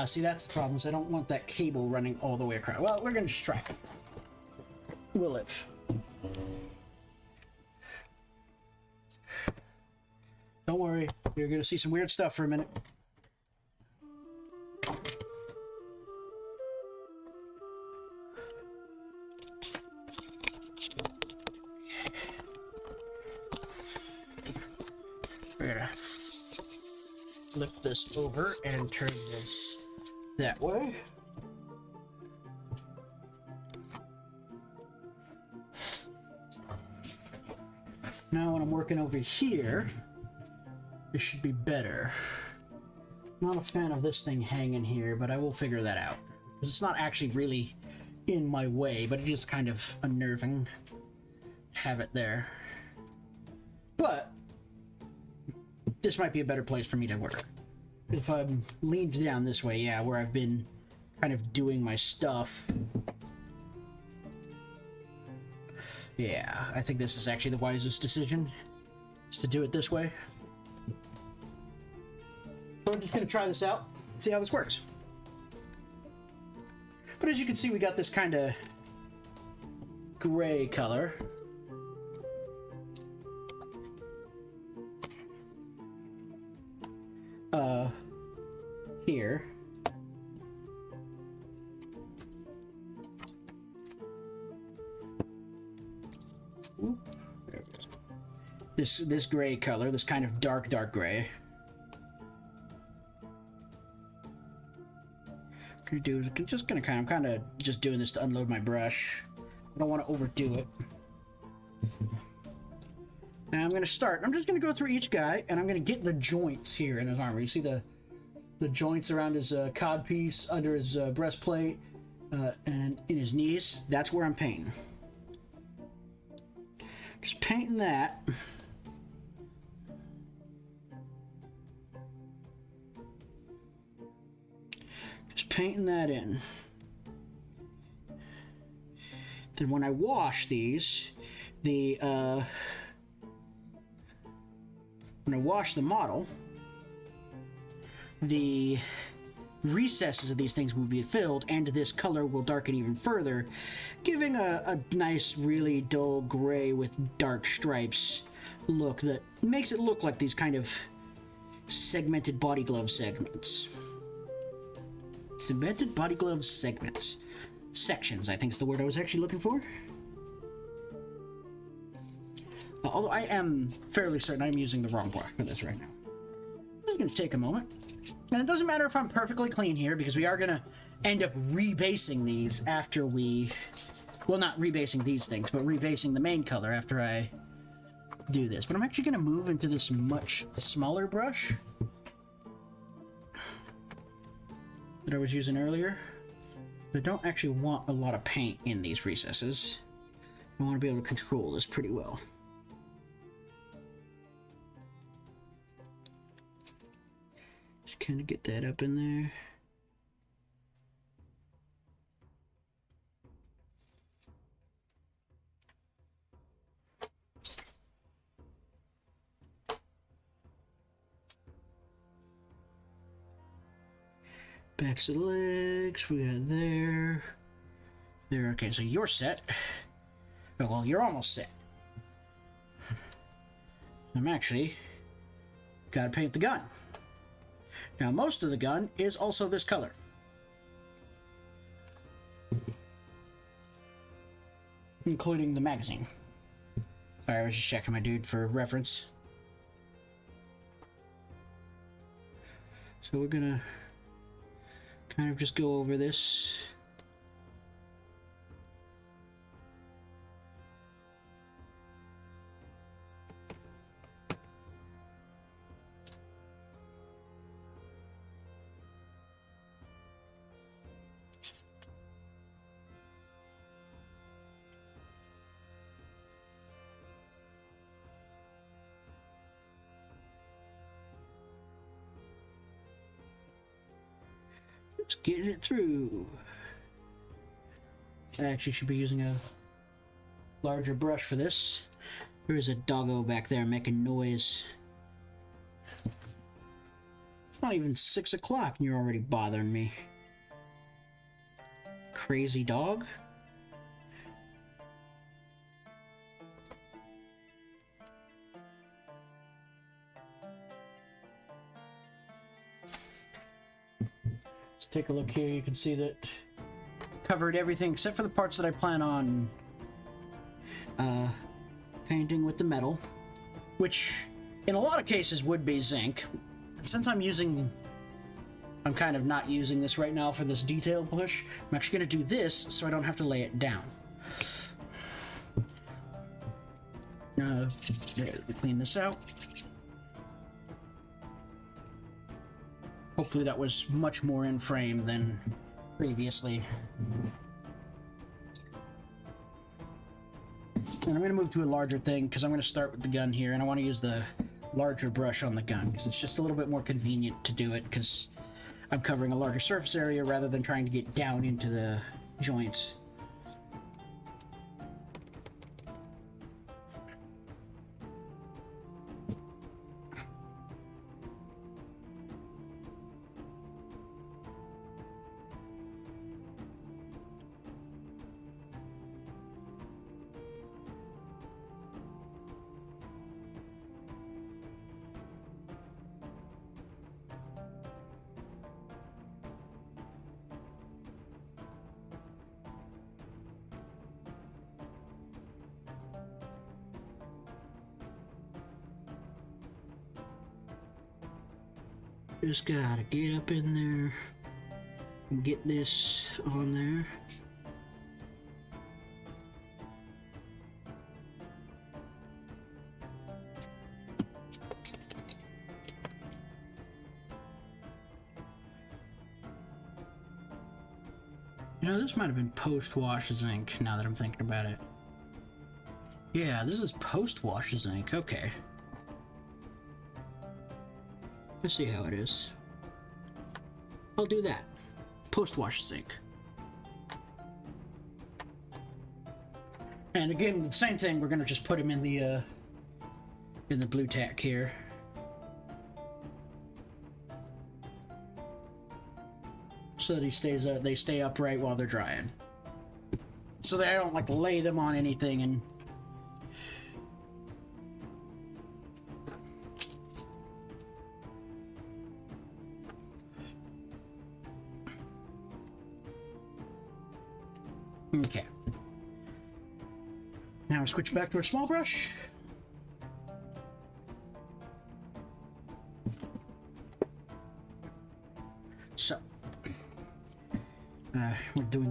see, that's the problem, is I don't want that cable running all the way across. Well, we're gonna just try it. We'll live. Don't worry, you're gonna see some weird stuff for a minute. We're gonna flip this over and turn this that way. Now when I'm working over here, this should be better. Not a fan of this thing hanging here, but I will figure that out. Because it's not actually really in my way, but it is kind of unnerving to have it there. But this might be a better place for me to work. If I'm leaned down this way, yeah, where I've been kind of doing my stuff. Yeah, I think this is actually the wisest decision, is to do it this way. So we're just gonna try this out, see how this works. But as you can see, we got this kind of gray color. Here. Ooh, there it is. This gray color, this kind of dark gray. I'm kind of just doing this to unload my brush. I don't want to overdo it. And I'm just gonna go through each guy, and I'm gonna get the joints here in his armor. You see the joints around his codpiece, under his breastplate, and in his knees. That's where I'm painting. Just painting that. Just painting that in. Then when I wash these, when I wash the model, the recesses of these things will be filled, and this color will darken even further, giving a nice, really dull gray with dark stripes look that makes it look like these kind of segmented body glove segments. Segmented body glove segments. Sections, I think is the word I was actually looking for. Although I am fairly certain I'm using the wrong brush for this right now. It's going to take a moment. And it doesn't matter if I'm perfectly clean here, because we are going to end up rebasing these after we... Well, not rebasing these things, but rebasing the main color after I do this. But I'm actually going to move into this much smaller brush that I was using earlier. I don't actually want a lot of paint in these recesses. I want to be able to control this pretty well. Just kind of get that up in there. Backs of the legs, we got there. There, okay, so you're set. Oh, well, you're almost set. I'm actually gotta paint the gun. Now, most of the gun is also this color. Including the magazine. Sorry, I was just checking my dude for reference. So we're gonna kind of just go over this. Let's get it through. I actually should be using a larger brush for this. There is a doggo back there making noise. It's not even 6 o'clock and you're already bothering me. Crazy dog. Take a look here. You can see that covered everything except for the parts that I plan on painting with the metal, which in a lot of cases would be zinc. Since I'm kind of not using this right now for this detail push, I'm actually going to do this so I don't have to lay it down. Clean this out. Hopefully that was much more in frame than previously. And I'm going to move to a larger thing because I'm going to start with the gun here, and I want to use the larger brush on the gun because it's just a little bit more convenient to do it because I'm covering a larger surface area rather than trying to get down into the joints. Just gotta get up in there and get this on there. You know, this might have been post-wash zinc, now that I'm thinking about it. Yeah, this is post-wash zinc, okay. Let's see how it is. I'll do that. Post-wash zinc. And again, the same thing, we're gonna just put him in the blue tack here. So that they stay upright while they're drying. So that I don't like lay them on anything and okay. Now switch back to our small brush.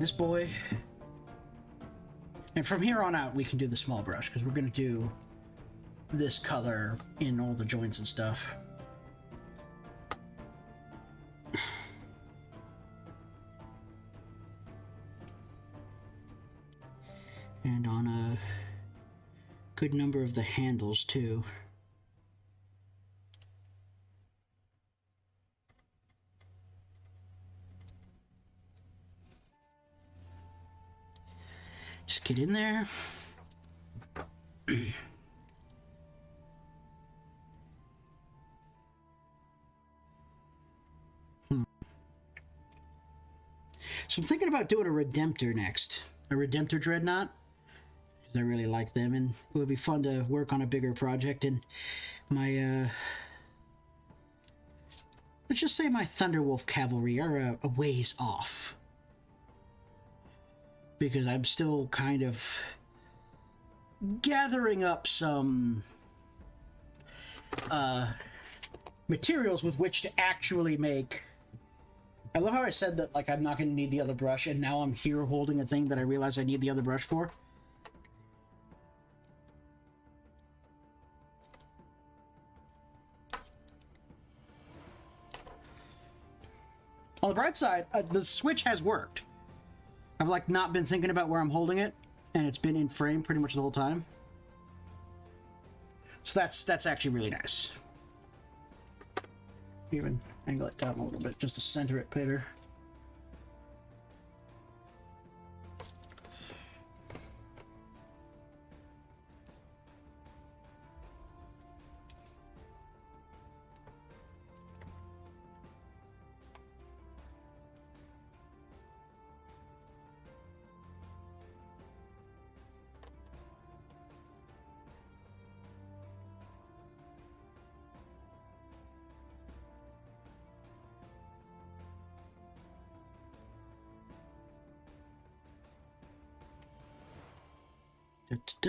this boy. And from here on out, we can do the small brush, because we're going to do this color in all the joints and stuff. And on a good number of the handles, too. Just get in there. So I'm thinking about doing a Redemptor next. A Redemptor Dreadnought. I really like them, and it would be fun to work on a bigger project. And my, let's just say my Thunderwolf Cavalry are a ways off. Because I'm still kind of gathering up some materials with which to actually make. I love how I said that, like, I'm not going to need the other brush, and now I'm here holding a thing that I realize I need the other brush for. On the bright side, the switch has worked. I've, like, not been thinking about where I'm holding it, and it's been in frame pretty much the whole time. So that's actually really nice. Even angle it down a little bit just to center it better. Get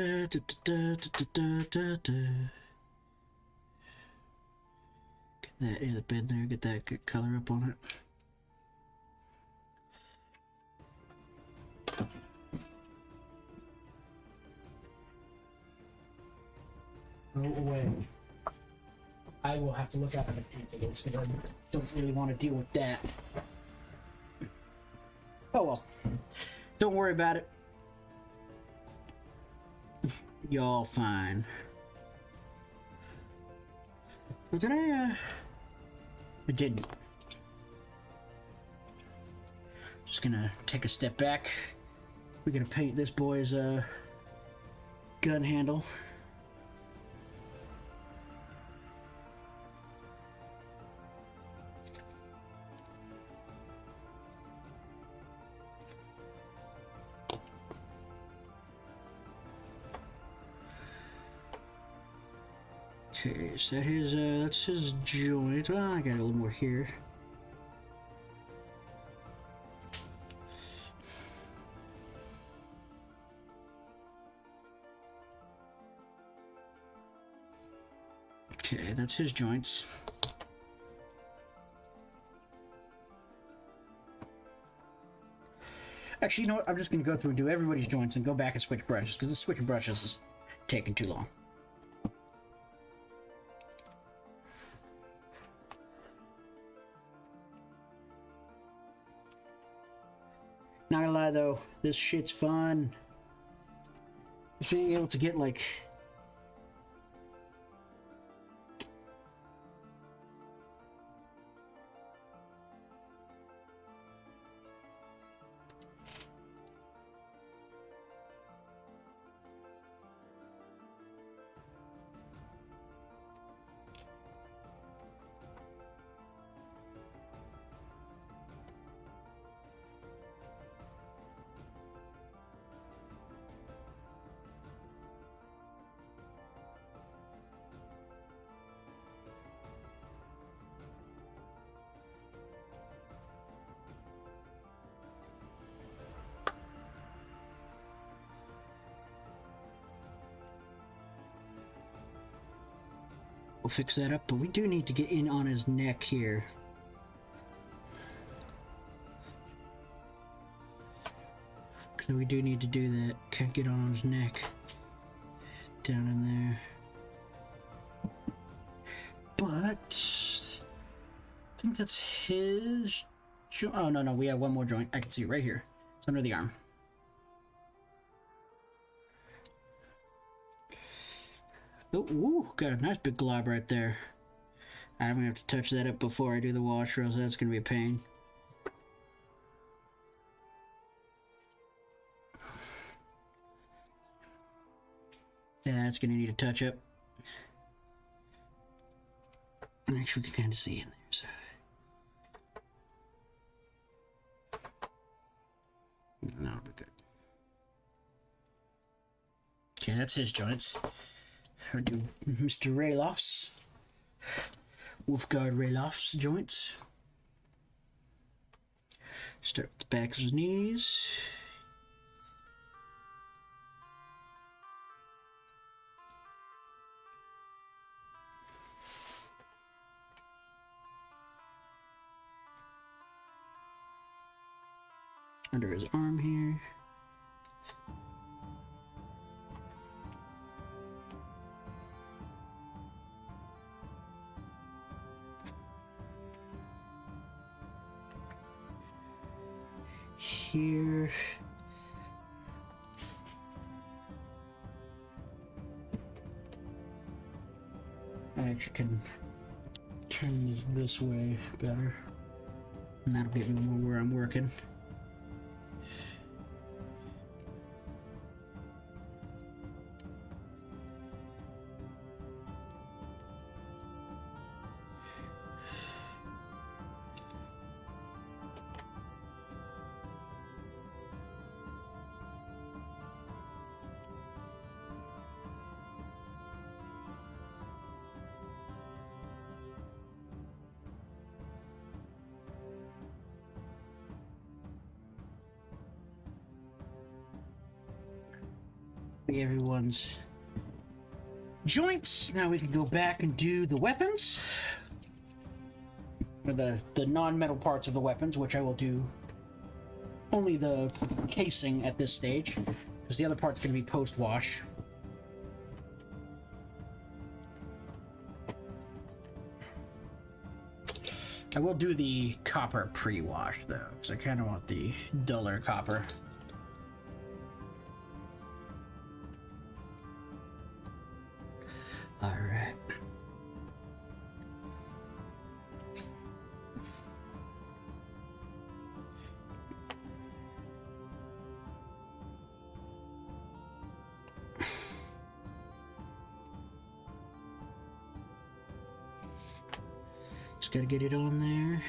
that in the bed there, get that good color up on it. Go away. I will have to look out at the people because I don't really want to deal with that. Oh well. Don't worry about it. Y'all fine. But did I didn't. Just gonna take a step back. We're gonna paint this boy's gun handle. Okay, so that's his joint. Well, I got a little more here. Okay, that's his joints. Actually, you know what? I'm just going to go through and do everybody's joints and go back and switch brushes, because the switching brushes is taking too long. Not gonna lie though, this shit's fun. Being able to get like we'll fix that up, but we do need to get in on his neck here. So we do need to do that. Can't get on his neck. Down in there. But I think that's his. Oh no, we have one more joint. I can see it right here. It's under the arm. Oh, ooh, got a nice big glob right there. I'm gonna have to touch that up before I do the wash, or else that's gonna be a pain. That's gonna need a touch up. Actually, we can kind of see in there, so. That'll be good. Okay, that's his joints. I'll do Mr. Ralof's. Wolfguard Ralof's joints. Start with the back of his knees. Under his arm here. Here. I actually can turn this way better. And that'll get me more where I'm working. Everyone's joints. Now we can go back and do the weapons, or the non-metal parts of the weapons, which I will do only the casing at this stage, because the other part's going to be post-wash. I will do the copper pre-wash though, because I kind of want the duller copper. All right. Just gotta get it on there.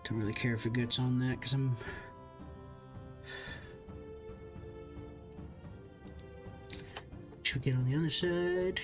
Don't really care if it gets on that because I'm should get on the other side.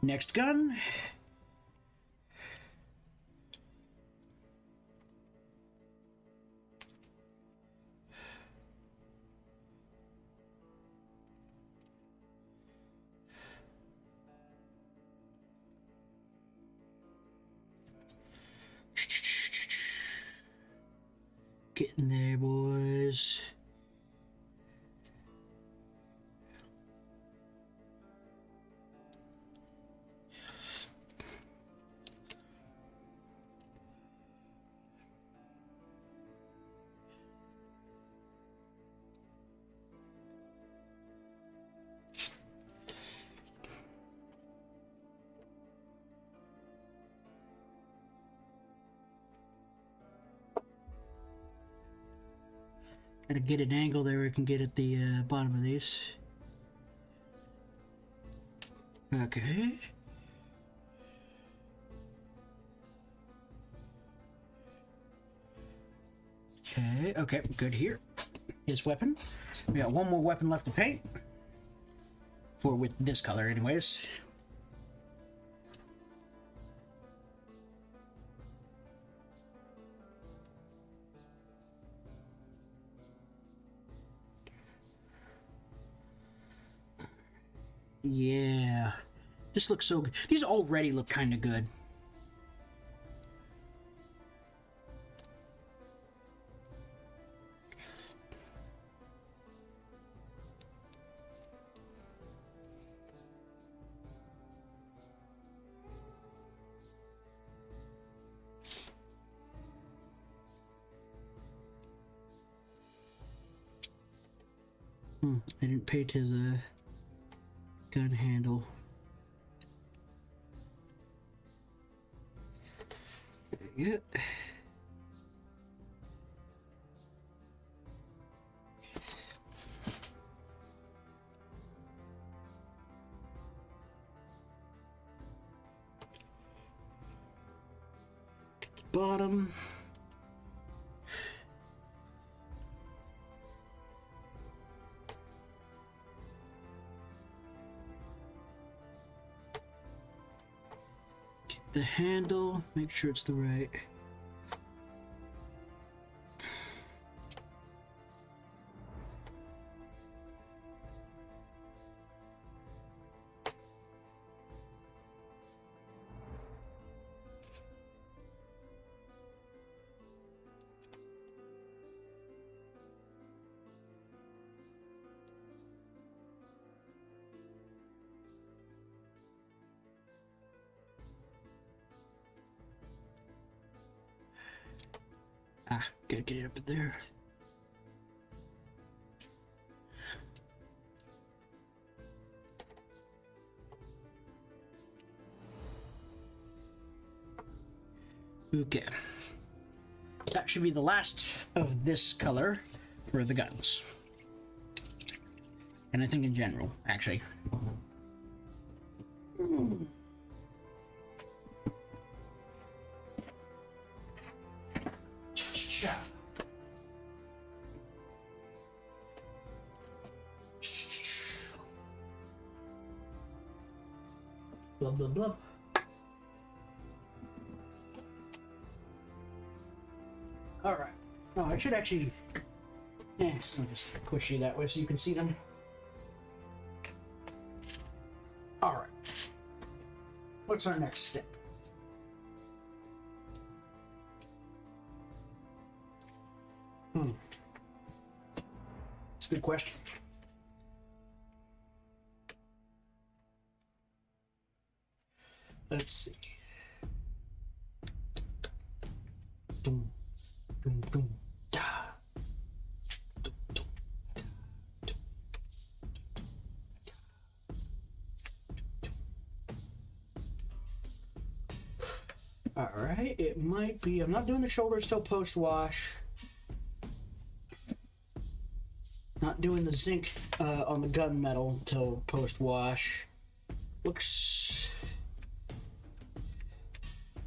Next gun. Getting there, boys. Gotta get an angle there we can get at the bottom of these. Okay. Okay, good here. His weapon. We got one more weapon left to paint. For with this color, anyways. Yeah. This looks so good. These already look kind of good. I didn't paint his gun handle. There you go. Get the bottom. The handle, make sure it's the right. Gotta get it up there. Okay. That should be the last of this color for the guns. And I think in general, actually. Blah, blah, blah. Alright. Oh, I should actually... I'll just push you that way so you can see them. Alright. What's our next step? It's a good question. Let's see. Boom, boom, boom, da. Dum, dum, da, dum, all right, it might be. I'm not doing the shoulders till post wash. Not doing the zinc on the gunmetal till post wash. Looks.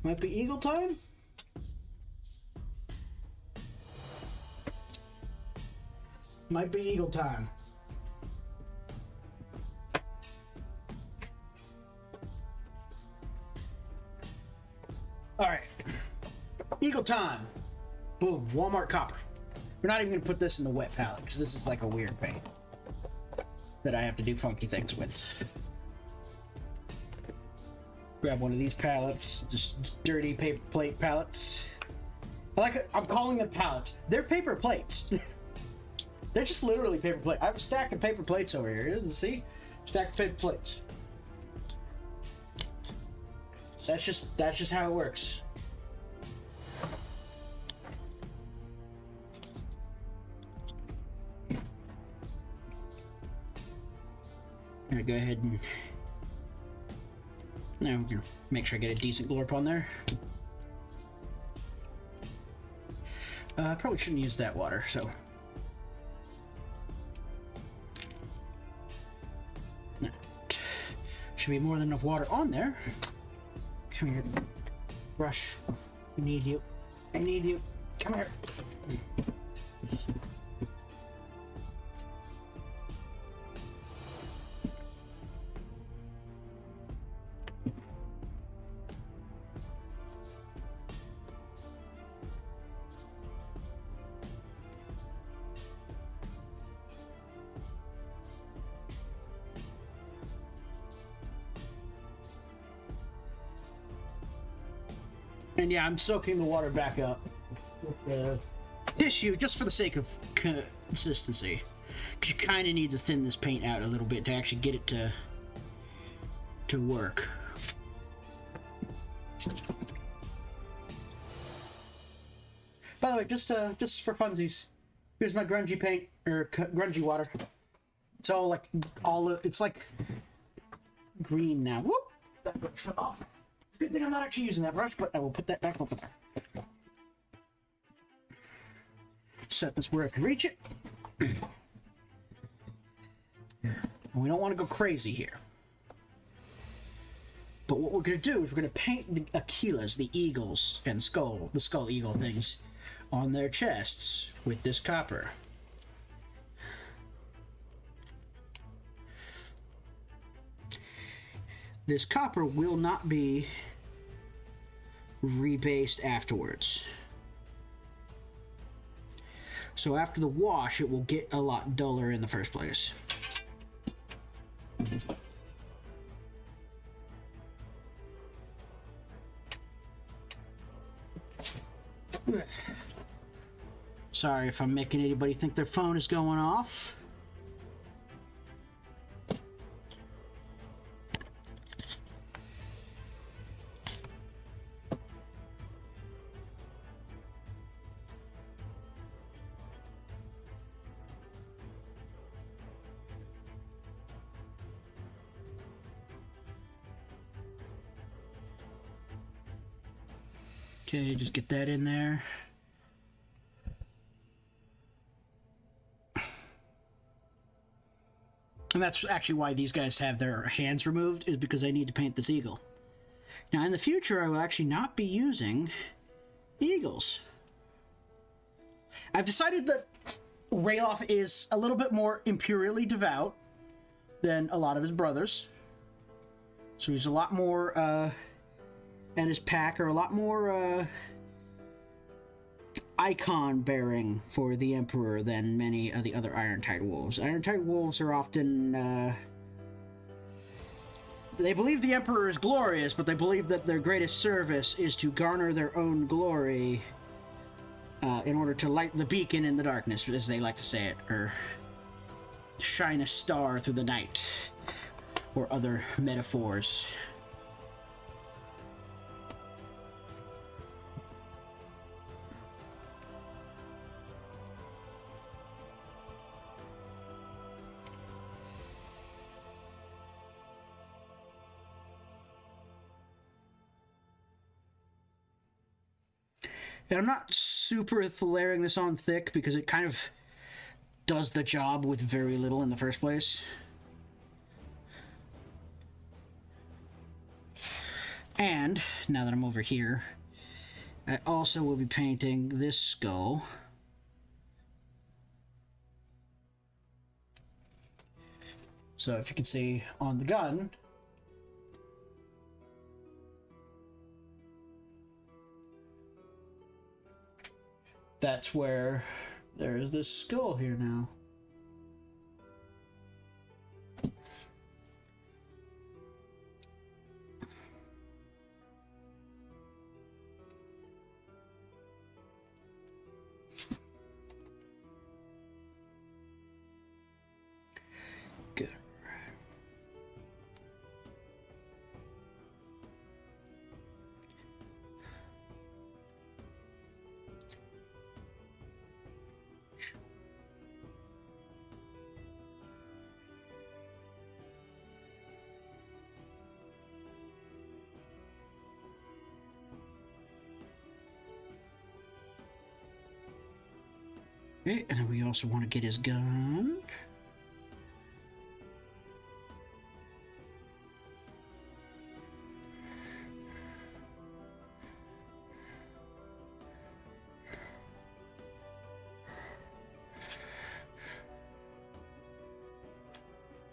Might be eagle time? Might be eagle time. Alright. Eagle time. Boom. Walmart copper. We're not even going to put this in the wet palette because this is like a weird paint that I have to do funky things with. Grab one of these palettes, just dirty paper plate palettes. I'm calling them palettes. They're paper plates. They're just literally paper plates. I have a stack of paper plates over here. See? Stack of paper plates. That's just how it works. I'm gonna go ahead and now we're gonna make sure I get a decent glorp on there. I probably shouldn't use that water, so Should be more than enough water on there. Come here. Brush. I need you. I need you. Come here. And yeah, I'm soaking the water back up with the tissue just for the sake of consistency. Because you kind of need to thin this paint out a little bit to actually get it to work. By the way, just for funsies, here's my grungy paint, or grungy water. It's all like, it's like green now. Whoop! That brush fell off. Good thing I'm not actually using that brush, but I will put that back over there. Set this where I can reach it. We don't want to go crazy here. But what we're going to do is we're going to paint the Aquilas, the eagles, and the skull eagle things, on their chests with this copper. This copper will not be rebased afterwards. So after the wash, it will get a lot duller in the first place. Sorry if I'm making anybody think their phone is going off. Okay, just get that in there. And that's actually why these guys have their hands removed, is because I need to paint this eagle. Now, in the future, I will actually not be using eagles. I've decided that Ralof is a little bit more imperially devout than a lot of his brothers. So he's a lot more, and his pack are a lot more, icon-bearing for the Emperor than many of the other Irontide Wolves. Irontide Wolves are often, they believe the Emperor is glorious, but they believe that their greatest service is to garner their own glory in order to light the beacon in the darkness, as they like to say it, or shine a star through the night, or other metaphors. And I'm not super layering this on thick because it kind of does the job with very little in the first place. And, now that I'm over here, I also will be painting this skull. So if you can see on the gun, that's where there's this skull here now. Good. Okay, and then we also want to get his gun.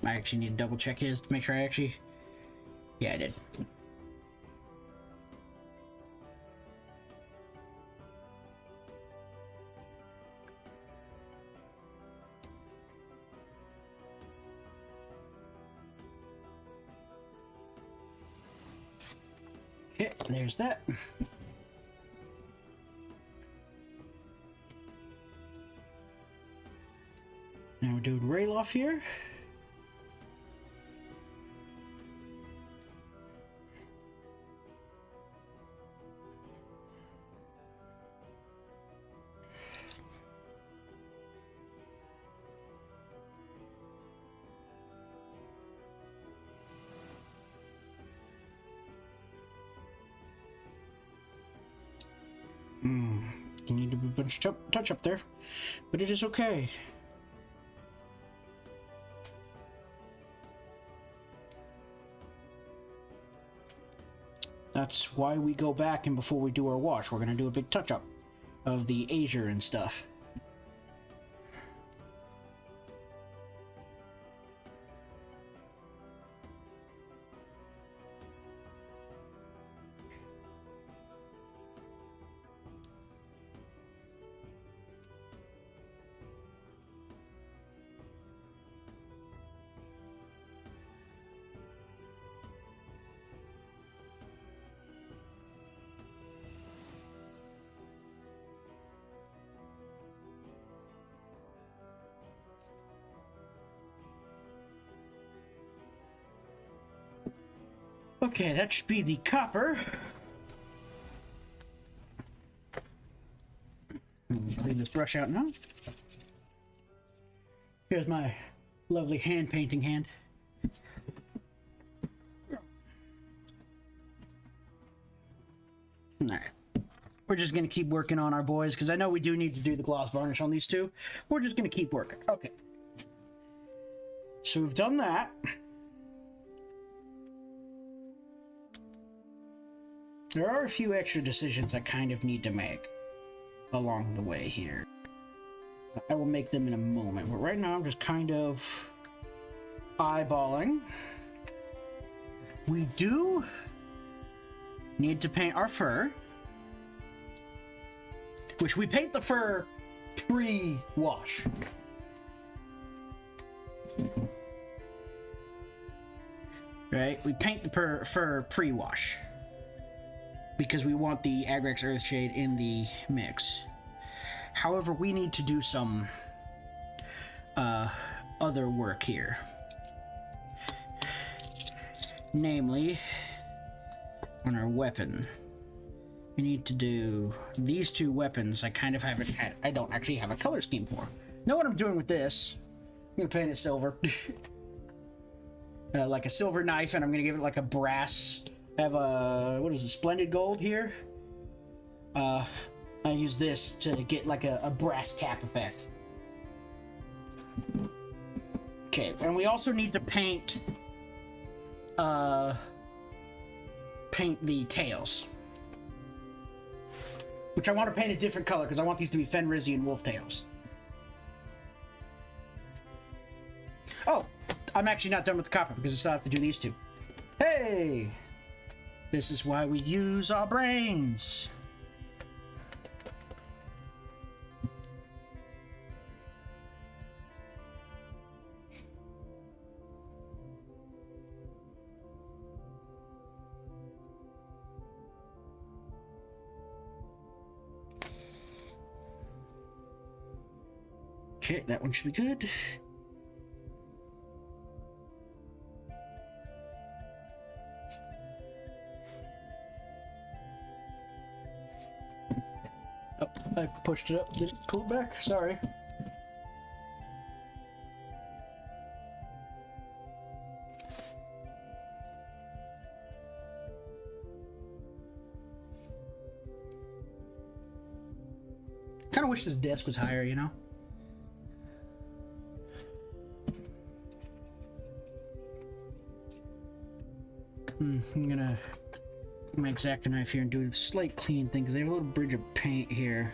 I actually need to double check his to make sure I actually... Yeah, I did. Okay, there's that. Now we're doing ralof here. You need a bunch of touch up there, but it is okay. That's why we go back, and before we do our wash, we're gonna do a big touch up of the azure and stuff. Okay, that should be the copper. Clean this brush out now. Here's my lovely hand painting hand. Alright. We're just gonna keep working on our boys, because I know we do need to do the gloss varnish on these two. We're just gonna keep working. Okay. So we've done that. There are a few extra decisions I kind of need to make along the way here. I will make them in a moment, but right now I'm just kind of eyeballing. We do need to paint our fur, which we paint the fur pre-wash. Right? We paint the fur pre-wash, because we want the Agrex Earthshade in the mix. However, we need to do some other work here. Namely, on our weapon. We need to do these two weapons. I don't actually have a color scheme for. Know what I'm doing with this. I'm gonna paint it silver. Like a silver knife, and I'm gonna give it like a brass. I have a, what is it, splendid gold here. I use this to get like a brass cap effect. Okay, and we also need to paint the tails, which I want to paint a different color because I want these to be Fenrisian wolf tails. Oh, I'm actually not done with the copper because I still have to do these two. Hey! This is why we use our brains. Okay, that one should be good. Oh, I pushed it up, didn't pull it back, sorry. Kind of wish this desk was higher, you know? I'm gonna get my X-Acto knife here and do a slight clean thing because I have a little bridge of paint here,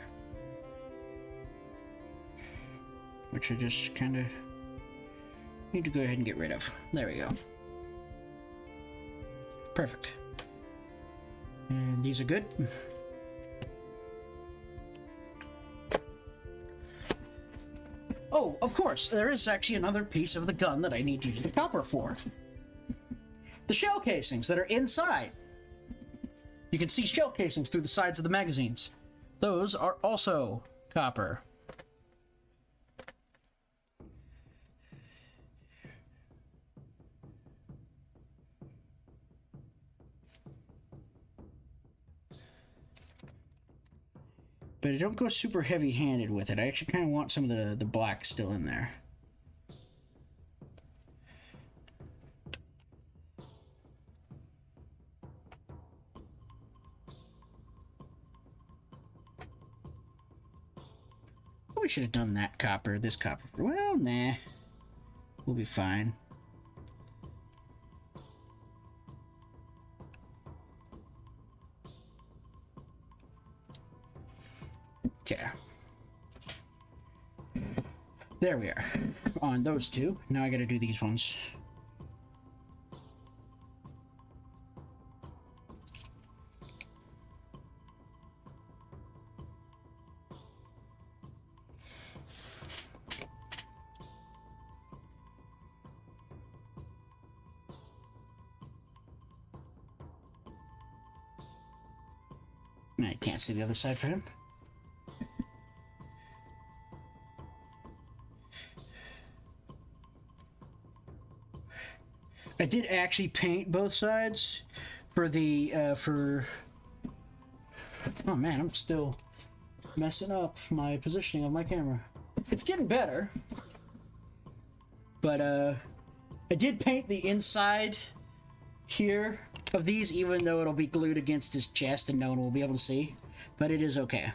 which I just kind of need to go ahead and get rid of. There we go. Perfect. And these are good. Oh, of course, there is actually another piece of the gun that I need to use the copper for. The shell casings that are inside. You can see shell casings through the sides of the magazines. Those are also copper. But I don't go super heavy-handed with it. I actually kind of want some of the black still in there. We should have done that copper, this copper. Well, nah. We'll be fine. Okay. There we are. On those two. Now I gotta do these ones. I can't see the other side for him. I did actually paint both sides for the, oh man, I'm still messing up my positioning of my camera. It's getting better. But, I did paint the inside here of these, even though it'll be glued against his chest and no one will be able to see. But it is okay.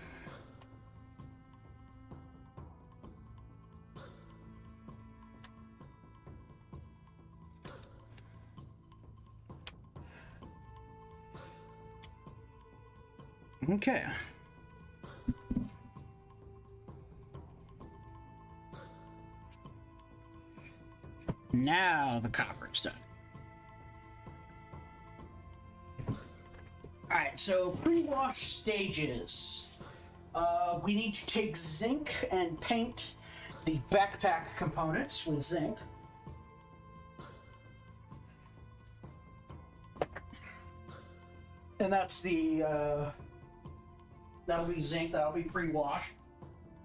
Okay. Now the copper is done. Alright, so pre-wash stages. We need to take zinc and paint the backpack components with zinc. And that's the, that'll be zinc, that'll be pre-washed.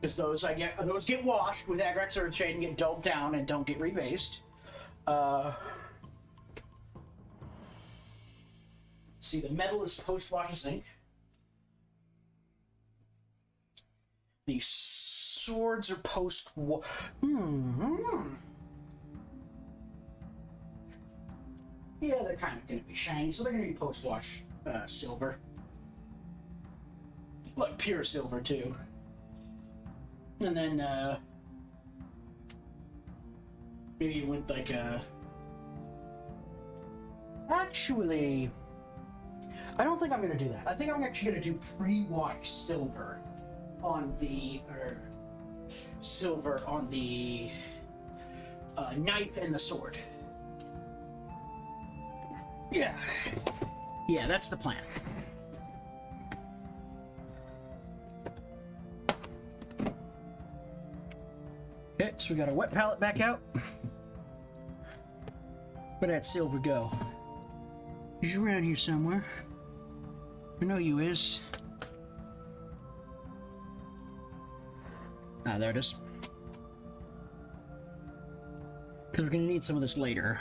Because those get washed with Agrax Earthshade and get dulled down and don't get rebased. See, the metal is post-wash zinc. The swords are post-wash. Yeah, they're kind of going to be shiny, so they're going to be post-wash silver. Like pure silver, too. And then, maybe with like a... Actually, I don't think I'm going to do that. I think I'm actually going to do pre-wash silver on the... silver on the knife and the sword. Yeah. Yeah, that's the plan. Okay, so we got our wet palette back out. Where'd that silver go? He's around here somewhere. I know you is. Ah, there it is. Because we're gonna need some of this later.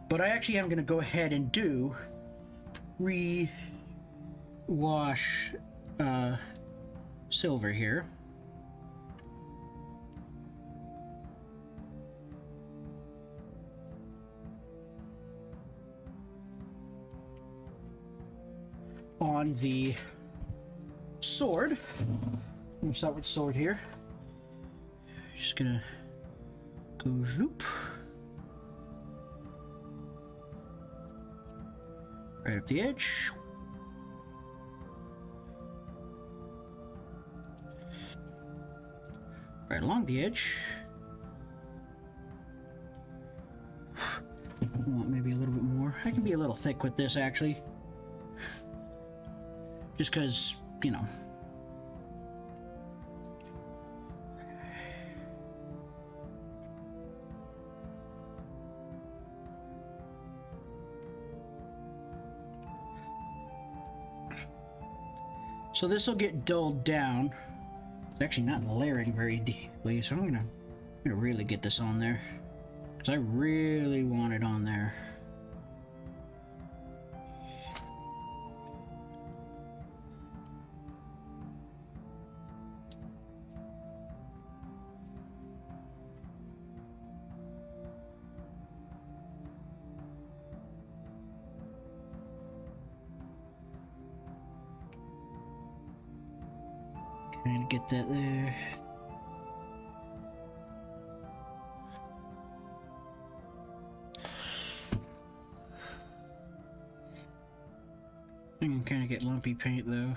But I actually am going to go ahead and do pre-wash silver here. On the sword. Let me start with the sword here. Just going to go zoop. Right up the edge. Right along the edge. I want maybe a little bit more. I can be a little thick with this, actually. Just because, you know. So this will get dulled down. It's actually not layering very deeply, so I'm gonna really get this on there. Because I really want it on there. Trying to get that there. I can kind of get lumpy paint though.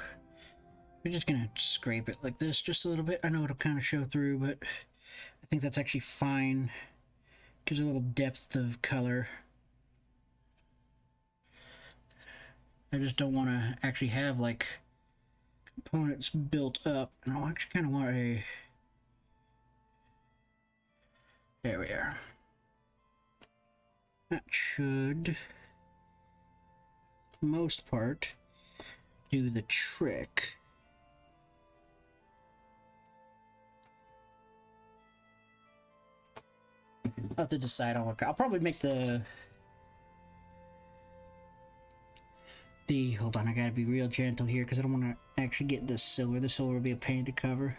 We're just gonna scrape it like this just a little bit. I know it'll kind of show through, but I think that's actually fine. Gives a little depth of color. I just don't want to actually have like components built up, and I actually kind of want a. There we are. That should, for the most part, do the trick. I'll have to decide on what. I'll probably make the. Hold on, I gotta be real gentle here because I don't want to actually get this silver. The silver will be a pain to cover.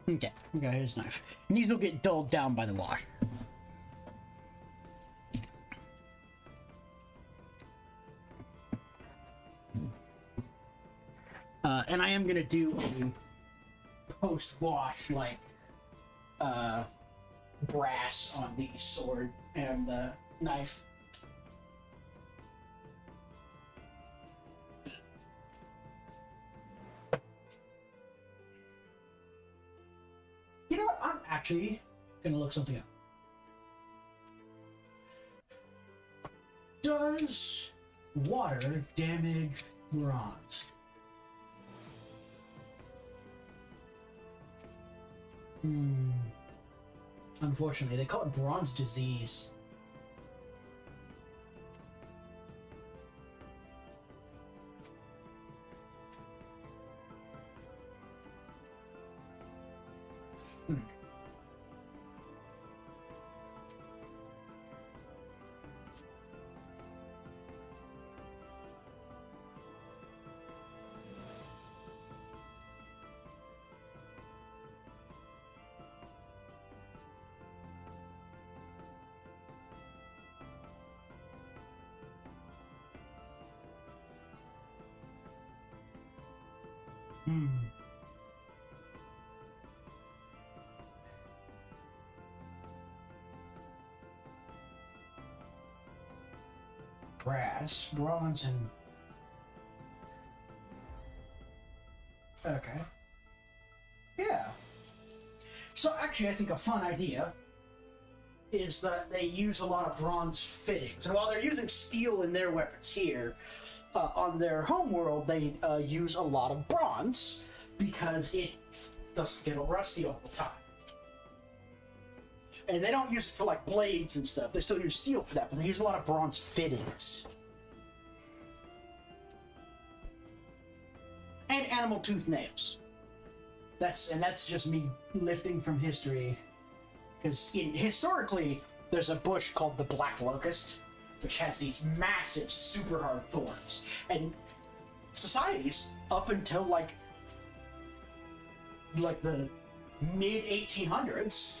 Okay, we got his knife. And these will get dulled down by the wash. And I am gonna do a post-wash, like, brass on the sword and the knife. You know what? I'm actually gonna look something up. Does water damage bronze? Unfortunately, they call it bronze disease. Brass, bronze, and... Okay. Yeah. So actually, I think a fun idea is that they use a lot of bronze fittings. And while they're using steel in their weapons here, on their home world, they use a lot of bronze because it doesn't get rusty all the time. And they don't use it for like blades and stuff. They still use steel for that, but they use a lot of bronze fittings. And animal tooth nails. That's just me lifting from history. Because historically, there's a bush called the black locust, which has these massive, super hard thorns. And societies, up until like the mid-1800s,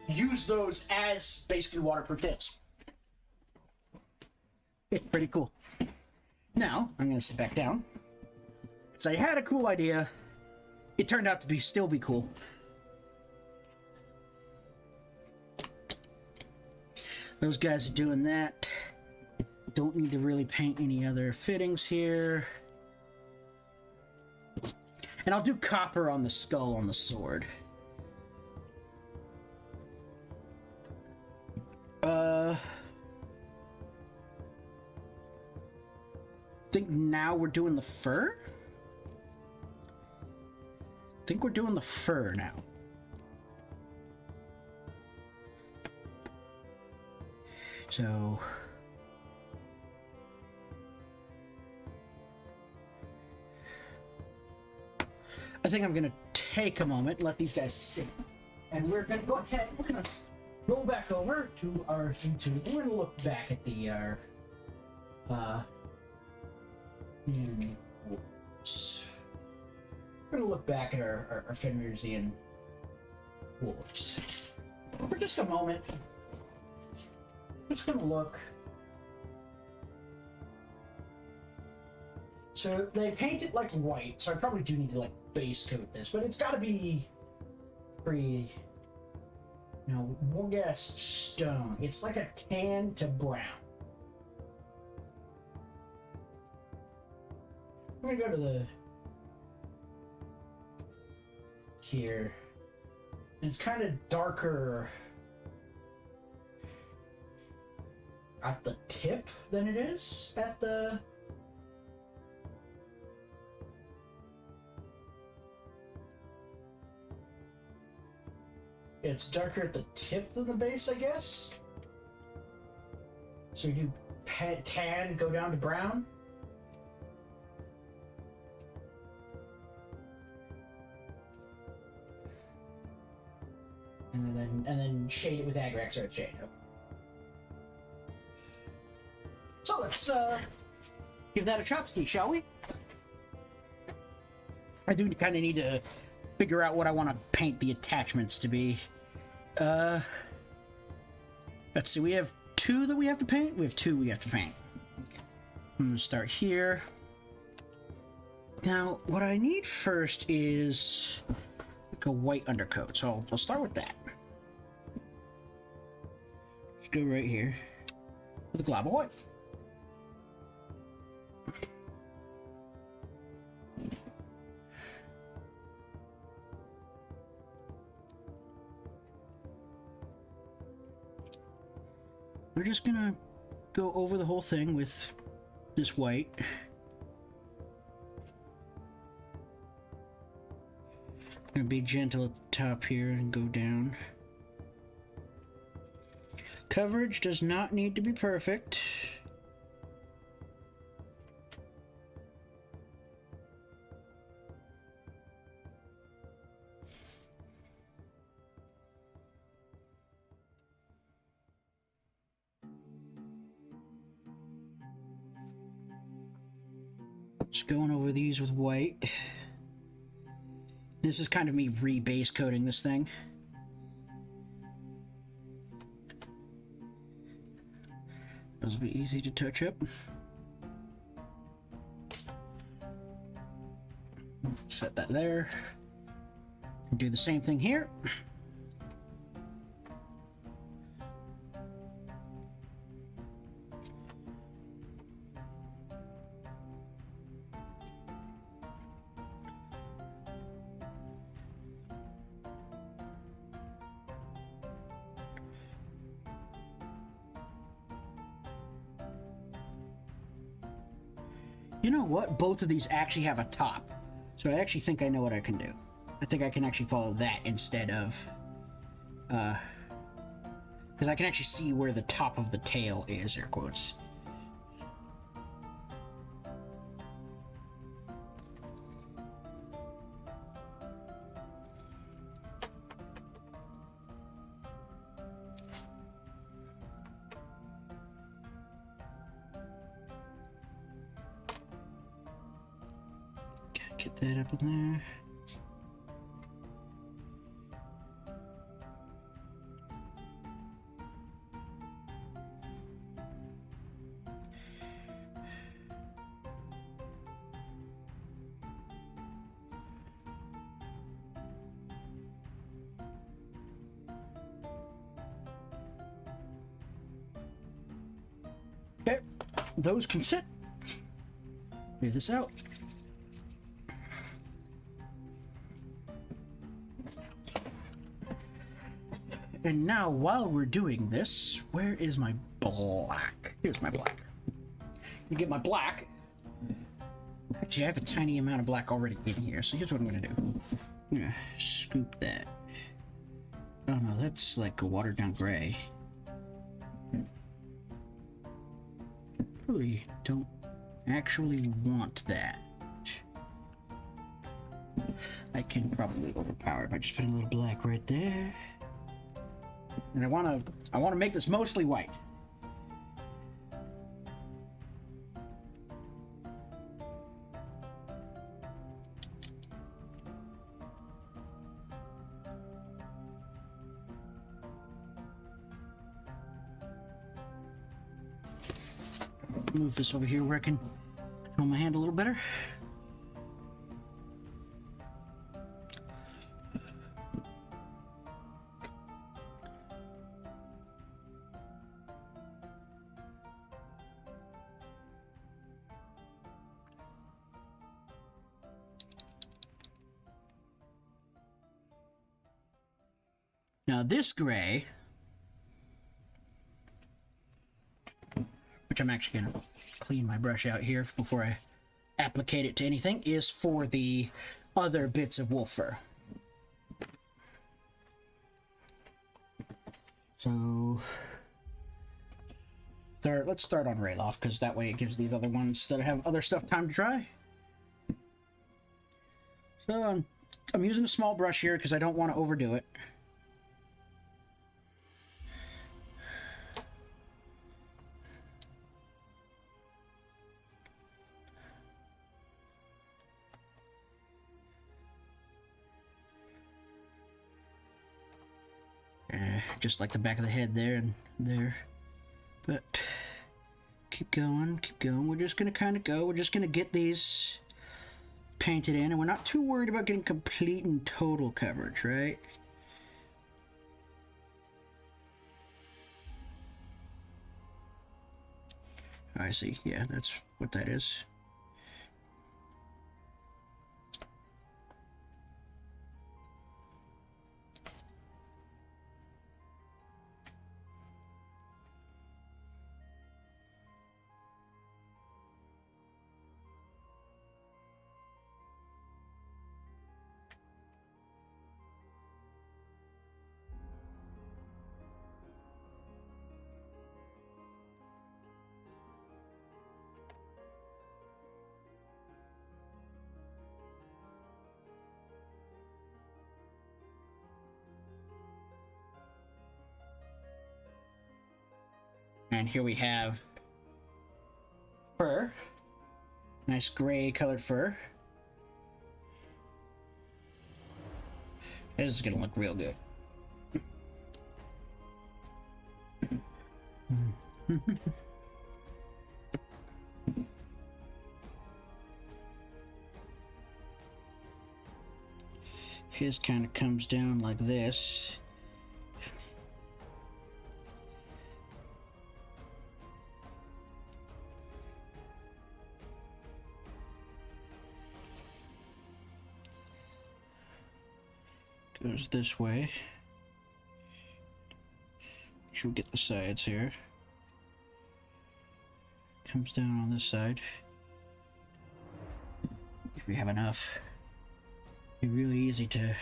use those as basically waterproof tails. It's pretty cool. Now, I'm going to sit back down. So I had a cool idea. It turned out to still be cool. Those guys are doing that. Don't need to really paint any other fittings here. And I'll do copper on the skull on the sword. I think now we're doing the fur? I think we're doing the fur now. So... I think I'm gonna take a moment, let these guys sit, and we're gonna go ahead, we're gonna go back over to our YouTube, and we're gonna look back at the, we're gonna look back at our Fenrisian wolves. For just a moment, just gonna look. So they paint it like white, so I probably do need to like base coat this, but it's got to be pretty, you know, Morghast stone. It's like a tan to brown. I'm gonna go to the here. It's kind of darker at the tip than it is at the it's darker at the tip than the base, I guess. So you do tan, go down to brown. And then shade it with Agrax Earth Shade. So let's give that a shot-ski, shall we? I do kind of need to figure out what I want to paint the attachments to be. Let's see, we have 2 that we have to paint? We have 2 we have to paint. I'm going to start here. Now, what I need first is like a white undercoat, so I'll start with that. Just go right here with a glob of white. We're just gonna go over the whole thing with this white. Gonna be gentle at the top here and go down. Coverage does not need to be perfect. Just going over these with white. This is kind of me re-base coating this thing. Those will be easy to touch up. Set that there. Do the same thing here. You know what? Both of these actually have a top. So I actually think I know what I can do. I think I can actually follow that instead of... because I can actually see where the top of the tail is, air quotes. Get that up in there. those can sit. Clear this out. And now, while we're doing this, where is my black? Here's my black. You get my black. Actually, I have a tiny amount of black already in here, so here's what I'm gonna do. I'm gonna scoop that. Oh no, that's like a watered down gray. Probably don't actually want that. I can probably overpower it by just putting a little black right there. And I wanna make this mostly white. Move this over here where I can control my hand a little better. Now this gray, which I'm actually going to clean my brush out here before I applicate it to anything, is for the other bits of wolf fur. So let's start on ralof, because that way it gives these other ones that have other stuff time to dry. So I'm using a small brush here because I don't want to overdo it. Just like the back of the head there and there. But keep going, keep going. We're just gonna kind of go. We're just gonna get these painted in, and we're not too worried about getting complete and total coverage, right? I see. Yeah, that's what that is. And here we have fur. Nice gray colored fur. This is gonna look real good. His kind of comes down like this. Goes this way. Make sure we get the sides here. Comes down on this side. If we have enough. Be really easy to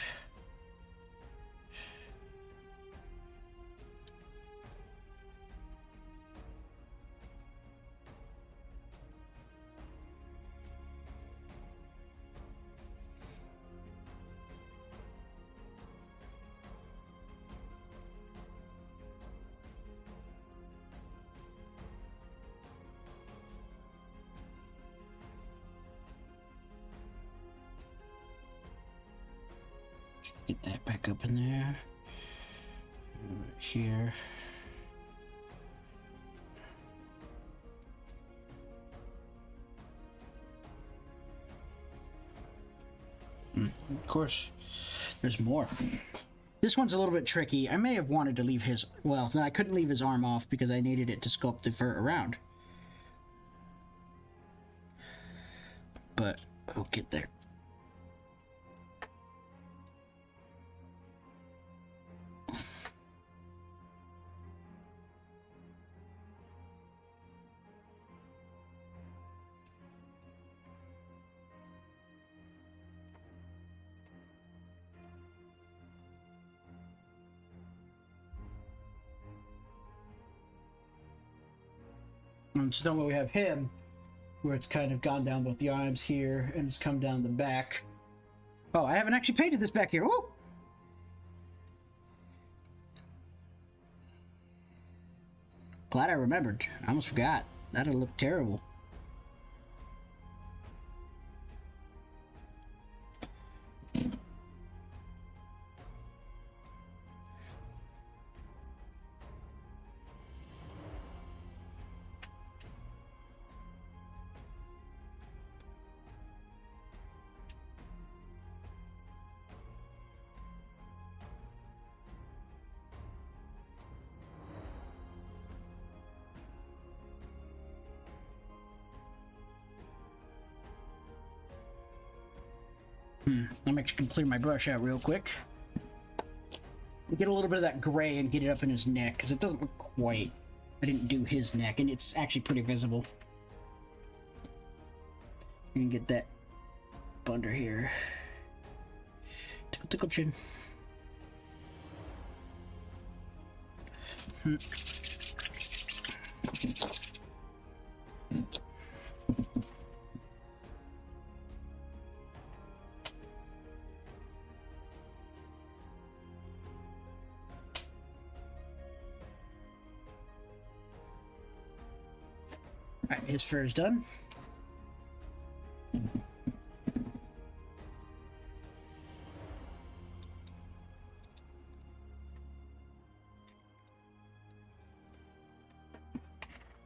get that back up in there. Right here. Of course, there's more. This one's a little bit tricky. I may have wanted to leave his... Well, I couldn't leave his arm off because I needed it to sculpt the fur around. but I'll get there. And so then we have him, where it's kind of gone down both the arms here, and it's come down the back. Oh, I haven't actually painted this back here. Woo! Glad I remembered. I almost forgot. That'll look terrible. I'm actually gonna clear my brush out real quick. Get a little bit of that gray and get it up in his neck, because it doesn't look quite. I didn't do his neck, and it's actually pretty visible. You can get that under here. Tickle, tickle, chin. Alright, his fur is done.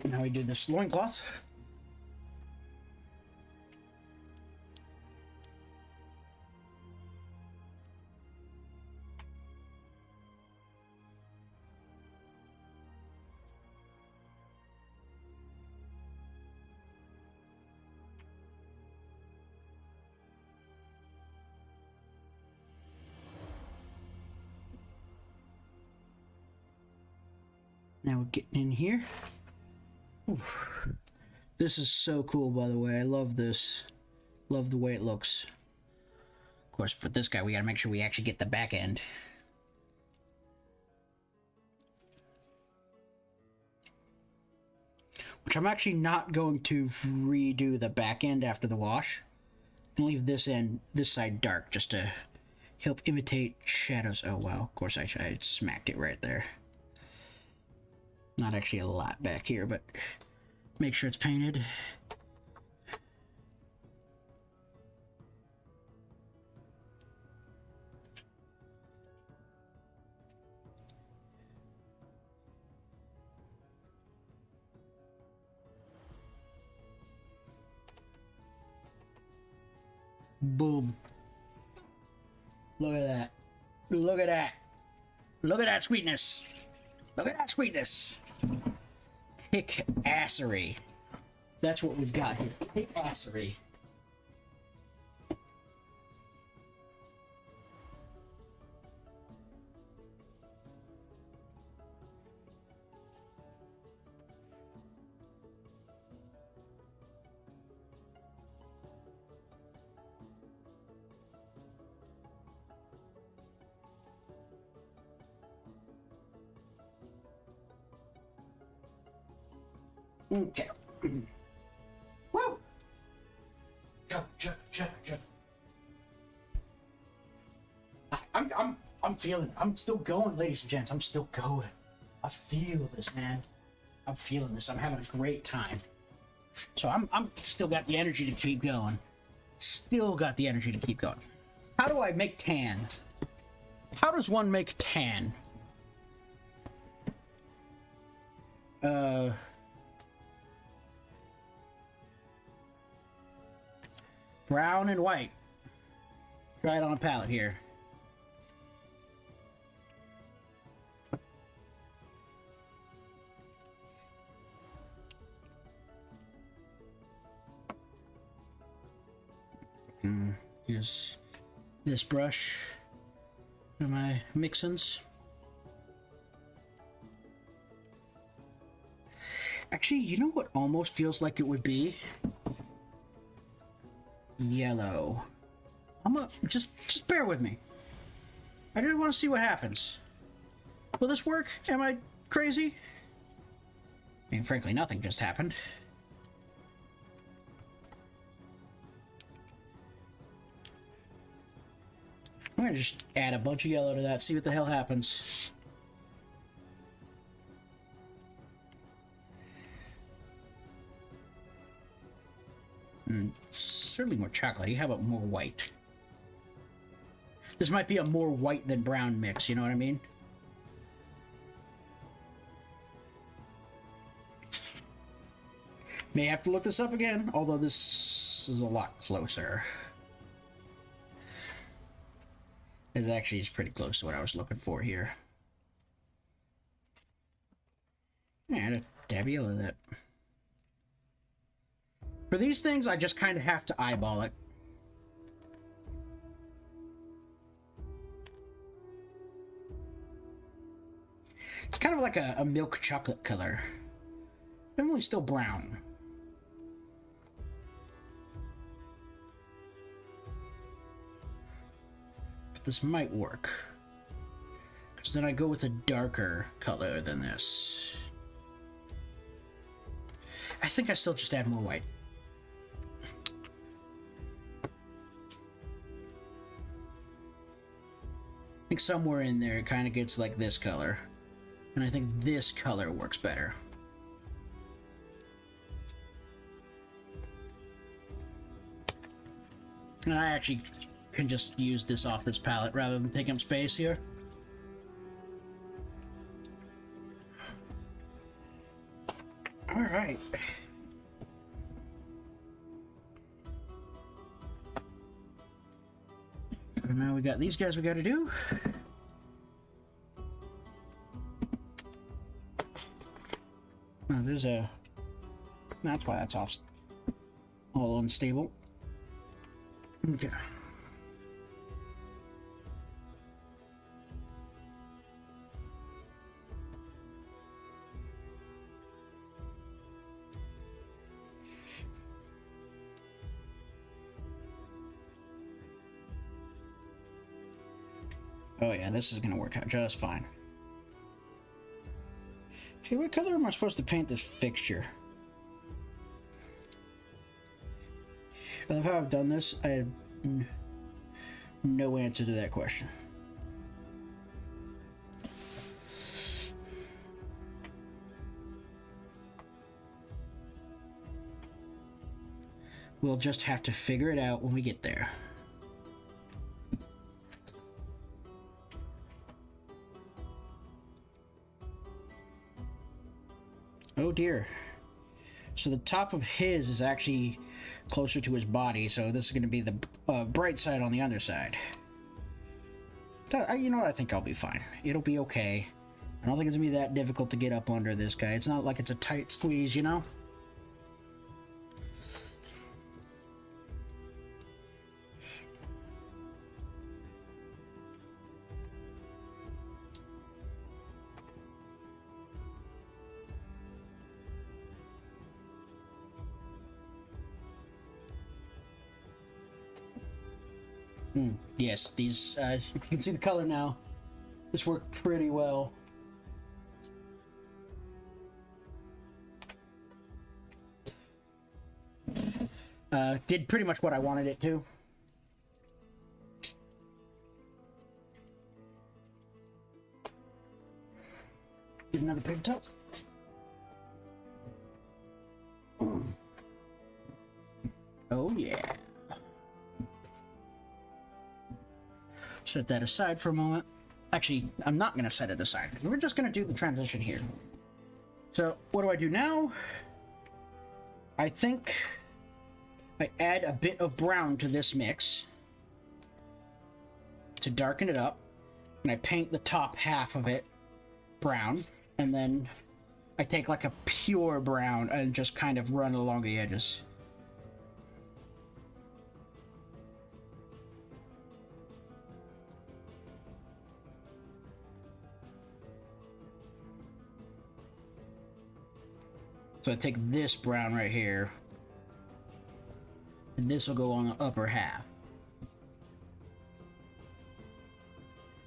Now we do this loincloth. Now we're getting in here. Oof. This is so cool, by the way. I love this. Love the way it looks. Of course, for this guy, we gotta make sure we actually get the back end. Which I'm actually not going to redo the back end after the wash. I'm gonna leave this end, this side dark, just to help imitate shadows. Oh wow, of course I smacked it right there. Not actually a lot back here, but make sure it's painted. Boom. Look at that. Look at that. Look at that sweetness. Look at that sweetness. Kick-assery. That's what we've got here. Kick-assery. Okay. Woo! Jump, jump, jump, jump. I'm feeling it. I'm still going, ladies and gents. I'm still going. I feel this, man. I'm feeling this. I'm having a great time. So I'm still got the energy to keep going. Still got the energy to keep going. How do I make tan? How does one make tan? Brown and white. Try it on a palette here. Use this brush for my mix-ins. Actually, you know what almost feels like it would be? Yellow. Just bear with me. I just want to see what happens. Will this work? Am I crazy? I mean, frankly, nothing just happened. I'm gonna just add a bunch of yellow to that, see what the hell happens. Certainly more chocolatey. How about more white? This might be a more white than brown mix, you know what I mean? May have to look this up again, although this is a lot closer. It actually is pretty close to what I was looking for here. Add a dab of yellow to that. For these things, I just kind of have to eyeball it. It's kind of like a milk chocolate color. Definitely still brown. But this might work. Because then I go with a darker color than this. I think I still just add more white. I think somewhere in there it kind of gets like this color. And I think this color works better. And I actually can just use this off this palette rather than taking up space here. Alright. And now we got these guys we gotta do. Oh, there's a... That's why that's off. All unstable. Okay. Oh yeah, this is gonna work out just fine. Hey, what color am I supposed to paint this fixture? I love how I've done this. I have no answer to that question. We'll just have to figure it out when we get there. Oh dear. So the top of his is actually closer to his body, so this is going to be the bright side on the underside. You know what? I think I'll be fine. It'll be okay. I don't think it's going to be that difficult to get up under this guy. It's not like it's a tight squeeze, you know? Yes, these, if you can see the color now, this worked pretty well. Did pretty much what I wanted it to. Get another paper towel. Oh yeah. Set that aside for a moment. Actually, I'm not going to set it aside. We're just going to do the transition here. So, what do I do now? I think I add a bit of brown to this mix to darken it up. And I paint the top half of it brown. And then I take like a pure brown and just kind of run along the edges. So I take this brown right here, and this will go on the upper half. I'm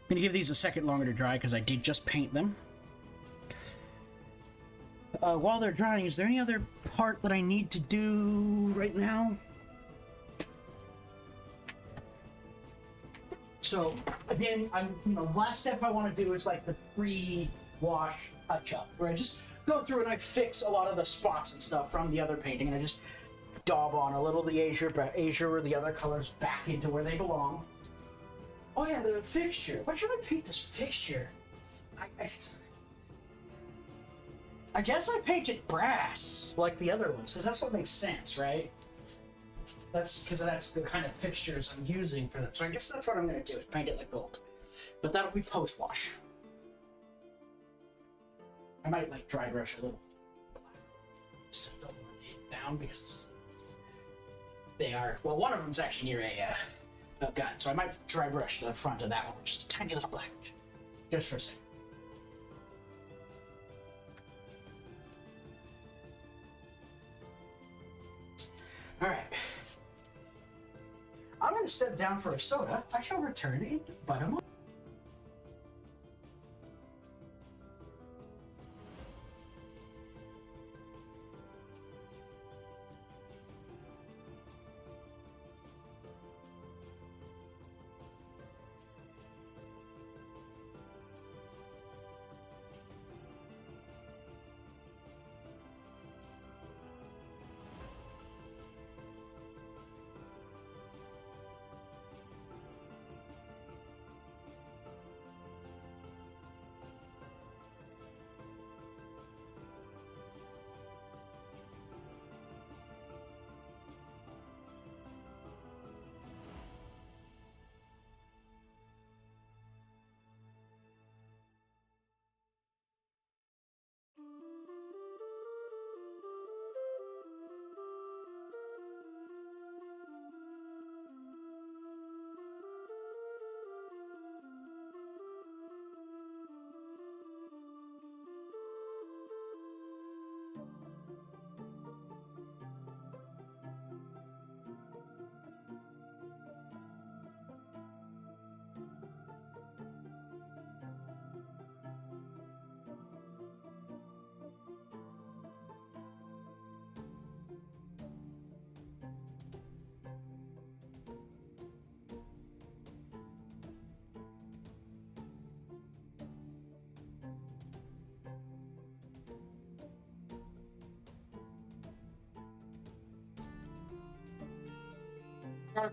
gonna give these a second longer to dry because I did just paint them. While they're drying, is there any other part that I need to do right now? So again, last step I want to do is like the pre-wash touch-up, where I just go through and I fix a lot of the spots and stuff from the other painting, and I just daub on a little of the azure or the other colors back into where they belong. Oh yeah, the fixture. Why should I paint this fixture? I guess I painted brass like the other ones, because that's what makes sense, right? That's because that's the kind of fixtures I'm using for them. So I guess that's what I'm going to do, is paint it like gold. But that'll be post-wash. I might like dry brush a little. Just don't want to take it down because they are, well, one of them's actually near a gun, so I might dry brush the front of that one with just a tiny little black, just for a second. All right. I'm going to step down for a soda. I shall return in but a moment.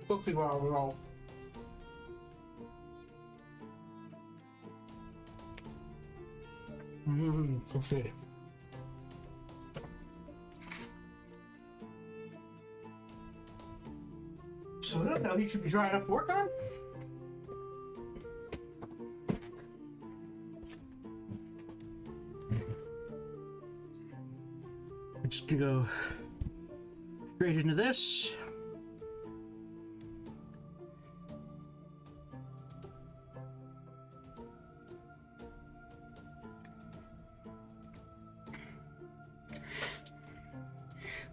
Cookie while we're all. Cookie. So now these should be dry enough to work on. I'm just gonna go straight into this.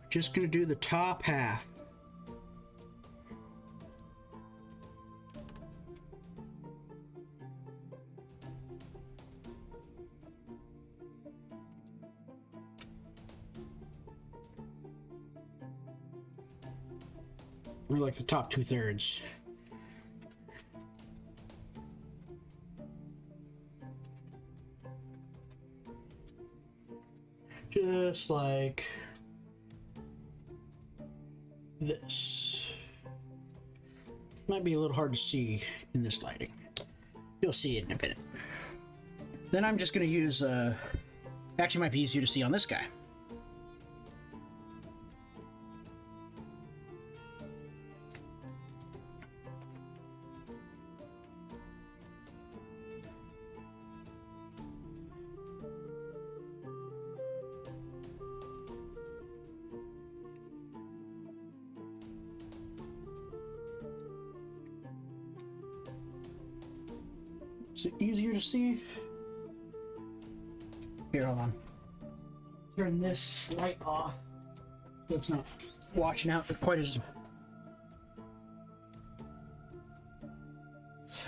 Just gonna do the top half. Or like the top 2/3. Just like this. Might be a little hard to see in this lighting. You'll see it in a minute. Then I'm just going to use, actually might be easier to see on this guy. Is it easier to see? Here, hold on. turn this light off so it's not washing out quite as...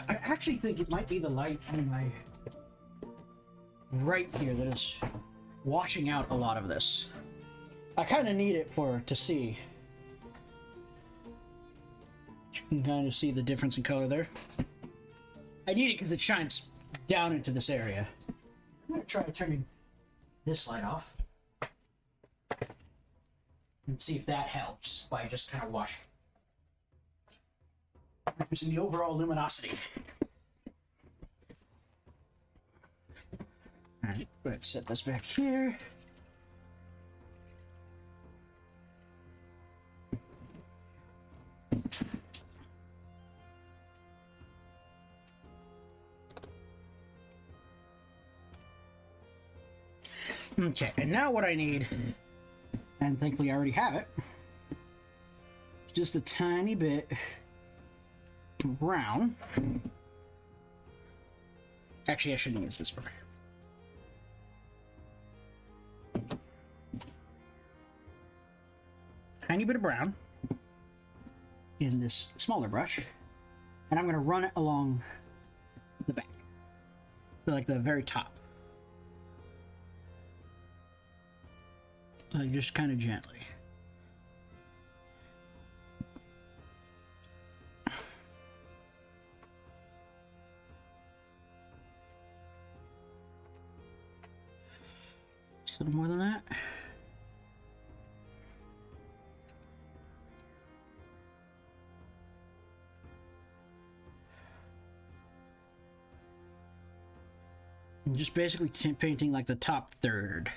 I actually think it might be the light on my right here that is washing out a lot of this. I kind of need it to see. You can kind of see the difference in color there. I need it because it shines down into this area. I'm going to try turning this light off and see if that helps by just kind of washing. Reducing the overall luminosity. Alright, let's set this back here. Okay, and now what I need, and thankfully I already have it, just a tiny bit brown. Actually, I shouldn't use this one. Tiny bit of brown in this smaller brush, and I'm going to run it along the back, like the very top. Like just kind of gently. Just a little more than that. I'm just basically painting like the top third.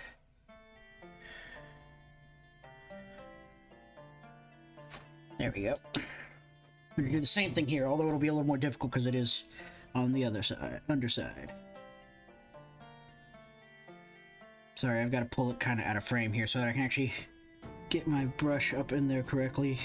There we go. We're gonna do the same thing here, although it'll be a little more difficult because it is on the other side, underside. Sorry, I've got to pull it kind of out of frame here so that I can actually get my brush up in there correctly.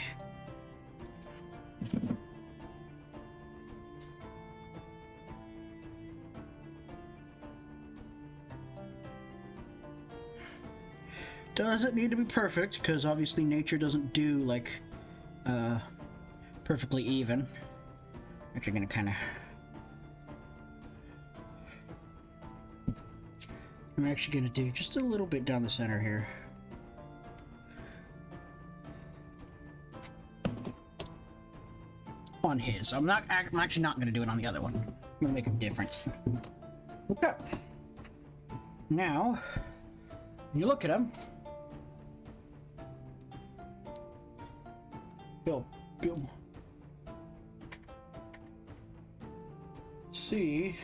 Doesn't need to be perfect, because obviously nature doesn't do like perfectly even. Actually, gonna kind of... I'm actually gonna do just a little bit down the center here. On his. I'm actually not gonna do it on the other one. I'm gonna make them different. Okay. Now, when you look at them, see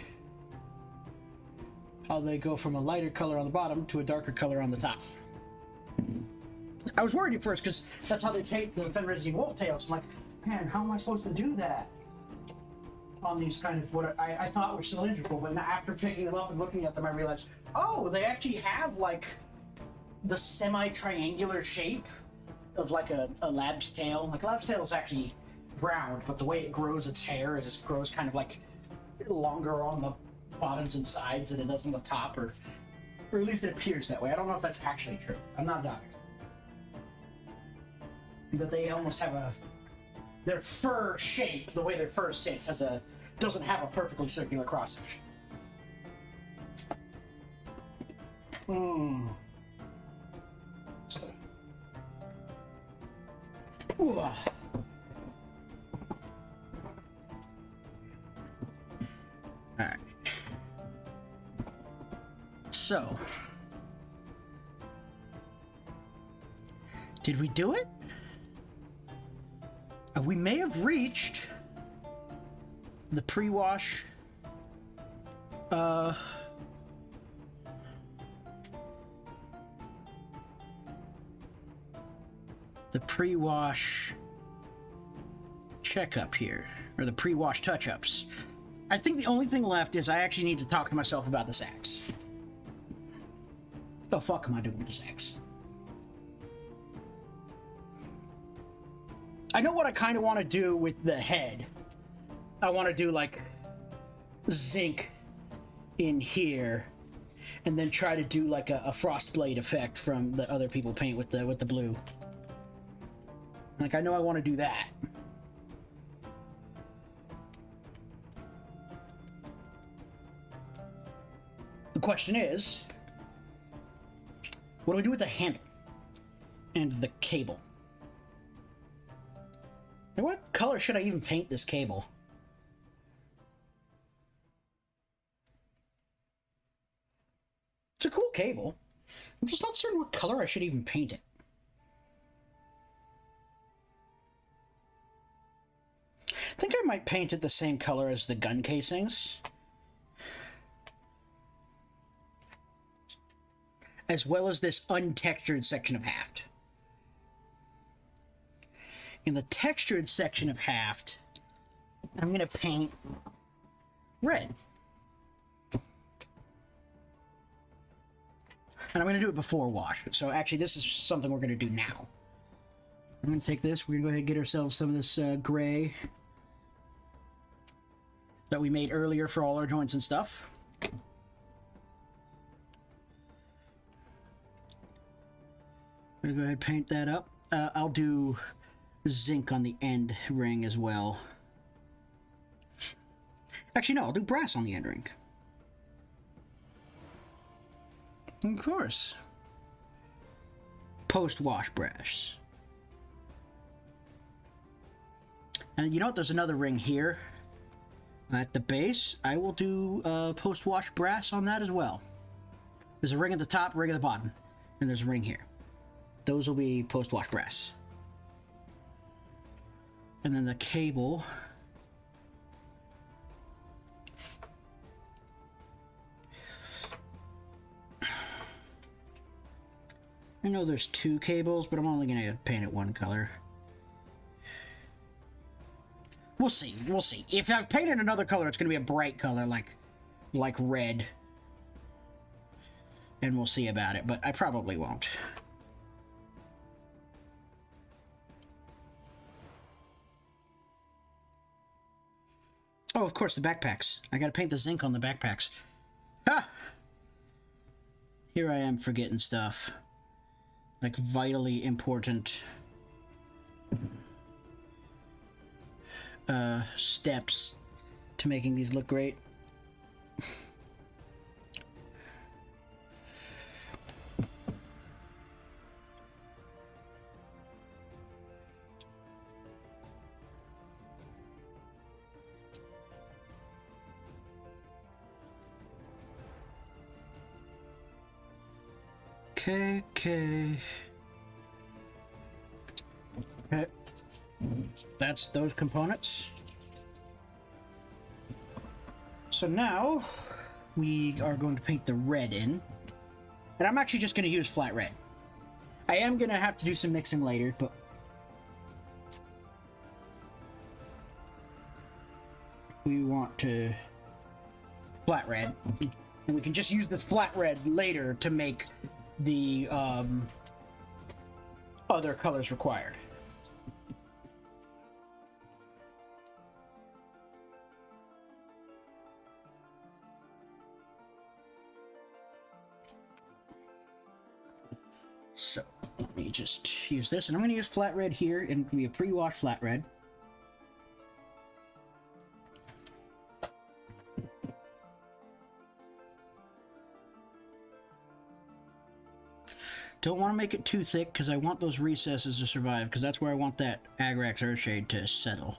how they go from a lighter color on the bottom to a darker color on the top. I was worried at first because that's how they take the Fenrisian wolf tails. I'm like, man, how am I supposed to do that on these kind of what I thought were cylindrical? But after picking them up and looking at them, I realized, oh, they actually have like the semi-triangular shape of like a lab's tail. Like a lab's tail is actually round, but the way it grows its hair, it just grows kind of like longer on the bottoms and sides than it does on the top, or at least it appears that way. I don't know if that's actually true. I'm not a doctor. But they almost have their fur shape, the way their fur sits, doesn't have a perfectly circular cross section. Ooh. Alright. So, did we do it? We may have reached the pre-wash checkup here, or the pre-wash touch-ups. I think the only thing left is I actually need to talk to myself about the sacks. What the fuck am I doing with the sacks? I know what I kind of want to do with the head. I want to do like zinc in here, and then try to do like a frost blade effect from the other people paint with the blue. Like, I know I want to do that. The question is, what do we do with the handle and the cable? And what color should I even paint this cable? It's a cool cable. I'm just not certain what color I should even paint it. I think I might paint it the same color as the gun casings, as well as this untextured section of haft. In the textured section of haft, I'm going to paint red. And I'm going to do it before wash. So actually, this is something we're going to do now. I'm going to take this. We're going to go ahead and get ourselves some of this gray that we made earlier for all our joints and stuff. I'm going to go ahead and paint that up. I'll do zinc on the end ring as well. Actually, no, I'll do brass on the end ring. Of course. Post-wash brass. And you know what? There's another ring here. At the base, I will do post-wash brass on that as well. There's a ring at the top, ring at the bottom, and there's a ring here. Those will be post-wash brass. And then the cable. I know there's two cables, but I'm only going to paint it one color. We'll see. We'll see. If I've painted another color, it's going to be a bright color like red. And we'll see about it, but I probably won't. Oh, of course, the backpacks. I got to paint the zinc on the backpacks. Ha! Here I am forgetting stuff. Like vitally important steps to making these look great. Okay. That's those components. So now we are going to paint the red in. And I'm actually just going to use flat red. I am going to have to do some mixing later, but we want to flat red. And we can just use this flat red later to make the other colors required. So let me just use this, and I'm going to use flat red here, and it'll be a pre-washed flat red. Don't want to make it too thick because I want those recesses to survive, because that's where I want that Agrax Earthshade to settle.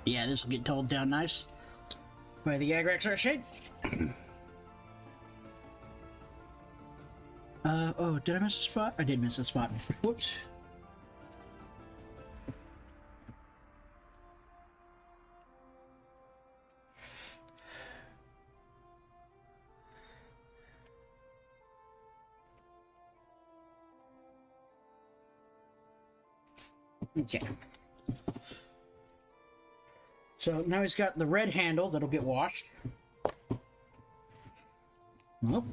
Yeah, this will get told down nice by the Agrax Archade. Oh, did I miss a spot? I did miss a spot. Whoops. Okay. So now he's got the red handle that'll get washed. Nope.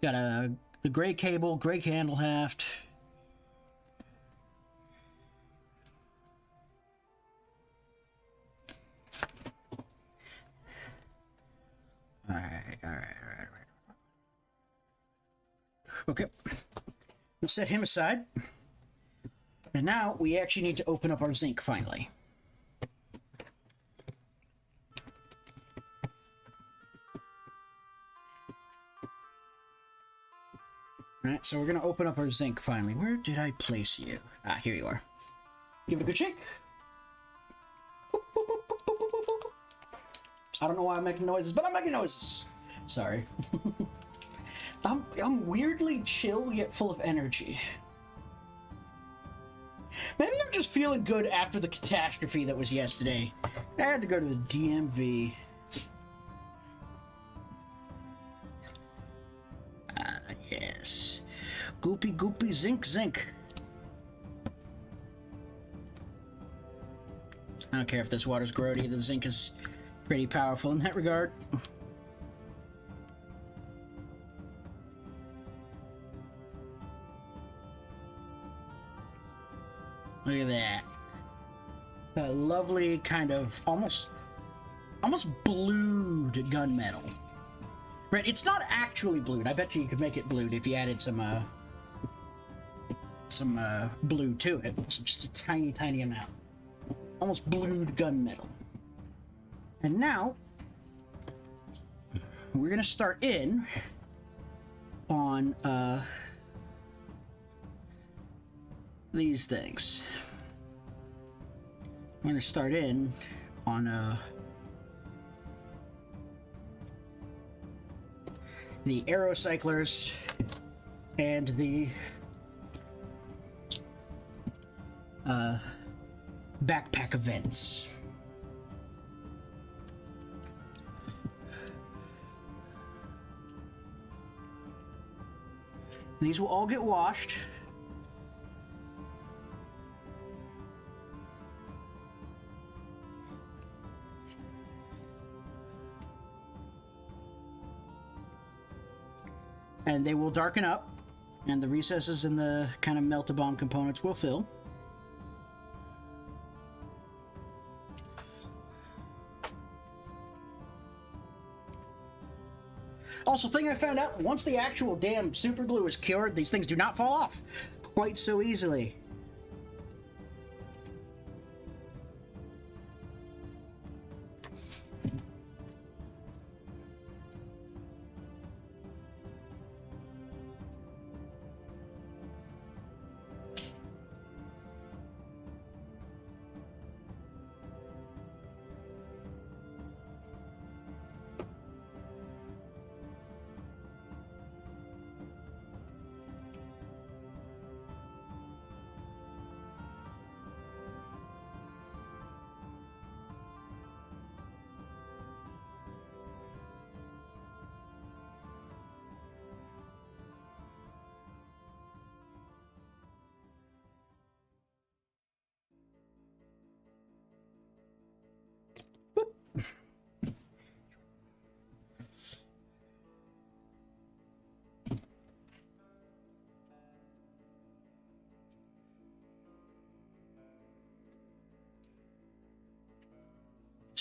Got the gray cable, gray handle haft. All right. Okay. We'll set him aside. And now we actually need to open up our zinc finally. Alright, so we're going to open up our zinc finally. Where did I place you? Ah, here you are. Give it a good shake. I don't know why I'm making noises, but I'm making noises. Sorry. I'm weirdly chill yet full of energy. Maybe I'm just feeling good after the catastrophe that was yesterday. I had to go to the DMV. Yes. Goopy, zinc. I don't care if this water's grody, the zinc is pretty powerful in that regard. Look at that. That lovely kind of almost blued gunmetal. Right, it's not actually blued. I bet you could make it blued if you added some blue to it. So just a tiny amount. Almost blued gunmetal. And now we're gonna start in on these things. I'm gonna start in on the aerocyclers and the backpack events. These will all get washed. And they will darken up, and the recesses and the kind of melt-a-bomb components will fill. Also, thing I found out, once the actual damn super glue is cured, these things do not fall off quite so easily.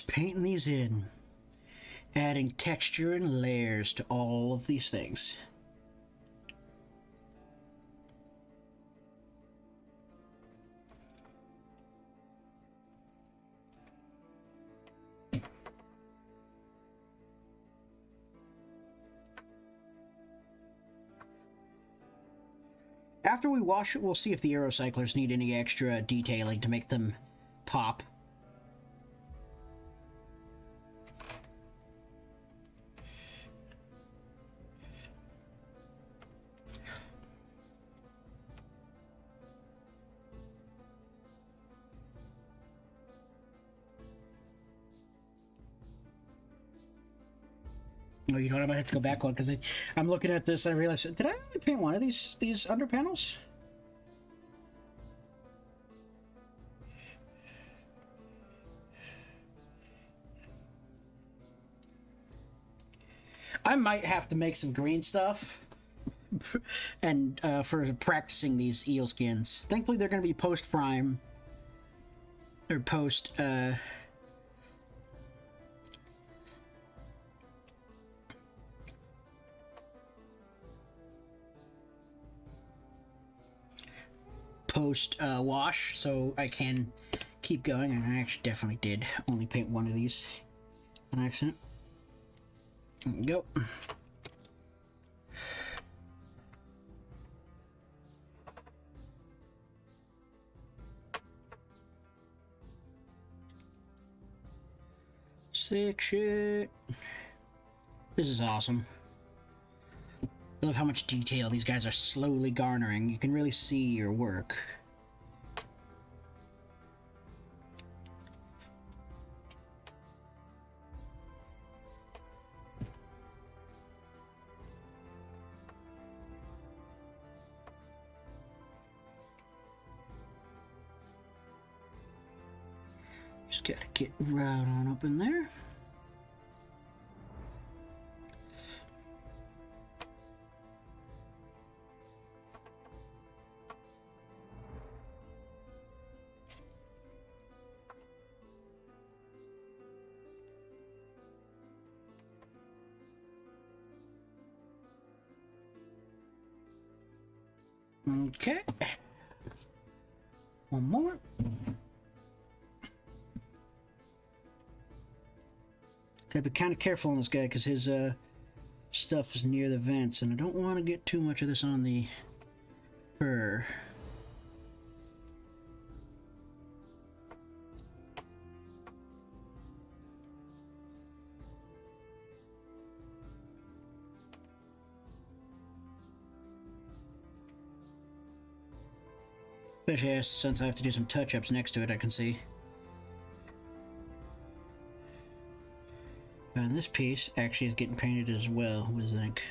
Painting these in, adding texture and layers to all of these things. After we wash it, we'll see if the aerocyclers need any extra detailing to make them pop. Oh, you know what? I might have to go back one because I'm looking at this and I realized, did I only paint one of these under panels? I might have to make some green stuff and for practicing these eel skins. Thankfully, they're going to be post prime or post. Post wash, so I can keep going. And I actually definitely did only paint one of these on accident. There we go. Sick shit. This is awesome. I love how much detail these guys are slowly garnering. You can really see your work. Just gotta get right on up in there. Okay. One more. Gotta be kind of careful on this guy because his stuff is near the vents, and I don't want to get too much of this on the fur. Especially since I have to do some touch-ups next to it, I can see. And this piece actually is getting painted as well with zinc.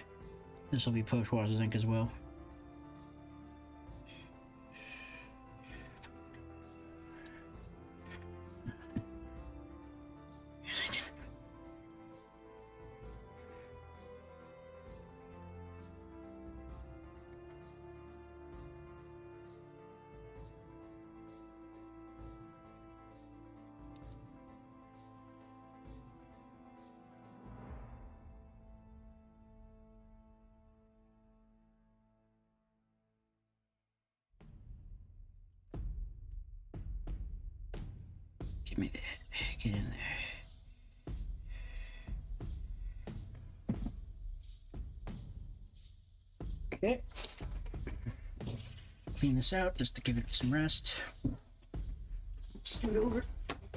This will be post-wash zinc as well. Give me that. Get in there. Okay. Clean this out just to give it some rest. Scoot over.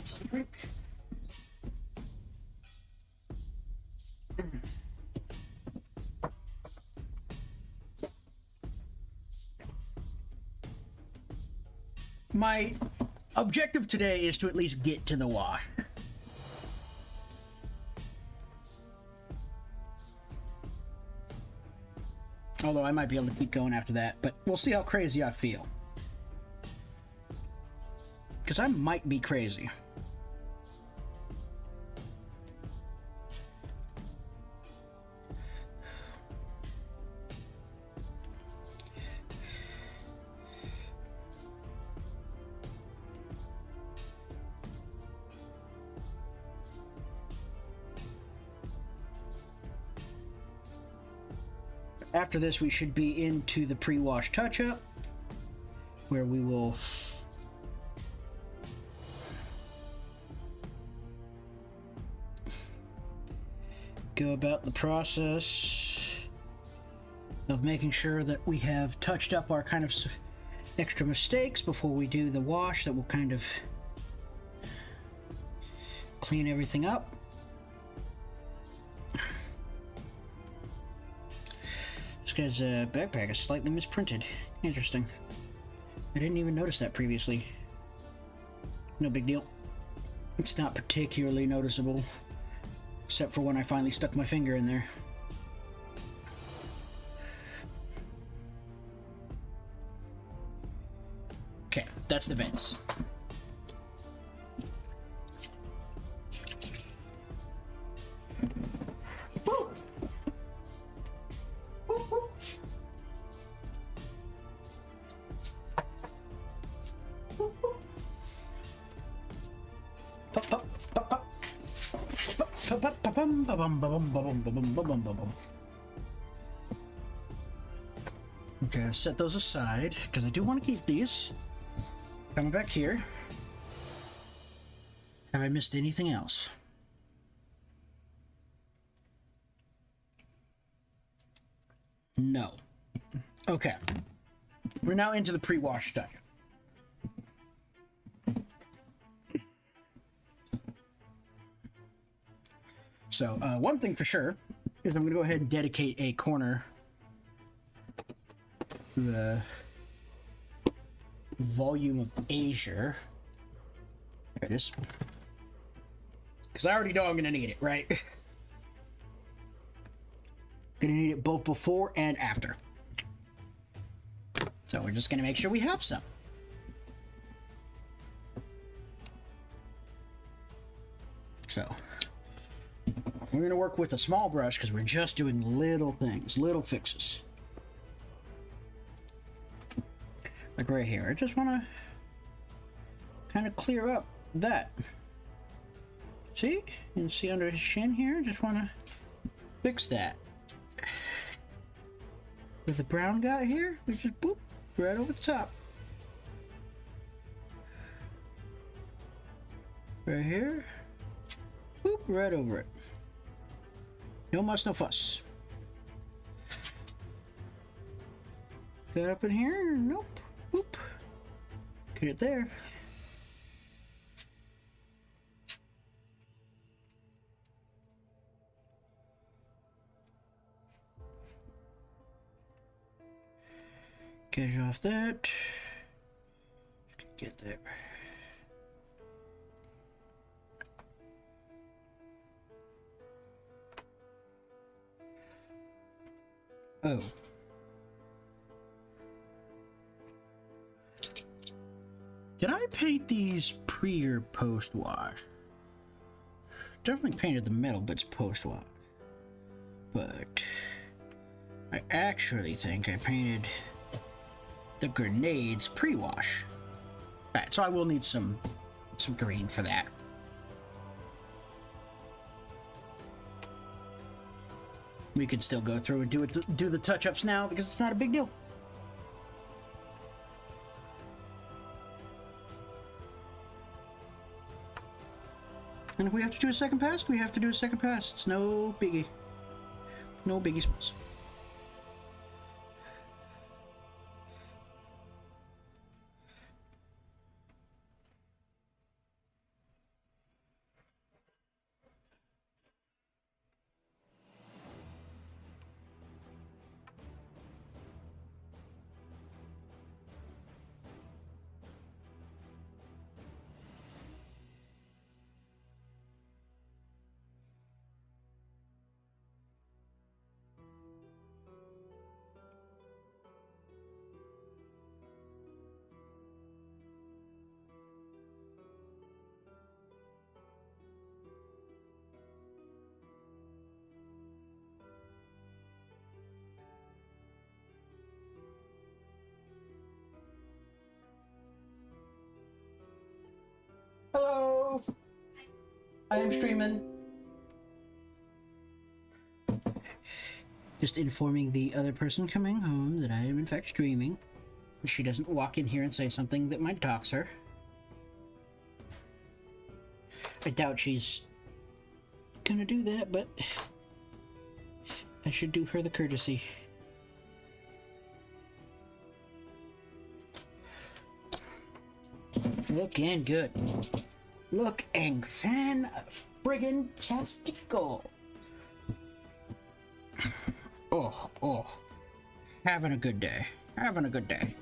Some drink. My objective today is to at least get to the wash. Although I might be able to keep going after that, but we'll see how crazy I feel. Because I might be crazy. After this, we should be into the pre-wash touch-up, where we will go about the process of making sure that we have touched up our kind of extra mistakes before we do the wash. That will kind of clean everything up. This guy's backpack is slightly misprinted. Interesting. I didn't even notice that previously. No big deal. It's not particularly noticeable. Except for when I finally stuck my finger in there. Okay, that's the vents. Okay, I'll set those aside because I do want to keep these. Coming back here. Have I missed anything else? No. Okay. We're now into the pre-wash dungeon. So, one thing for sure is I'm going to go ahead and dedicate a corner to the volume of Azure. There it is. Because I already know I'm going to need it, right? Going to need it both before and after. So we're just going to make sure we have some. So we're going to work with a small brush because we're just doing little things, little fixes. Like right here. I just want to kind of clear up that. See? You can see under his chin here. Just want to fix that. With the brown guy here, we just boop right over the top. Right here. Boop right over it. No muss, no fuss. Got up in here? Nope. Boop. Get it there. Get it off that. Get there. Oh. Did I paint these pre or post wash? Definitely painted the metal bits post wash. But I actually think I painted the grenades pre-wash. Alright, so I will need some green for that. We can still go through and do the touch-ups now because it's not a big deal. And if we have to do a second pass, we have to do a second pass. It's no biggie. No biggie smalls. Hello! I am streaming. Just informing the other person coming home that I am in fact streaming. She doesn't walk in here and say something that might dox her. I doubt she's gonna do that, but I should do her the courtesy. Looking good. Looking fan-friggin-tastical. Oh. Having a good day. Having a good day.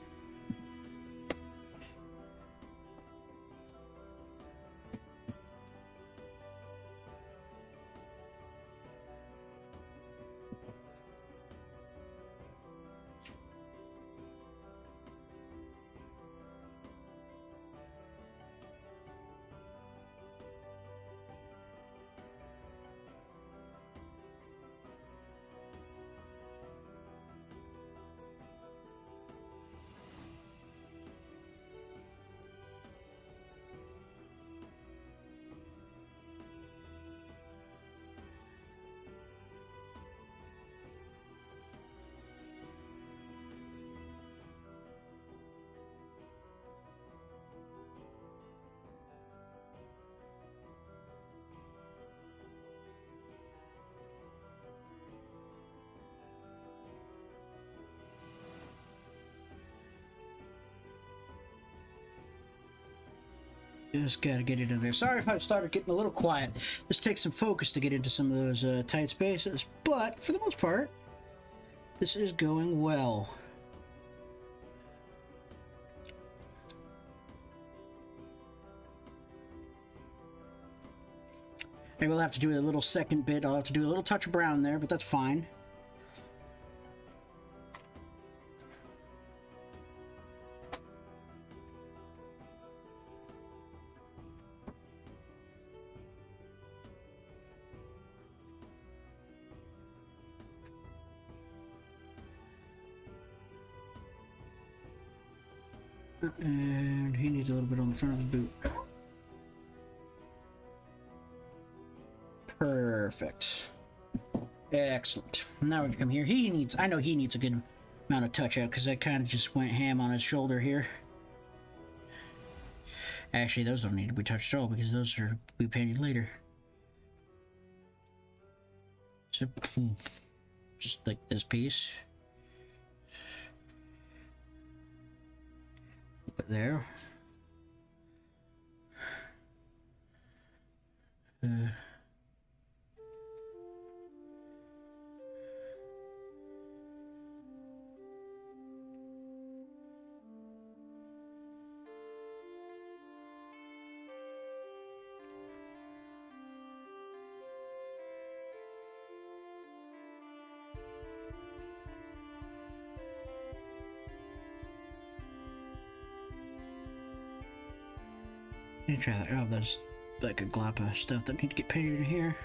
Just gotta get into there. Sorry if I started getting a little quiet. This takes some focus to get into some of those tight spaces, but for the most part, this is going well. Maybe I'll have to do a little second bit. I'll have to do a little touch of brown there, but that's fine. And he needs a little bit on the front of his boot. Perfect. Excellent. Now we can come here. I know he needs a good amount of touch up because I kind of just went ham on his shoulder here. Actually, those don't need to be touched at all because those are be painted later. So, just like this piece. Put there. Let me try that. Oh, there's like a glob of stuff that need to get painted in here.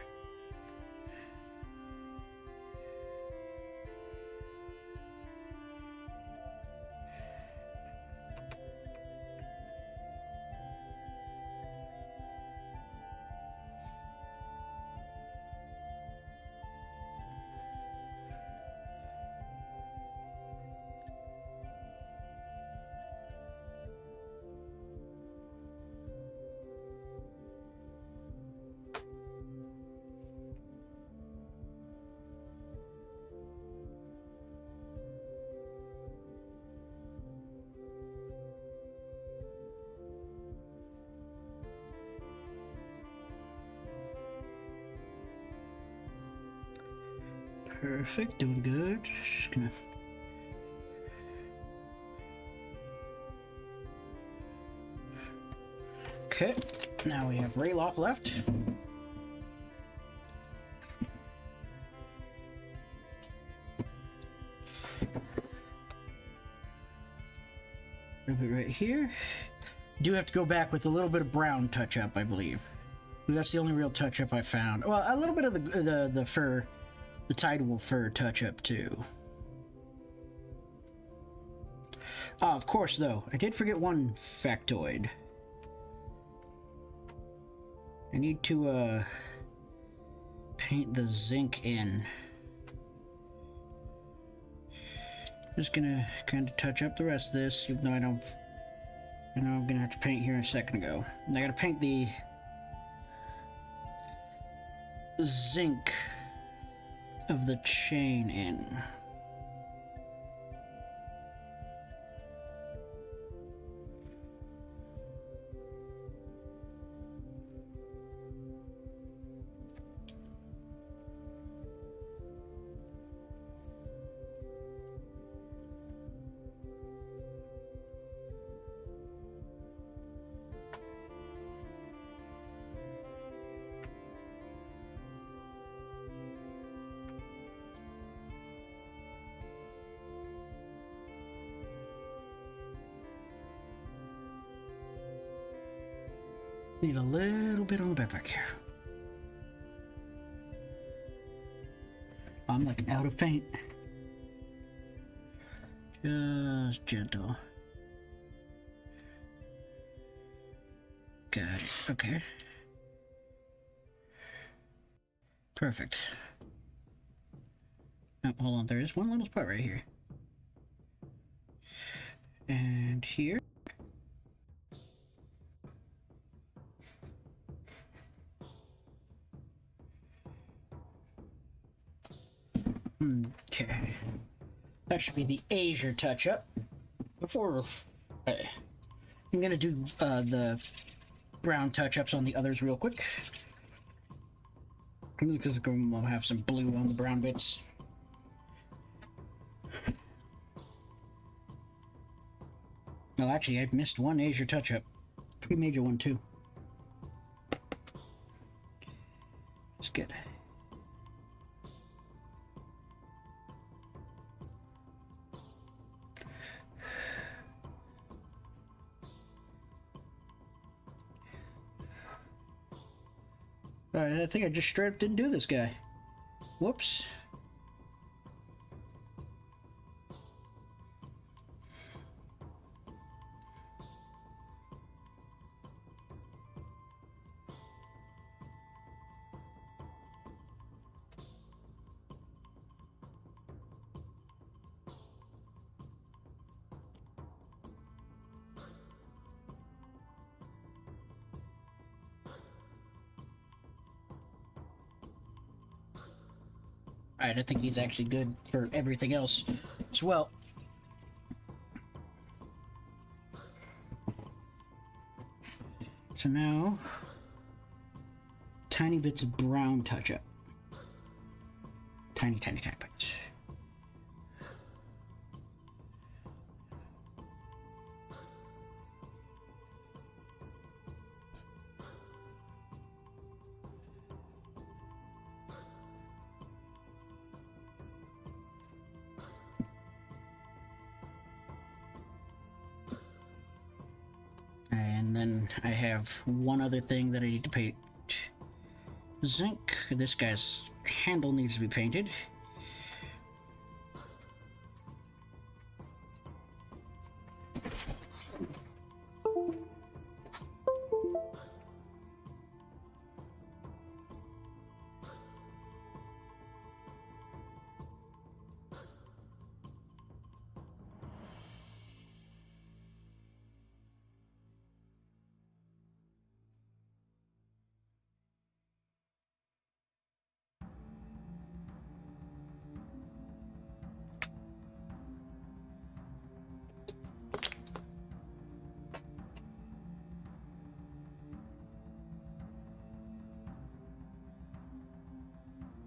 Perfect, doing good. Just gonna... Okay, now we have ralof left. Rub it right here. Do have to go back with a little bit of brown touch up, I believe. That's the only real touch up I found. Well, a little bit of the fur. The tidal fur touch-up, too. Ah, of course, though. I did forget one factoid. I need to, paint the zinc in. Just gonna kind of touch up the rest of this, even though I know I'm gonna have to paint here in a second ago. And I gotta paint the zinc of the chain in. Need a little bit on the backpack here. I'm like out of paint. Just gentle. Got it. Okay. Perfect. Oh, hold on. There is one little spot right here. And here. Okay. That should be the azure touch-up. Before... I'm gonna do the brown touch-ups on the others real quick. Because we'll have some blue on the brown bits. Oh, actually, I missed one Azure touch-up. Pretty major one, too. It's good. Alright, I think I just straight up didn't do this guy. Whoops. Alright, I think he's actually good for everything else as well. So now, tiny bits of brown touch-up. Tiny, tiny, tiny bits. And then I have one other thing that I need to paint. Zinc. This guy's handle needs to be painted.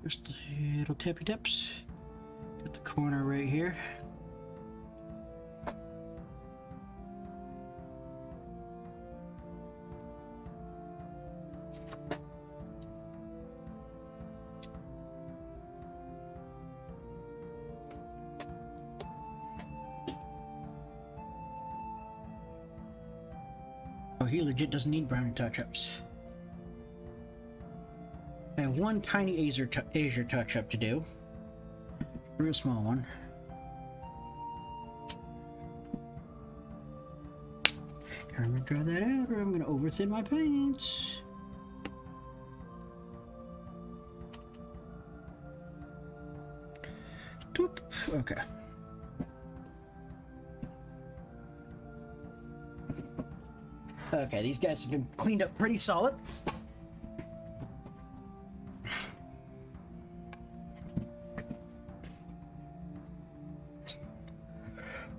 Just a little tappy taps. Got the corner right here. Oh, he legit doesn't need brown touch-ups. I have one tiny Azure touch-up to do. A real small one. I'm gonna draw that out, or I'm gonna overthin my paints. Doop. Okay. Okay, these guys have been cleaned up pretty solid.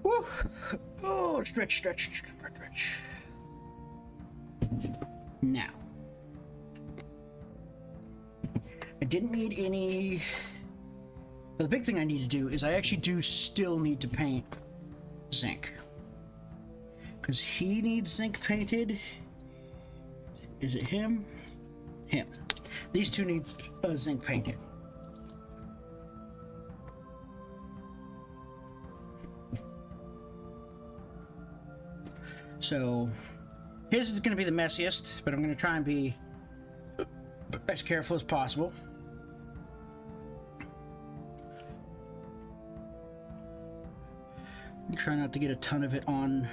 Woo! Oh, stretch, stretch, stretch, stretch. Now, I didn't need any. But the big thing I need to do is I actually do still need to paint zinc. Because he needs zinc painted. Is it him? Him. These two needs zinc painted. So his is going to be the messiest, but I'm going to try and be as careful as possible. Try not to get a ton of it on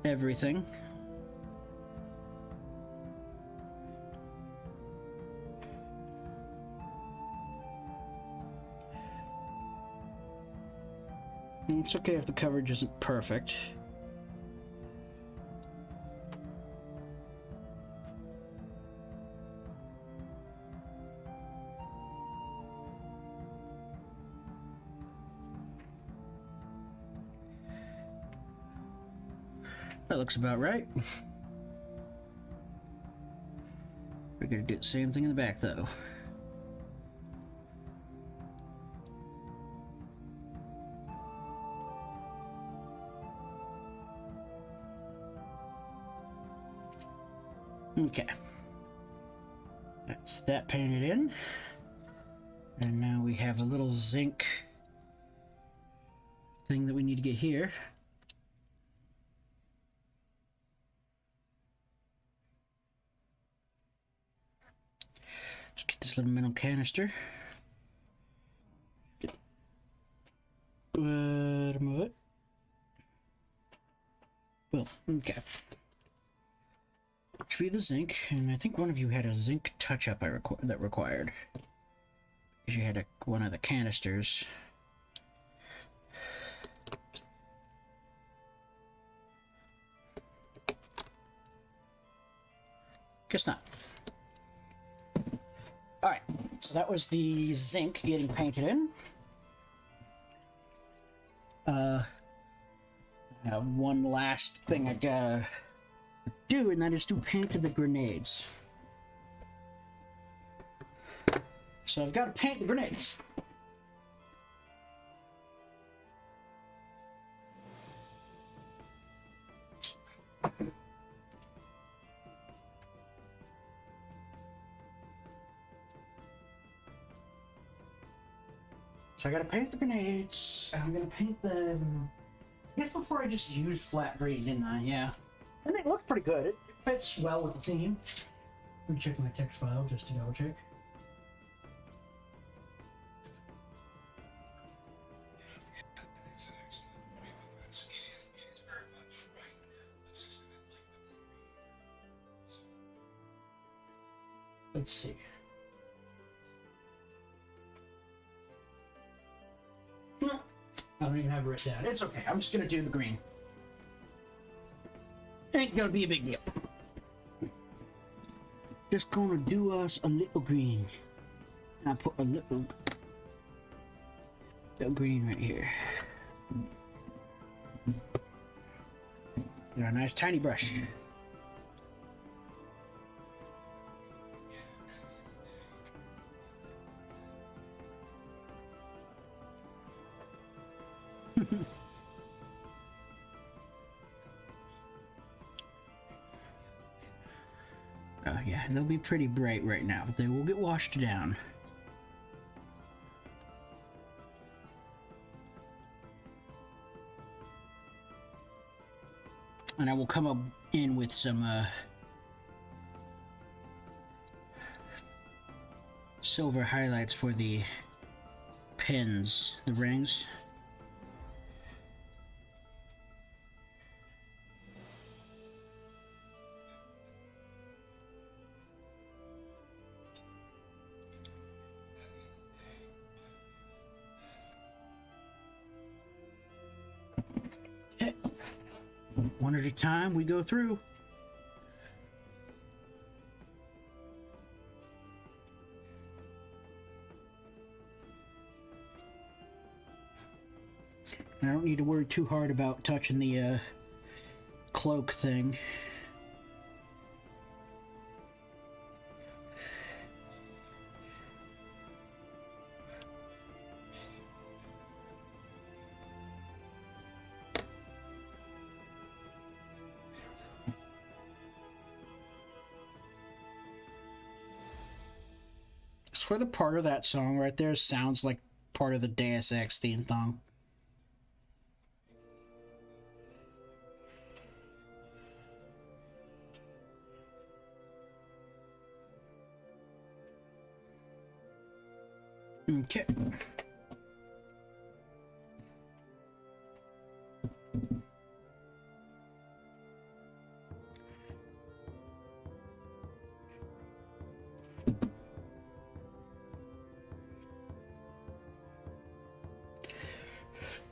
everything. And it's okay if the coverage isn't perfect. That looks about right. We're gonna do the same thing in the back, though. Okay. That's that painted in. And now we have a little zinc thing that we need to get here. Just get this little metal canister. Move it. Well, okay. Which be the zinc, and I think one of you had a zinc touch-up that required. Because you had one of the canisters. Guess not. Alright, so that was the zinc getting painted in. I have one last thing I gotta do, and that is to paint the grenades. So I've got to paint the grenades. So I gotta paint the grenades. I'm gonna paint them. I guess before I just used flat green, didn't I? Yeah. And they look pretty good. It fits well with the theme. Let me check my text file just to double check. Let's see. I don't even have it written down. It's okay. I'm just gonna do the green. Ain't gonna be a big deal. Just gonna do us a little green. I put a little green right here. Got a nice tiny brush. Yeah, they'll be pretty bright right now, but they will get washed down. And I will come up in with some silver highlights for the pins, the rings. One at a time we go through. I don't need to worry too hard about touching the cloak thing. For the part of that song right there sounds like part of the Deus Ex theme song. Okay.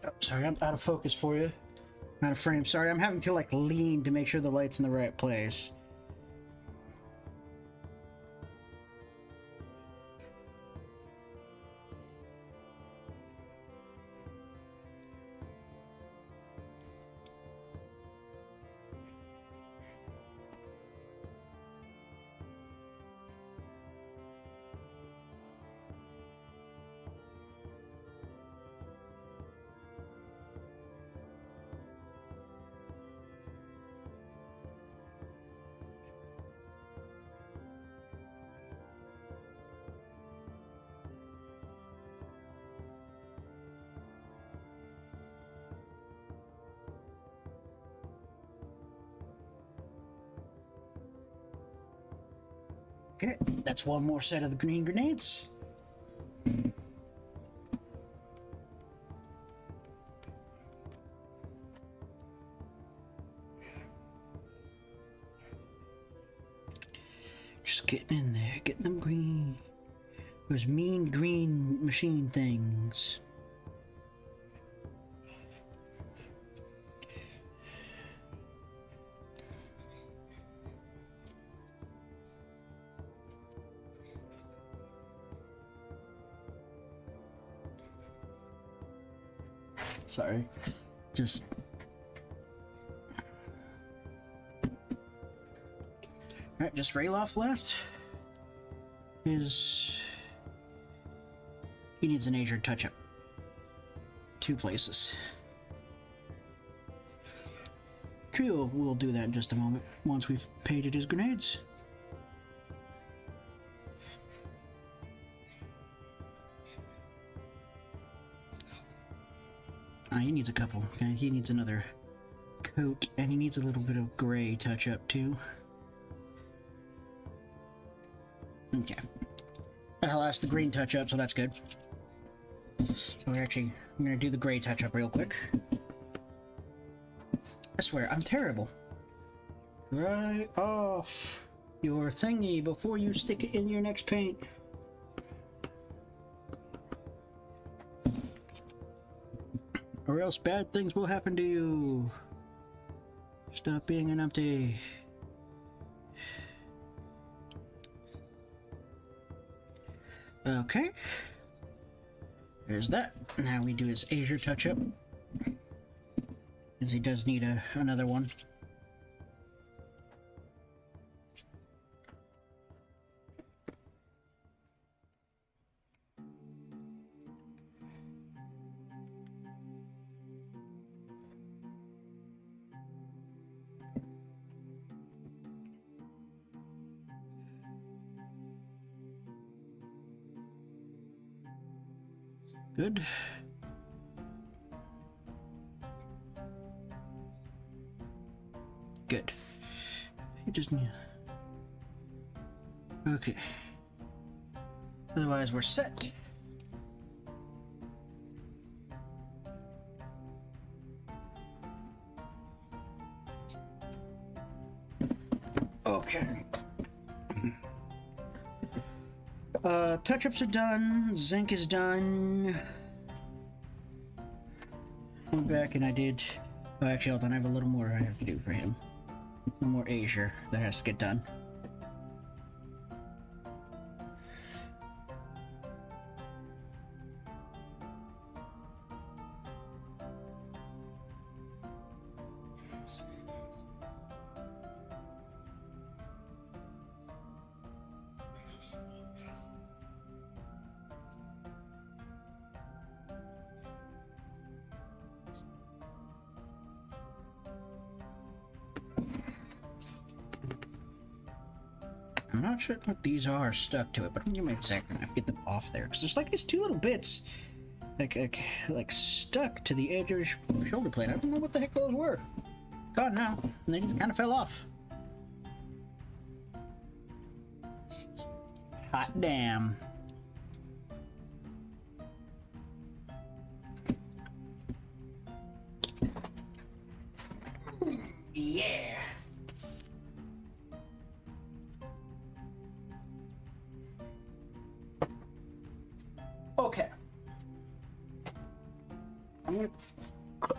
Oh, sorry, I'm out of focus for you. Out of frame. Sorry, I'm having to like lean to make sure the light's in the right place. Okay, that's one more set of the green grenades. Just getting in there, getting them green. Those mean green machine things. Sorry, just alright, just ralof left. He needs an Azure touch-up. 2 places. Trio will do that in just a moment, once we've painted his grenades. He needs a couple. Okay? He needs another coat, and he needs a little bit of gray touch-up too. Okay. That'll last the green touch-up, so that's good. So I'm gonna do the gray touch-up real quick. I swear, I'm terrible. Dry off your thingy before you stick it in your next paint. Or else bad things will happen to you. Stop being an empty. Okay. There's that. Now we do his Azure touch-up. Because he does need another one. Good. Good. He just need. Okay. Otherwise, we're set. Okay. Touch-ups are done. Zinc is done. Went back and I did. Oh, actually, hold on. I have a little more I have to do for him. A little more Azure that has to get done. I'm not sure what these are stuck to it, but I'm gonna make exact knife get them off there because there's like these 2 little bits like stuck to the edge of your shoulder blade. I don't know what the heck those were. God, now and they kind of fell off. Hot damn. Yeah. Okay.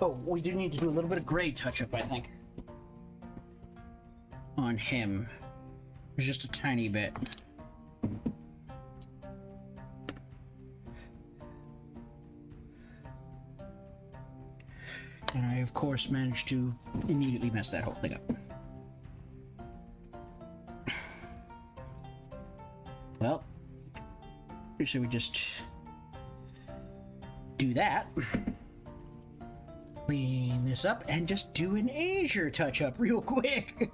Oh, we do need to do a little bit of gray touch-up, I think. On him. There's just a tiny bit. And I, of course, managed to immediately mess that whole thing up. Well, should we just do that? Clean this up and just do an Azure touch-up real quick.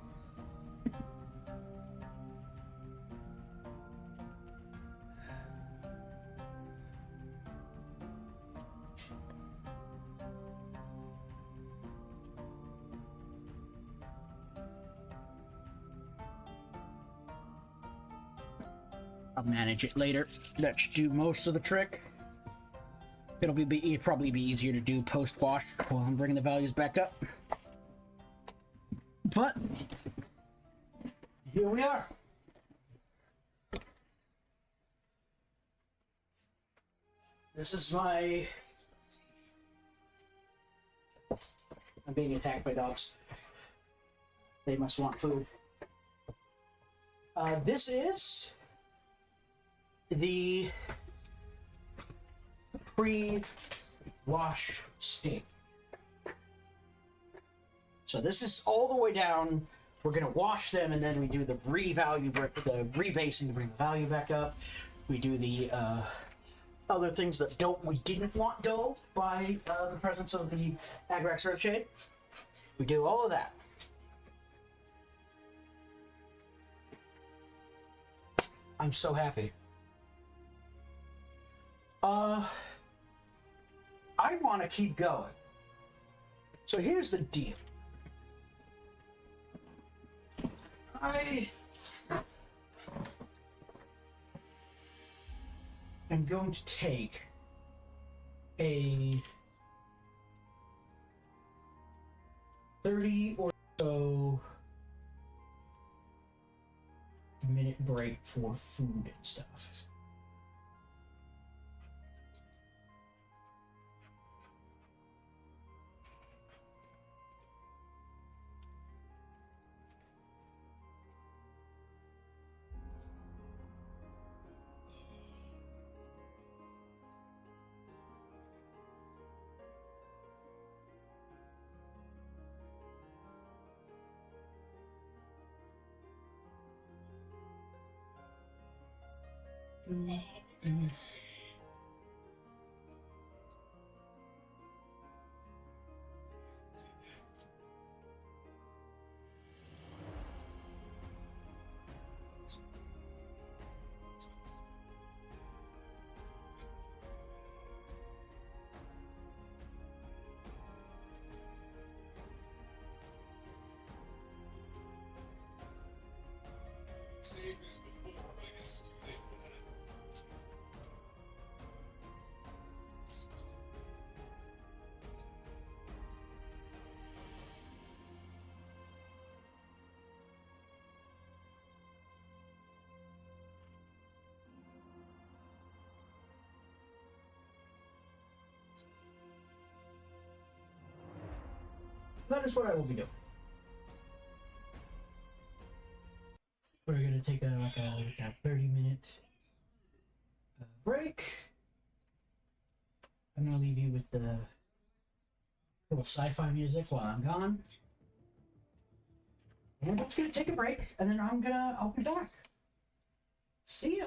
I'll manage it later. That should do most of the trick. It'll probably be easier to do post-wash while I'm bringing the values back up. But here we are. This is my... I'm being attacked by dogs. They must want food. This is the pre-wash state. So this is all the way down. We're gonna wash them, and then we do the the rebasing to bring the value back up. We do the other things that we didn't want dulled by the presence of the Agrax Earthshade. We do all of that. I'm so happy. I want to keep going. So here's the deal. I am going to take a 30 or so minute break for food and stuff. Saved this before, but I guess it's too late for that. That is what I will be doing. We're gonna take a 30-minute break. I'm gonna leave you with the little sci-fi music while I'm gone. And I'm just gonna take a break, and then I'll be back. See ya.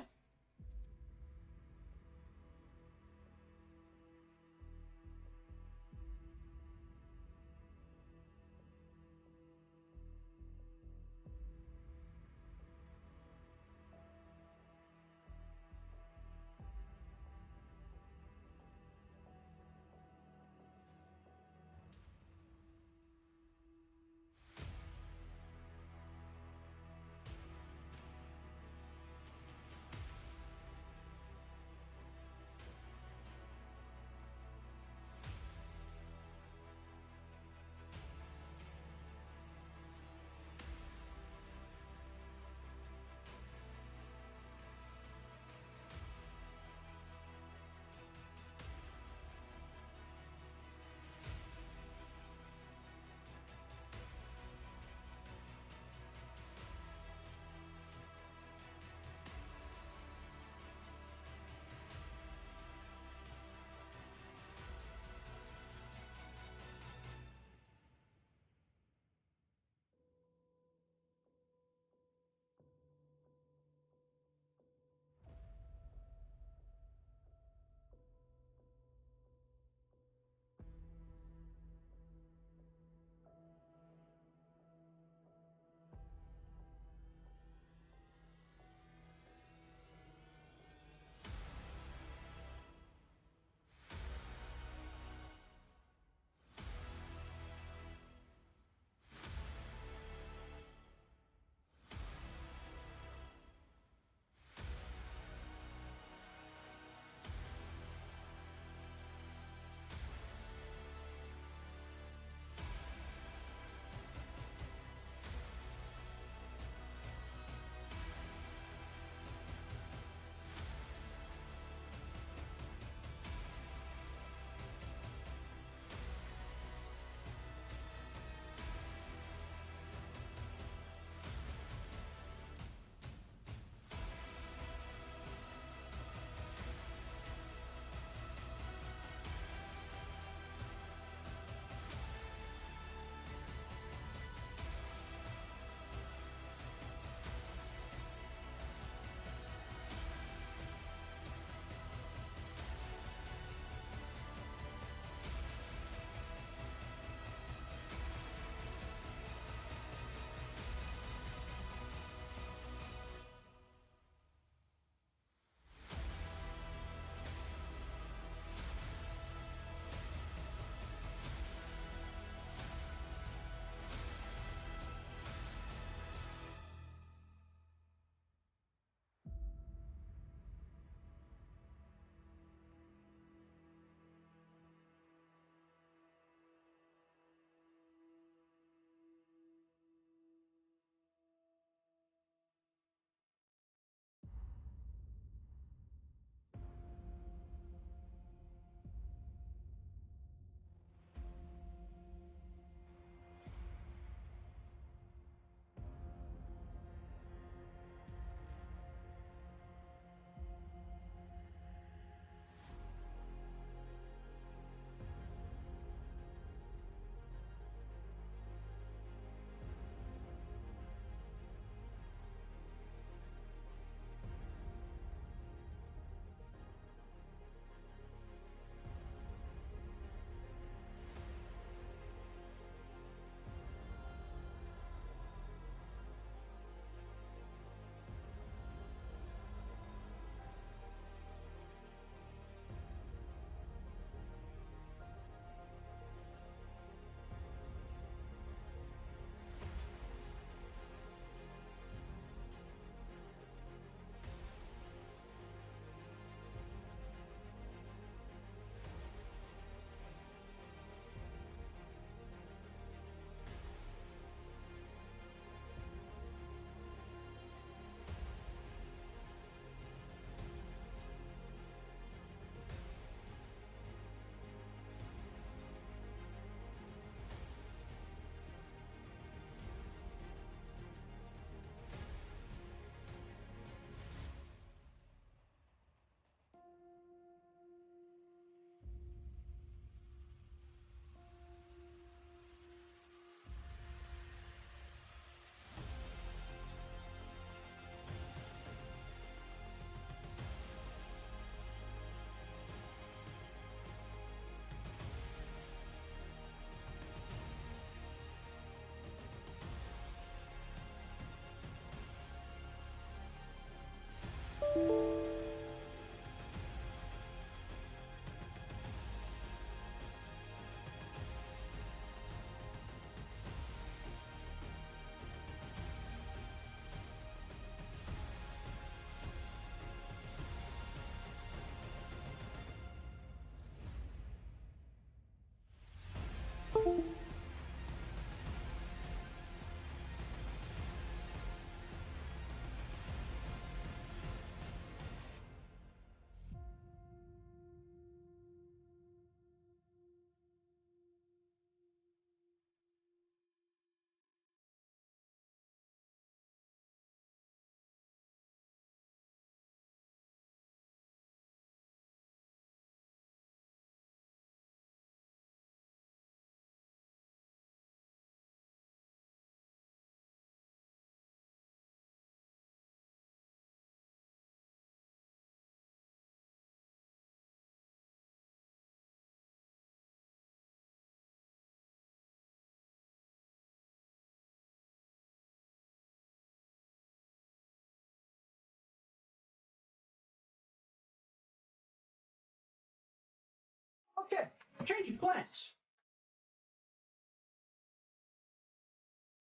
Okay, changing plans.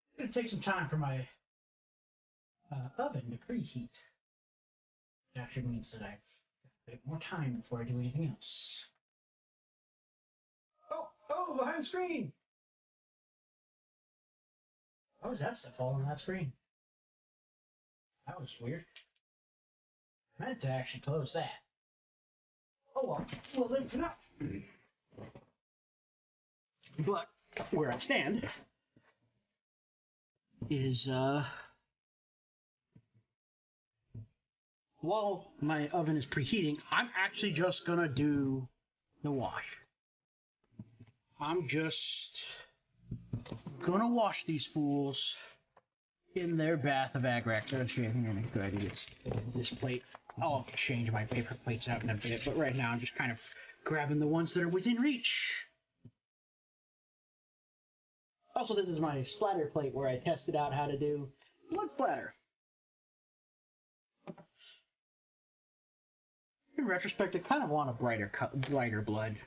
It's gonna take some time for my oven to preheat. Which actually means that I have a bit more time before I do anything else. Oh, behind the screen! How was that stuff all on that screen? That was weird. I meant to actually close that. Oh well then for now. But where I stand is while my oven is preheating, I'm actually just gonna do the wash. I'm just gonna wash these fools in their bath of Agrax. Actually, I think I make a good idea. This plate. I'll change my paper plates out in a bit, but right now I'm just kind of grabbing the ones that are within reach. Also, this is my splatter plate where I tested out how to do blood splatter. In retrospect, I kind of want a brighter blood.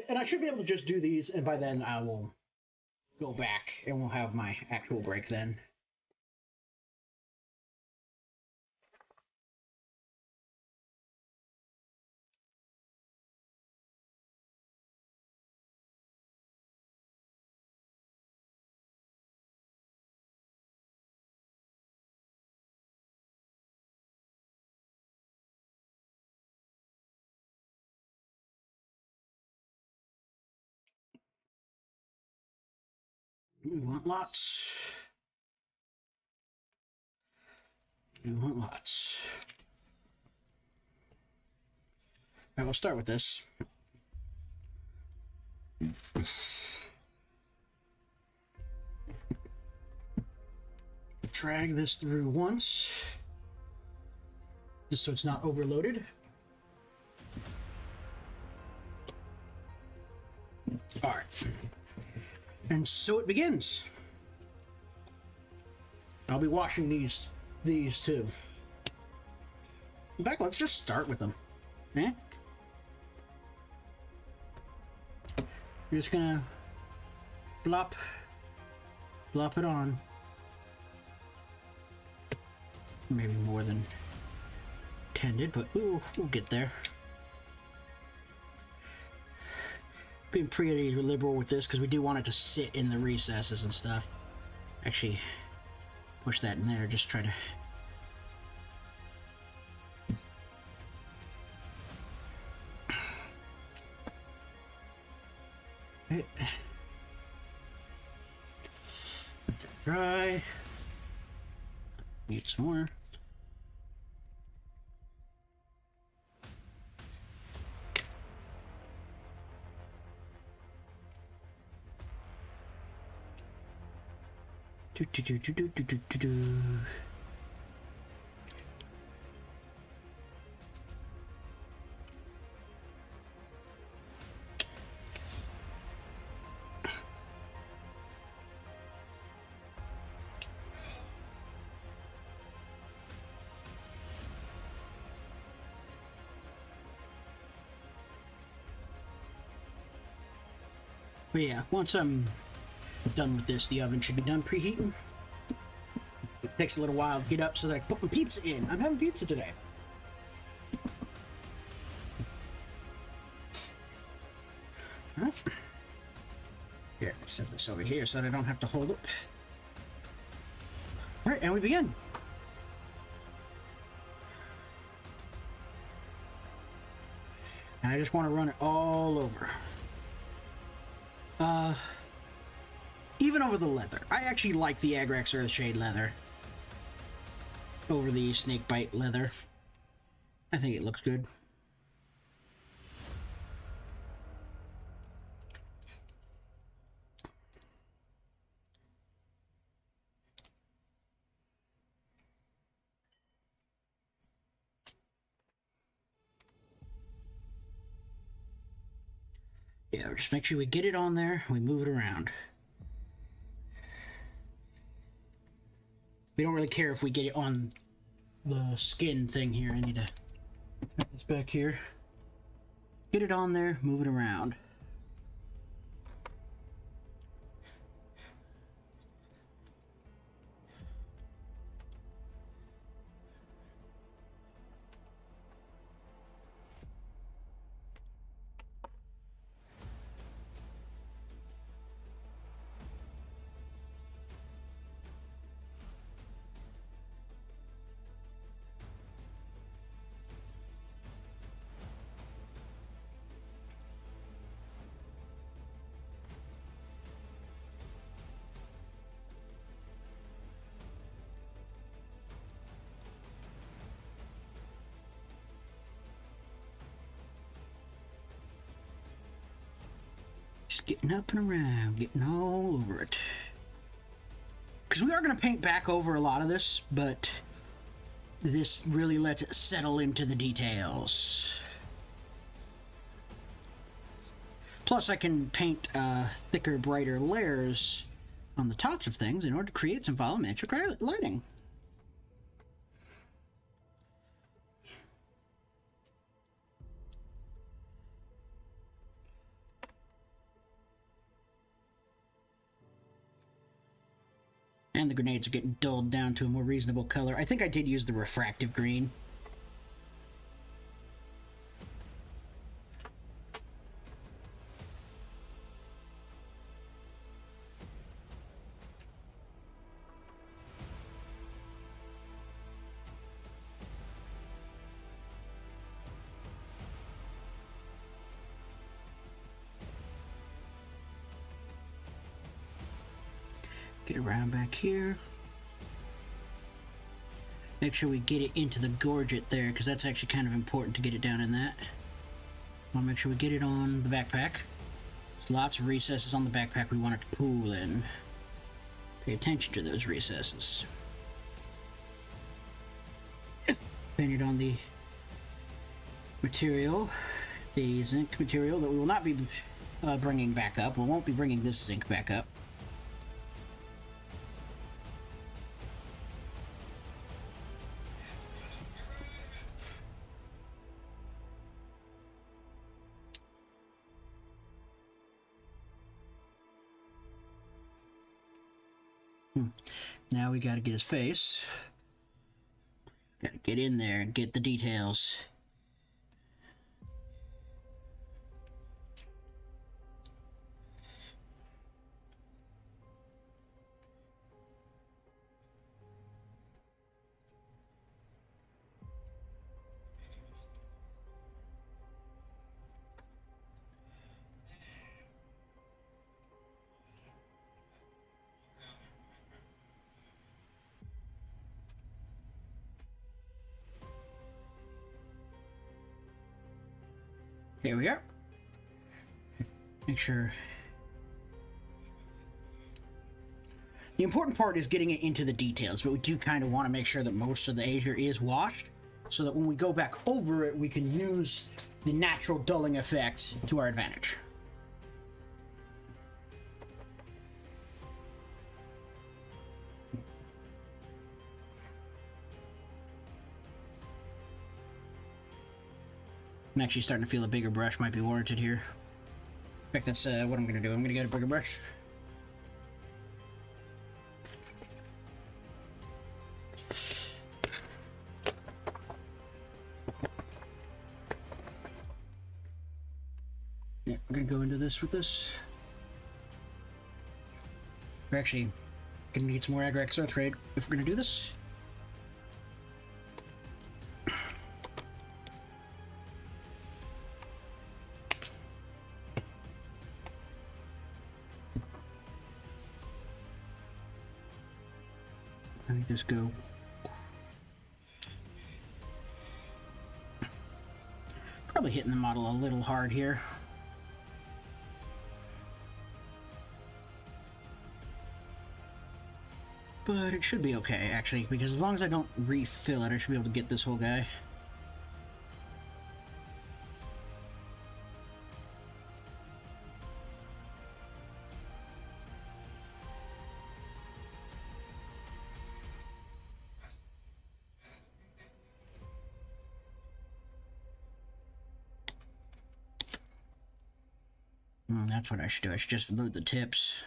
And I should be able to just do these, and by then I will go back and we'll have my actual break then. We want lots. We want lots. Alright, we'll start with this. Drag this through once, just so it's not overloaded. Alright. And so it begins. I'll be washing these too. In fact, let's just start with them. Eh? You're just gonna plop it on. Maybe more than intended, but we'll get there. Being pretty liberal with this because we do want it to sit in the recesses and stuff. Actually, push that in there. Just try to. Let that dry. Need some more. But yeah, once I'm done with this, the oven should be done preheating. It takes a little while to get up so that I can put my pizza in. I'm having pizza today. Alright. Here, let's set this over here so that I don't have to hold it. Alright, and we begin. And I just want to run it all over. Even over the leather. I actually like the Agrax Earthshade leather over the Snakebite leather. I think it looks good. Yeah, just make sure we get it on there, we move it around. We don't really care if we get it on the skin thing here. I need to put this back here. Get it on there, move it around. Just getting up and around, getting all over it. Because we are going to paint back over a lot of this, but this really lets it settle into the details. Plus, I can paint thicker, brighter layers on the tops of things in order to create some volumetric lighting. And the grenades are getting dulled down to a more reasonable color. I think I did use the refractive green. Get around back here. Make sure we get it into the gorget there, because that's actually kind of important to get it down in that. Want to make sure we get it on the backpack. There's lots of recesses on the backpack we want it to pool in. Pay attention to those recesses. Paint it on the material, the zinc material that we will not be bringing back up. We won't be bringing this zinc back up. Now we gotta get his face. Gotta get in there and get the details. Here we are. Make sure. The important part is getting it into the details, but we do kind of want to make sure that most of the azure is washed, so that when we go back over it, we can use the natural dulling effect to our advantage. I'm actually starting to feel a bigger brush might be warranted here. In fact, that's what I'm going to do. I'm going to get a bigger brush. Yeah, we're going to go into this with this. We're actually going to need some more Agrax Earth Raid if we're going to do this. Let me just go. Probably hitting the model a little hard here. But it should be okay, actually, because as long as I don't refill it, I should be able to get this whole guy. That's what I should do. I should just load the tips.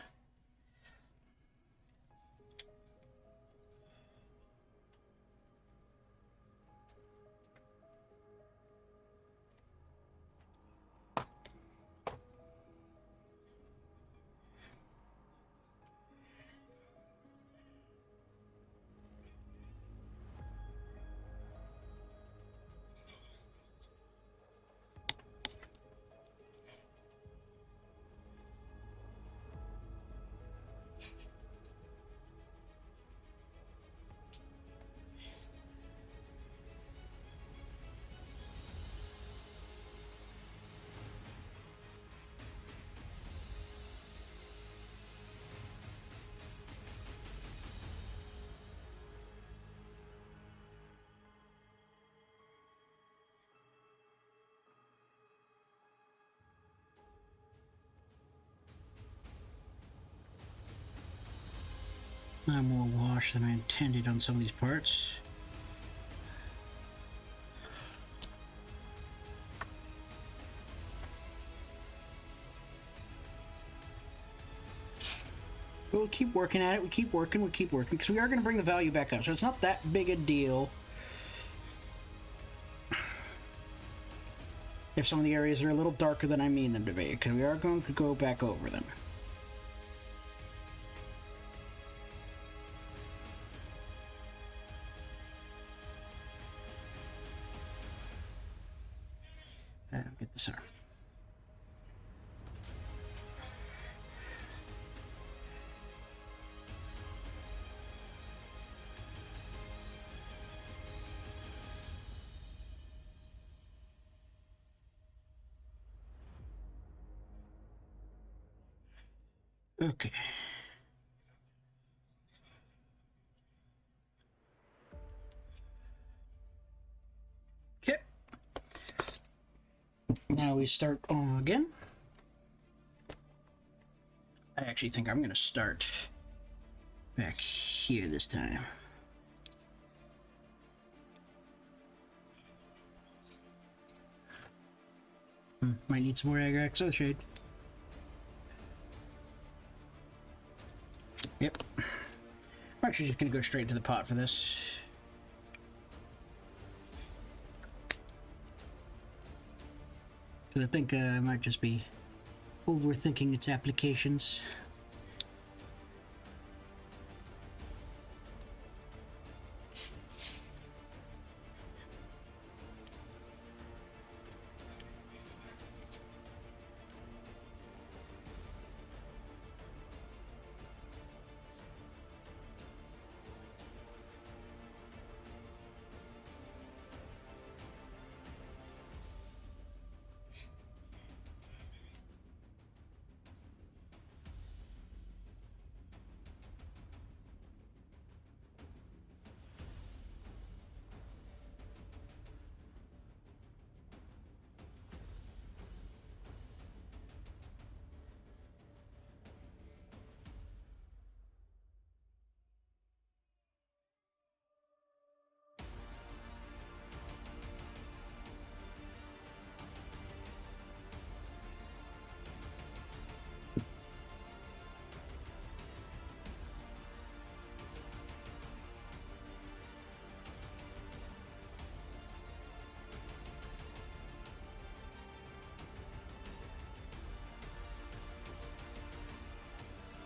More wash than I intended on some of these parts. But we'll keep working at it. We keep working, because we are going to bring the value back up. So it's not that big a deal if some of the areas are a little darker than I mean them to be, because we are going to go back over them. Get this arm. Okay. Okay. Now we start on again. I actually think I'm going to start back here this time. Might need some more Agrax shade. Yep. I'm actually just going to go straight to the pot for this. Because I think I might just be overthinking its applications.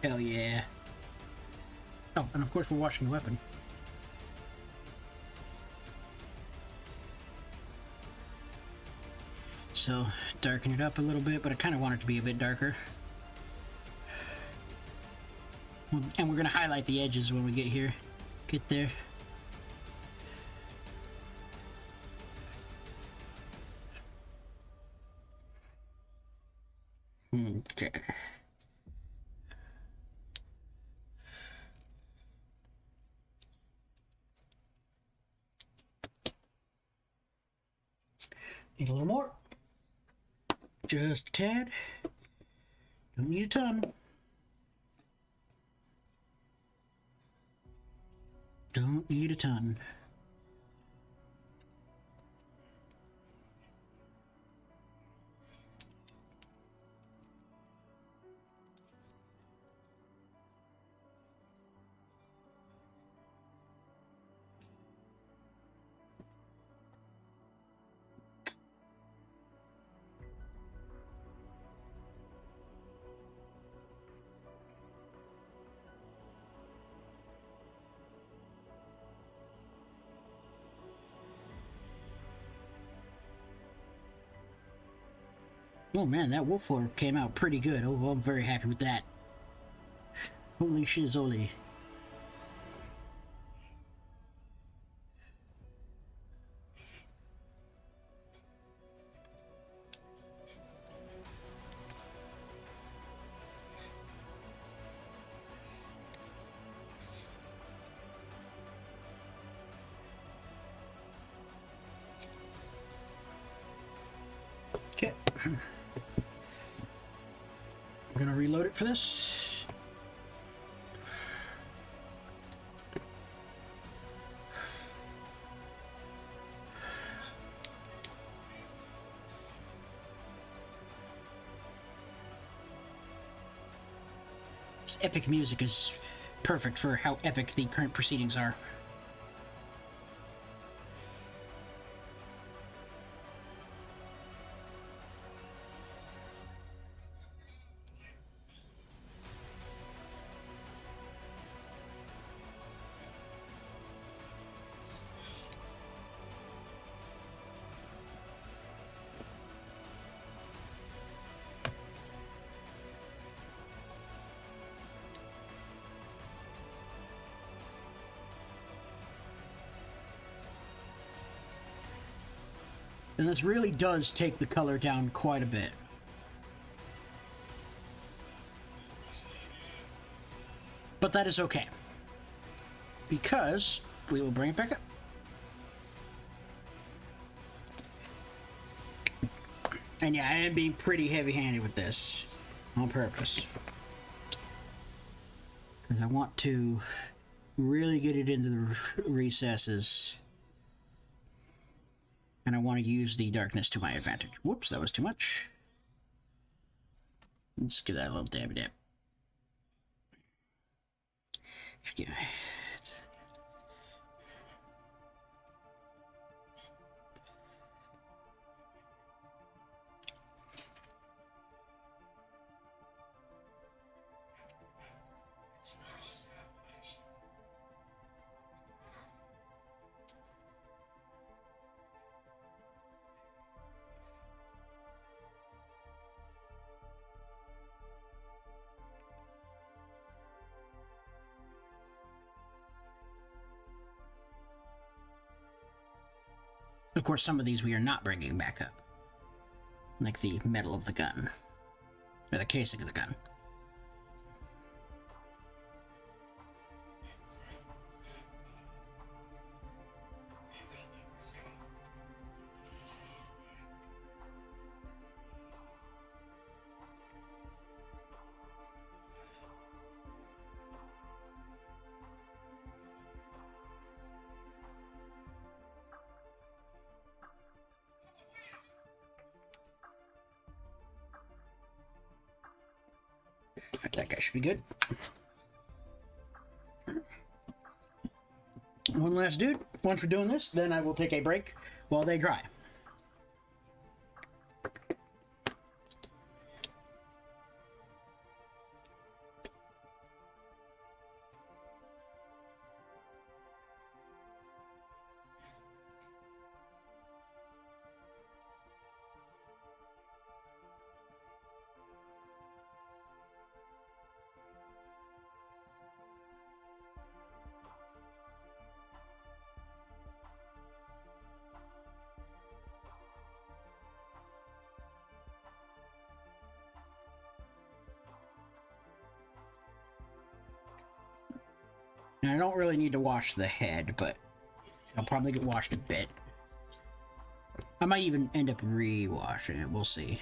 Hell yeah. Oh, and of course we're washing the weapon. So, darken it up a little bit, but I kind of want it to be a bit darker. And we're going to highlight the edges when we get there. Okay. Need a little more. Just a tad. Don't need a ton. Don't need a ton. Oh man, that wolf lore came out pretty good. Oh, well, I'm very happy with that. Holy shizzoli. Okay. I'm gonna reload it for this. This epic music is perfect for how epic the current proceedings are. And this really does take the color down quite a bit. But that is okay, because we will bring it back up. And yeah, I am being pretty heavy-handed with this on purpose, because I want to really get it into the recesses. And I want to use the darkness to my advantage. Whoops, that was too much. Let's give that a little dabby dab. Forgive me. Of course, some of these we are not bringing back up. Like the metal of the gun. Or the casing of the gun. That guy should be good. One last dude. Once we're doing this, then I will take a break while they dry. Now, I don't really need to wash the head, but I'll probably get washed a bit. I might even end up re-washing it. We'll see.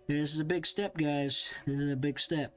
This is a big step, guys. This is a big step.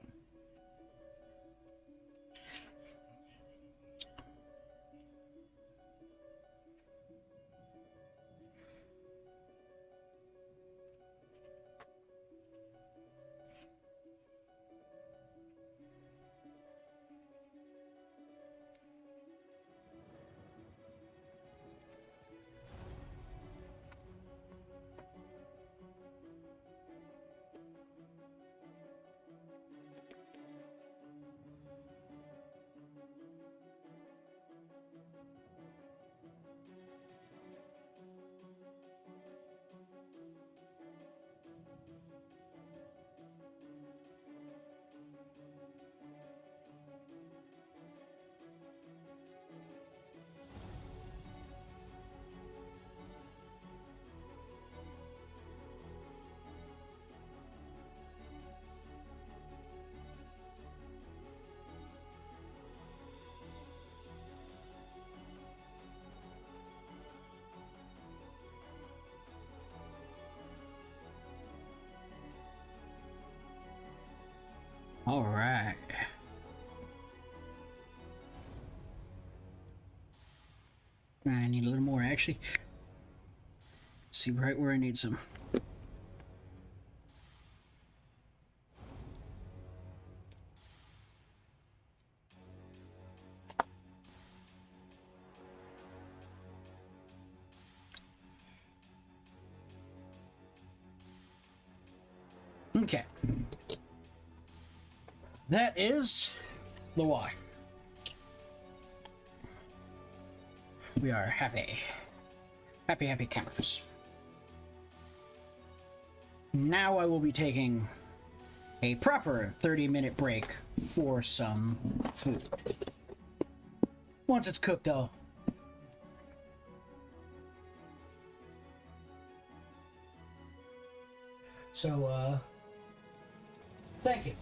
All right. I need a little more, actually. See right where I need some. Okay. That is the wash. We are happy. Happy, happy campers. Now I will be taking a proper 30-minute break for some food. Once it's cooked, I'll... So, thank you.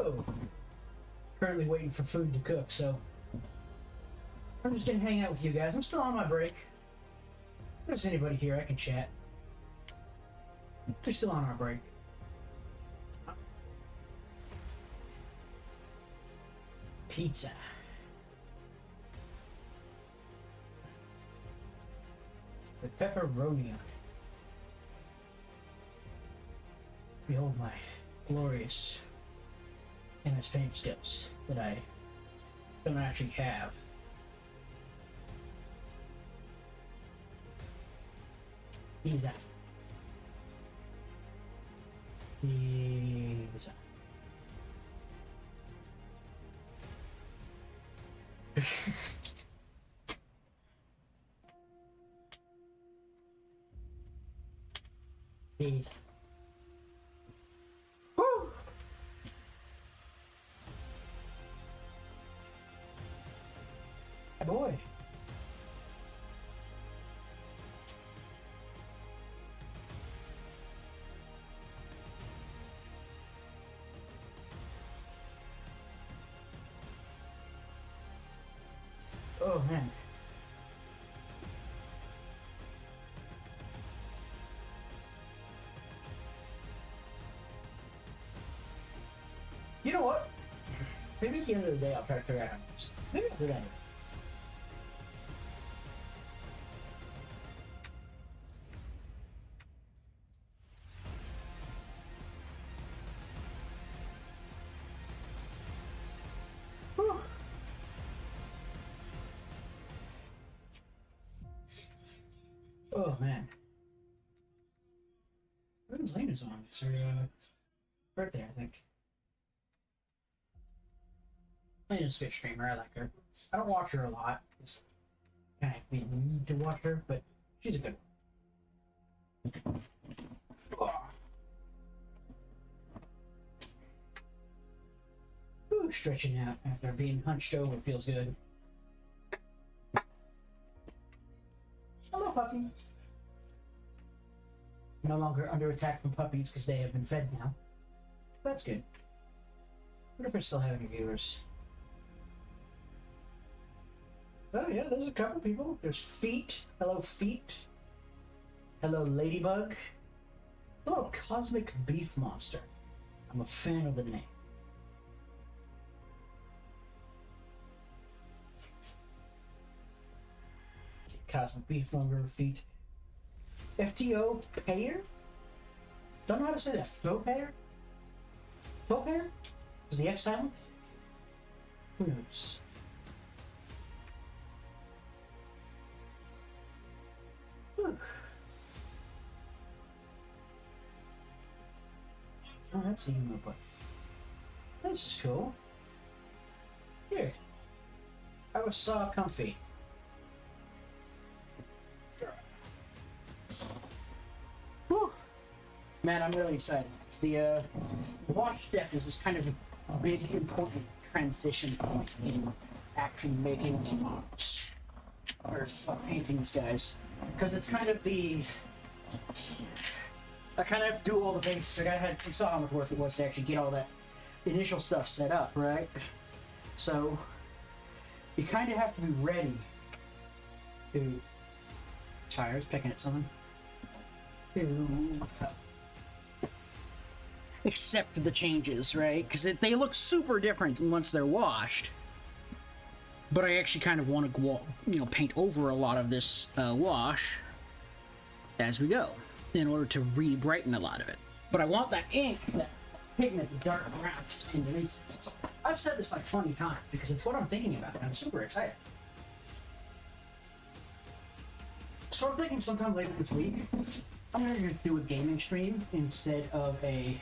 Hello! Currently waiting for food to cook, so I'm just gonna hang out with you guys. I'm still on my break. If there's anybody here, I can chat. We're still on our break. Pizza. With pepperoni on it. Behold my glorious MS Paint skills that I don't actually have. Pizza. Pizza. Pizza. Woo! Hey boy. Oh man. You know what? Maybe at the end of the day I'll try to figure out how to do this. Maybe I'll do that. Whew. Oh man. When's Lena's on? It's her birthday, I think. Lena's a good streamer, I like her. I don't watch her a lot. It's kind of need to watch her, but she's a good one. Ooh, stretching out after being hunched over feels good. Hello, puppy. No longer under attack from puppies because they have been fed now. That's good. I wonder if I still have any viewers. Oh yeah, there's a couple people. There's Feet. Hello, Feet. Hello, Ladybug. Hello, Cosmic Beef Monster. I'm a fan of the name. Cosmic Beef Monster, Feet. FTO Payer? Don't know how to say that. FTO Payer? FTO Payer? Is the F silent? Who knows? Whew. Oh, that's the emo button. This is cool. Here. I was so comfy. Whew. Man, I'm really excited. It's the wash step is this kind of a big, important transition point in actually making models or paintings, guys. Because it's kind of I kind of have to do all the basics. You saw how much work it was to actually get all that initial stuff set up, right? So you kind of have to be ready to. Tires picking at something. What's up? Except for the changes, right? Because they look super different once they're washed. But I actually kind of want to, paint over a lot of this wash as we go, in order to re-brighten a lot of it. But I want that ink, that pigment, the dark browns in the recesses. I've said this like 20 times because it's what I'm thinking about, and I'm super excited. So I'm thinking sometime later this week, I'm going to do a gaming stream instead of a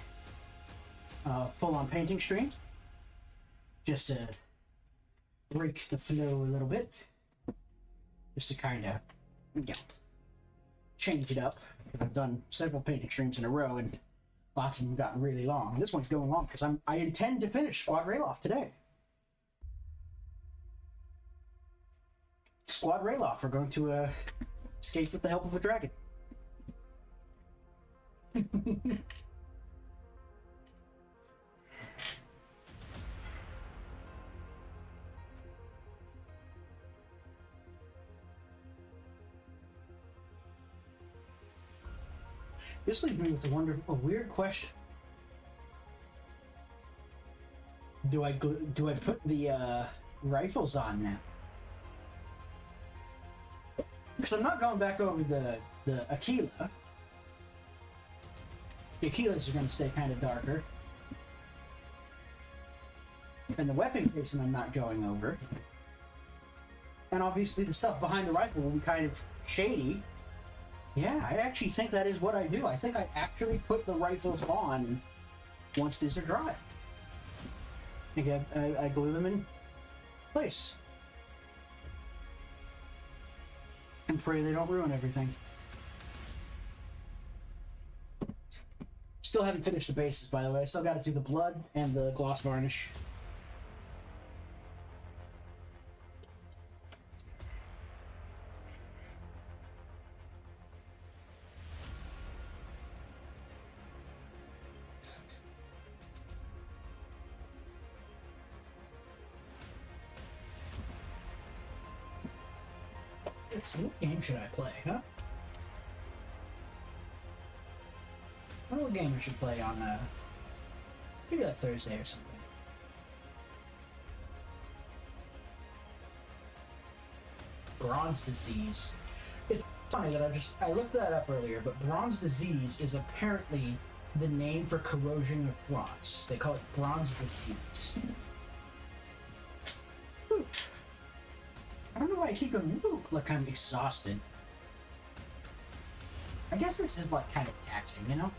full-on painting stream. Just to break the flow a little bit. Just to kind of, change it up. I've done several painting streams in a row, and lots of them gotten really long. This one's going long because I intend to finish Squad Ralof today. Squad Ralof, we're going to escape with the help of a dragon. This leaves me with a weird question. Do I put the rifles on now? Because I'm not going back over the Aquila. The Aquilas are going to stay kind of darker. And the weapon casing I'm not going over. And obviously the stuff behind the rifle will be kind of shady. Yeah, I actually think that is what I do. I think I actually put the rifles on once these are dry. I glue them in place. And pray they don't ruin everything. Still haven't finished the bases, by the way. I still got to do the blood and the gloss varnish. Let's see, what game should I play, huh? I wonder what game we should play on, maybe like Thursday or something. Bronze disease. It's funny that I looked that up earlier, but bronze disease is apparently the name for corrosion of bronze. They call it bronze disease. Whew. I don't know why I keep going whoop, like I'm exhausted. I guess this is like kind of taxing, you know?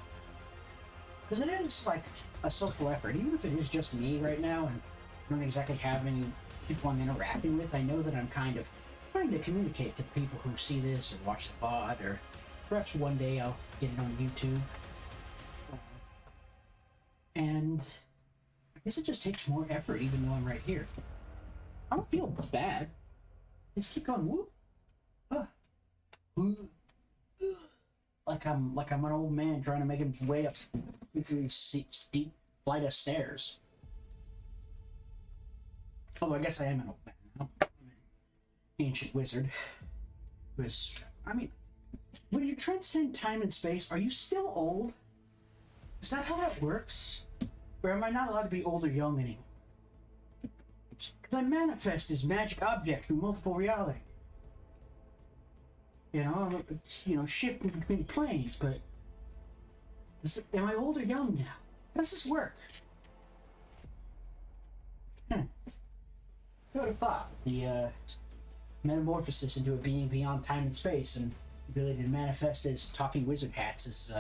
Because it is like a social effort, even if it is just me right now and I don't exactly have any people I'm interacting with. I know that I'm kind of trying to communicate to people who see this or watch the VOD, or perhaps one day I'll get it on YouTube. And I guess it just takes more effort even though I'm right here. I don't feel bad. Just keep going whoop. Like I'm an old man trying to make his way up these steep flight of stairs. Although I guess I am an old man now. I'm an ancient wizard. I mean, when you transcend time and space, are you still old? Is that how that works? Or am I not allowed to be old or young anymore? Because I manifest this magic object through multiple reality. Shifting between planes, but am I old or young now? How does this work? Who would have thought the metamorphosis into a being beyond time and space and ability to manifest as talking wizard hats is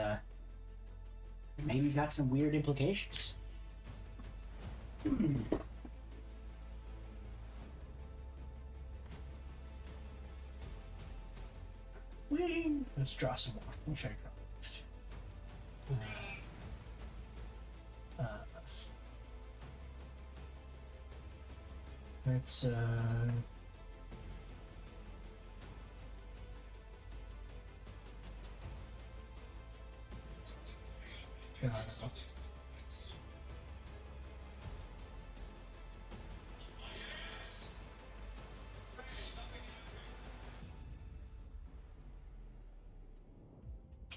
maybe got some weird implications. Let's draw some more. What should I draw next? Let's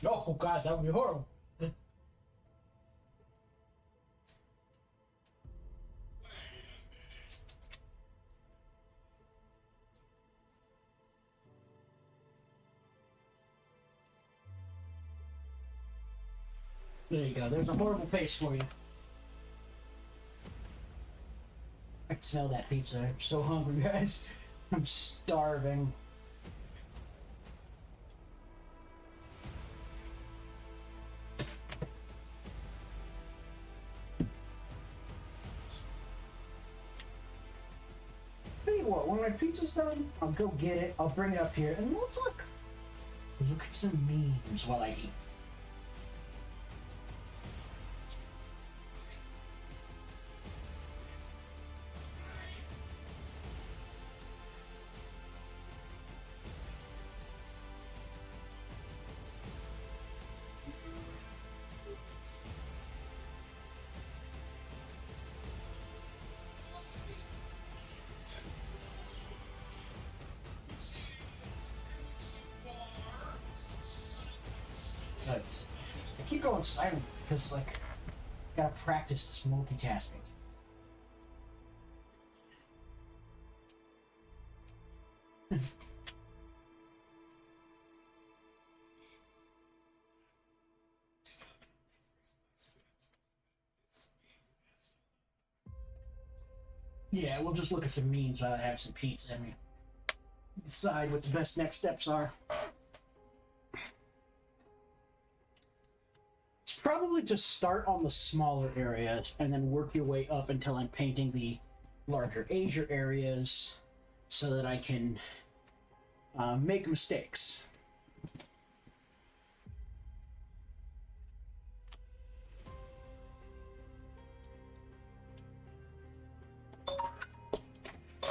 oh god, that would be horrible. There you go, there's a horrible face for you. I can smell that pizza. I'm so hungry, guys. I'm starving. Tell you what, when my pizza's done, I'll go get it, I'll bring it up here, and let's look at some memes while I eat. Nice. keep going silent because, like, gotta practice this multitasking. Yeah, we'll just look at some memes while I have some pizza and decide what the best next steps are. It's probably just start on the smaller areas and then work your way up until I'm painting the larger Asia areas so that I can make mistakes.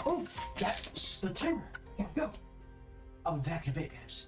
Oh, that's the timer. Gotta go. I'll be back in a bit, guys.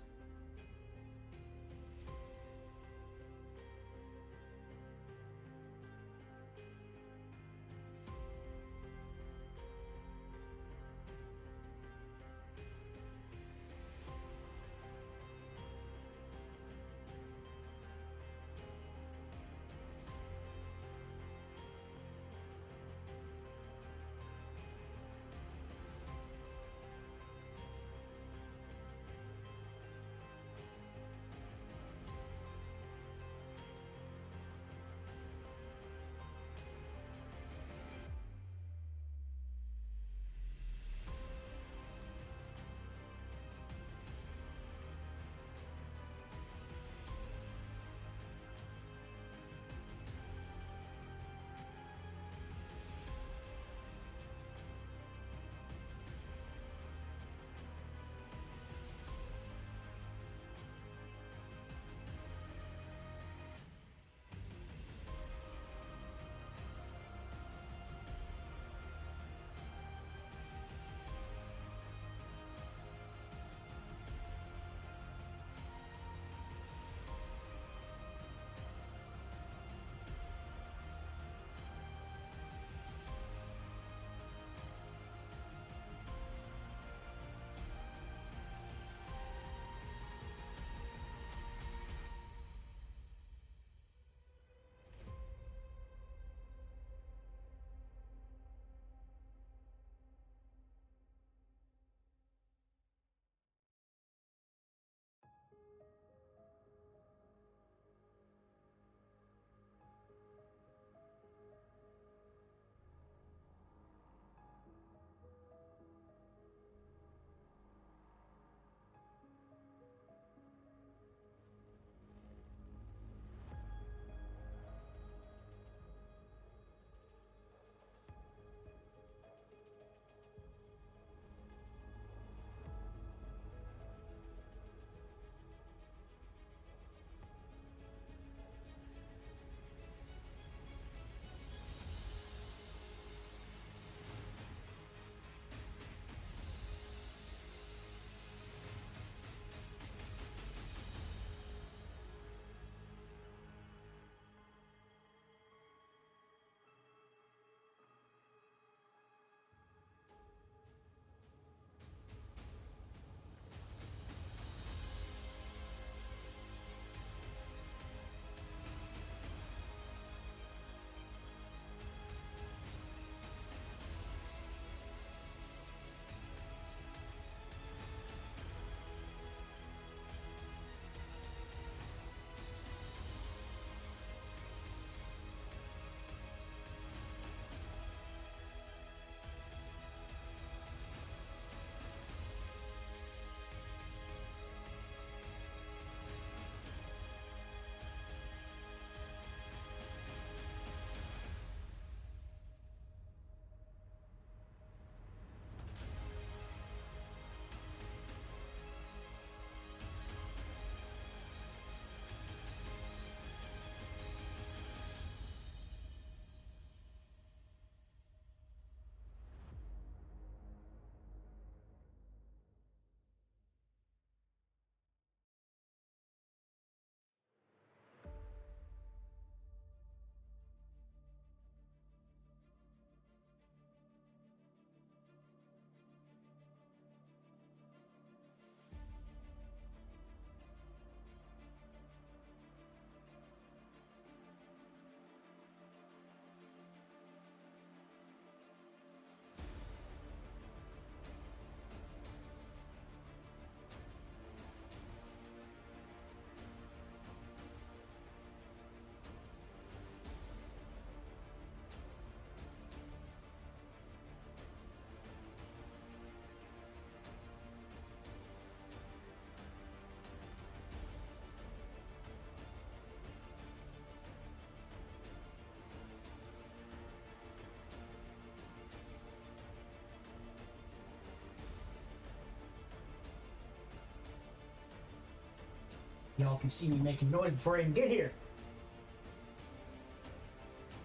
Y'all can see me making noise before I even get here.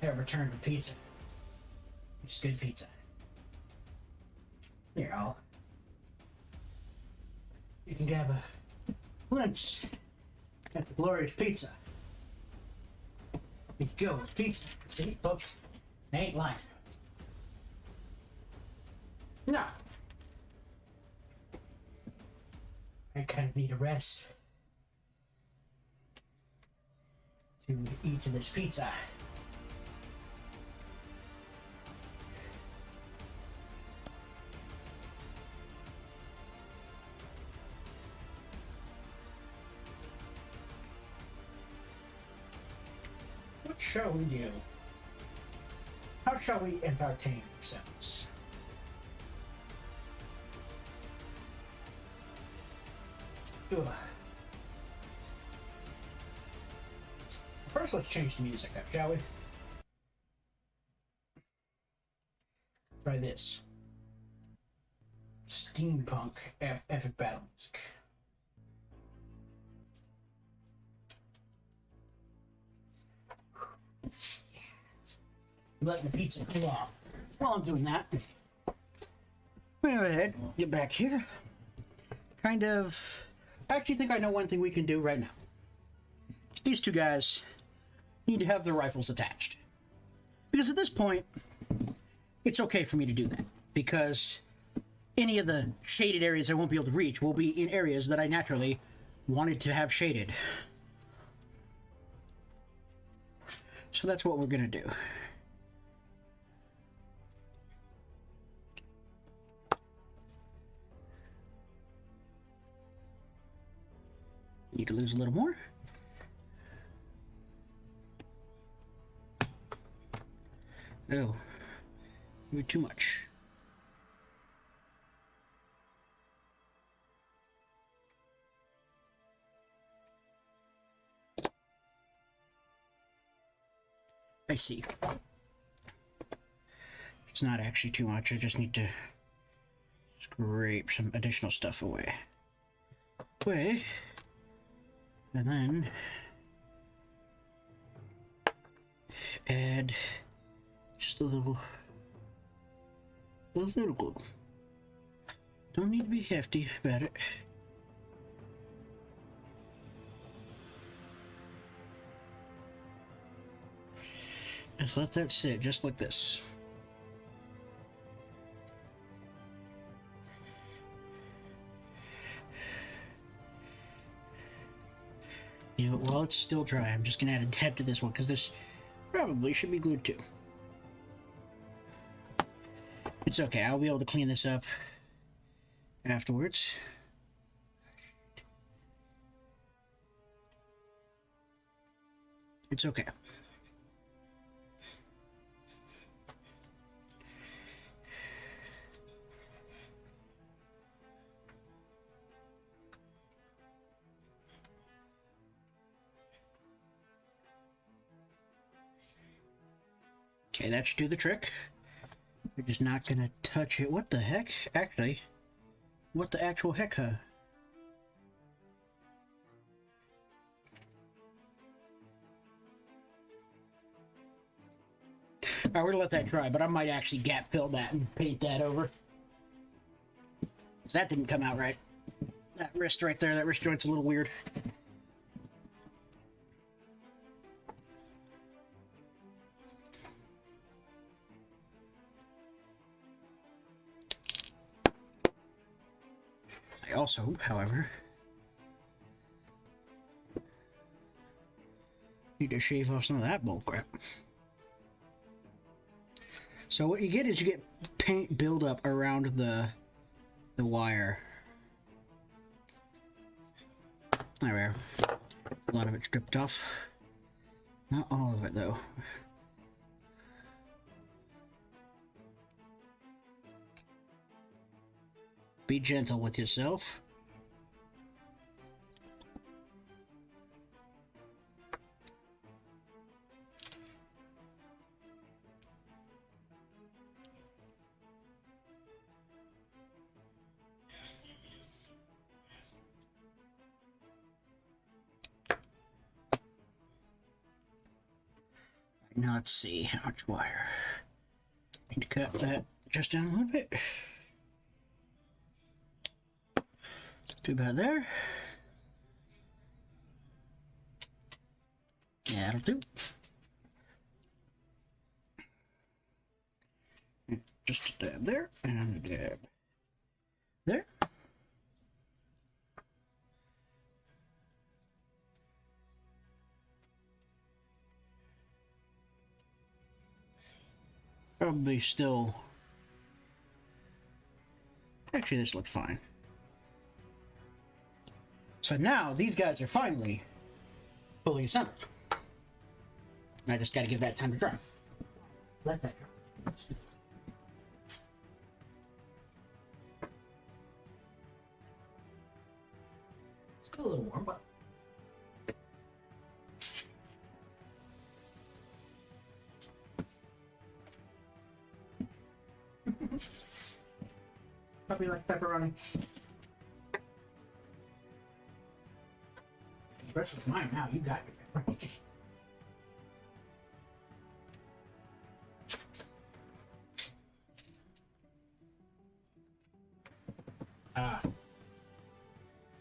Have returned to pizza. It's good pizza. Here, all. You can have a glimpse at the glorious pizza. Here you go, pizza. See, folks, I ain't lying. No. I kind of need a rest to eat this pizza. What shall we do? How shall we entertain ourselves? Ugh. First, let's change the music up, shall we? Try this. Steampunk epic battle music. Letting the pizza cool off. While I'm doing that, go ahead, get back here. Kind of. I actually think I know one thing we can do right now. These two guys need to have their rifles attached. Because at this point, it's okay for me to do that. Because any of the shaded areas I won't be able to reach will be in areas that I naturally wanted to have shaded. So that's what we're going to do. Need to lose a little more. Oh, maybe too much. I see. It's not actually too much. I just need to scrape some additional stuff away. And then add just a little glue. Don't need to be hefty about it. Just let that sit just like this. You know, while it's still dry, I'm just gonna add a tab to this one because this probably should be glued too. It's okay, I'll be able to clean this up afterwards. It's okay. Okay, that should do the trick. We're just not gonna touch it. What the heck? Actually, what the actual heck, huh? Alright, we're gonna let that dry, but I might actually gap fill that and paint that over. Because that didn't come out right. That wrist right there, that wrist joint's a little weird. I also, however, need to shave off some of that bull crap. So what you get is you get paint buildup around the wire. There we are. A lot of it stripped off. Not all of it though. Be gentle with yourself. Now let's see how much wire. Need to cut that just down a little bit. Too bad there. Yeah, that'll do. Just a dab there, and a dab there. Probably still... Actually, this looks fine. So now, these guys are finally fully assembled. I just gotta give that time to dry. Let that dry. Still a little warm, but... Probably like pepperoni. The rest is mine now. You got your pepperoni. I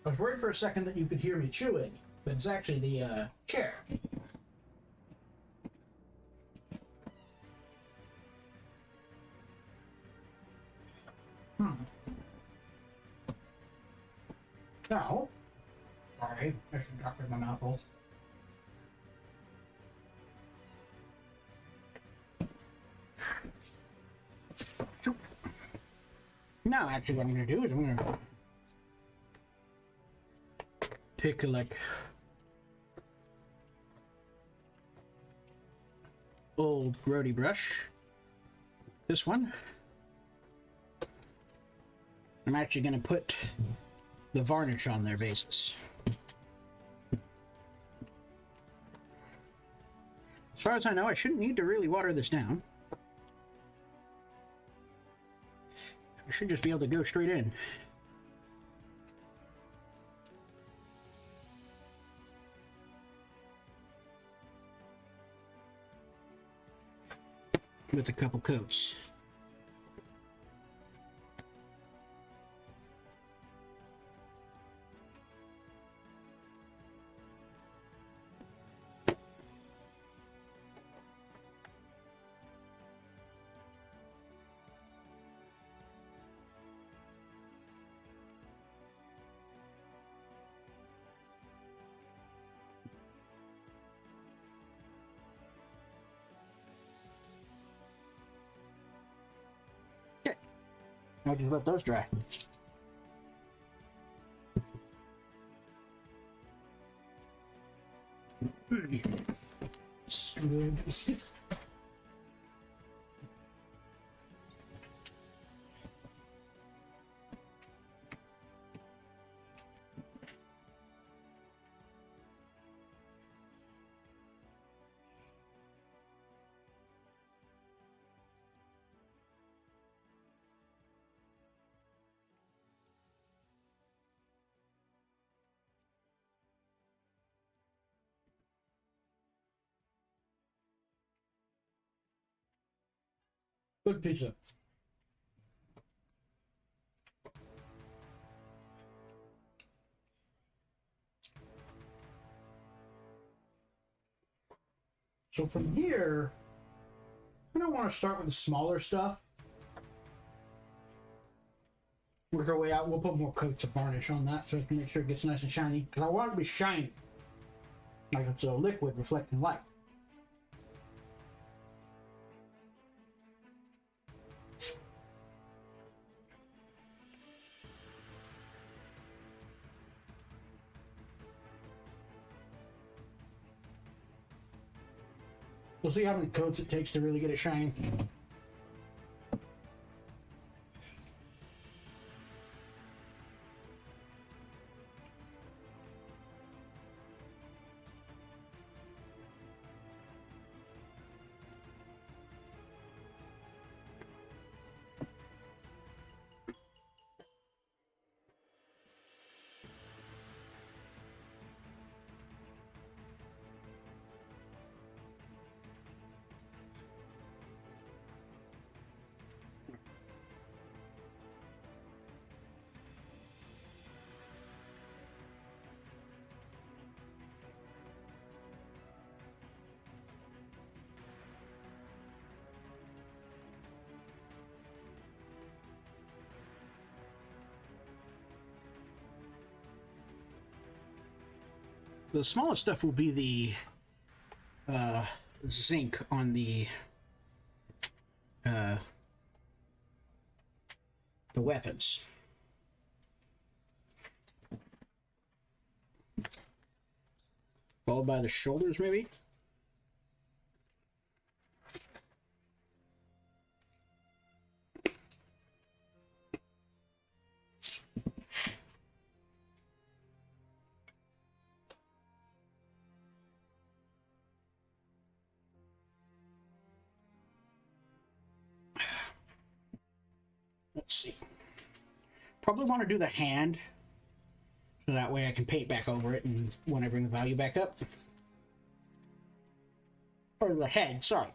was worried for a second that you could hear me chewing, but it's actually the chair. Now, sorry, I should drop in my mouth hole. Now, actually, what I'm going to do is I'm going to pick like old grody brush. This one. I'm actually going to put the varnish on their bases. As far as I know, I shouldn't need to really water this down. I should just be able to go straight in. With a couple coats. I'll just let those dry. Good pizza. So from here, I don't want to start with the smaller stuff. Work our way out. We'll put more coats of varnish on that so I can make sure it gets nice and shiny. Because I want it to be shiny. Like it's a liquid reflecting light. We'll see how many coats it takes to really get it shiny. The smallest stuff will be the zinc on the weapons. Followed by the shoulders, maybe? Let's see. Probably want to do the hand, so that way I can paint back over it and when I bring the value back up. Or the head, sorry.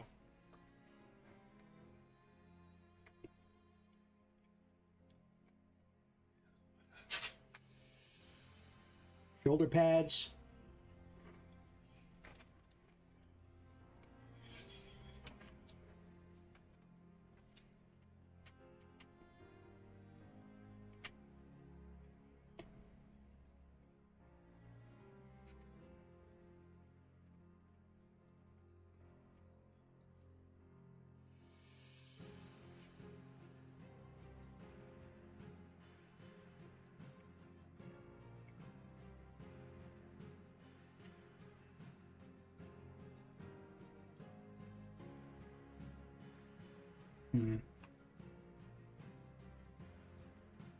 Shoulder pads.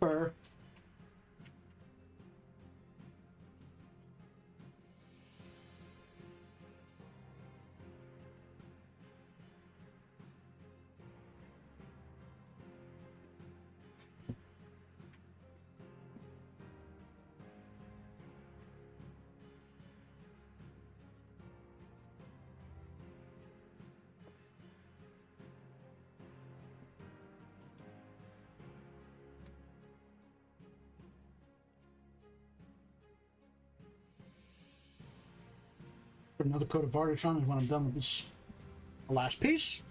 Fur. Put another coat of varnish on when I'm done with this last piece.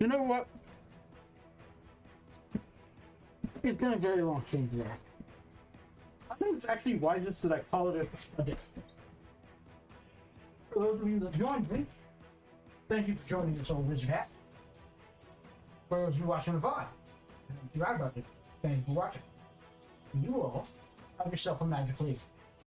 You know what? It's been a very long thing there. I think it's actually wisest that I call it a day. For those of you that joined me, thank you for joining this old lizard hat. For those of you watching the VOD, if you are about it, thank you for watching. You all have yourself a magical evening.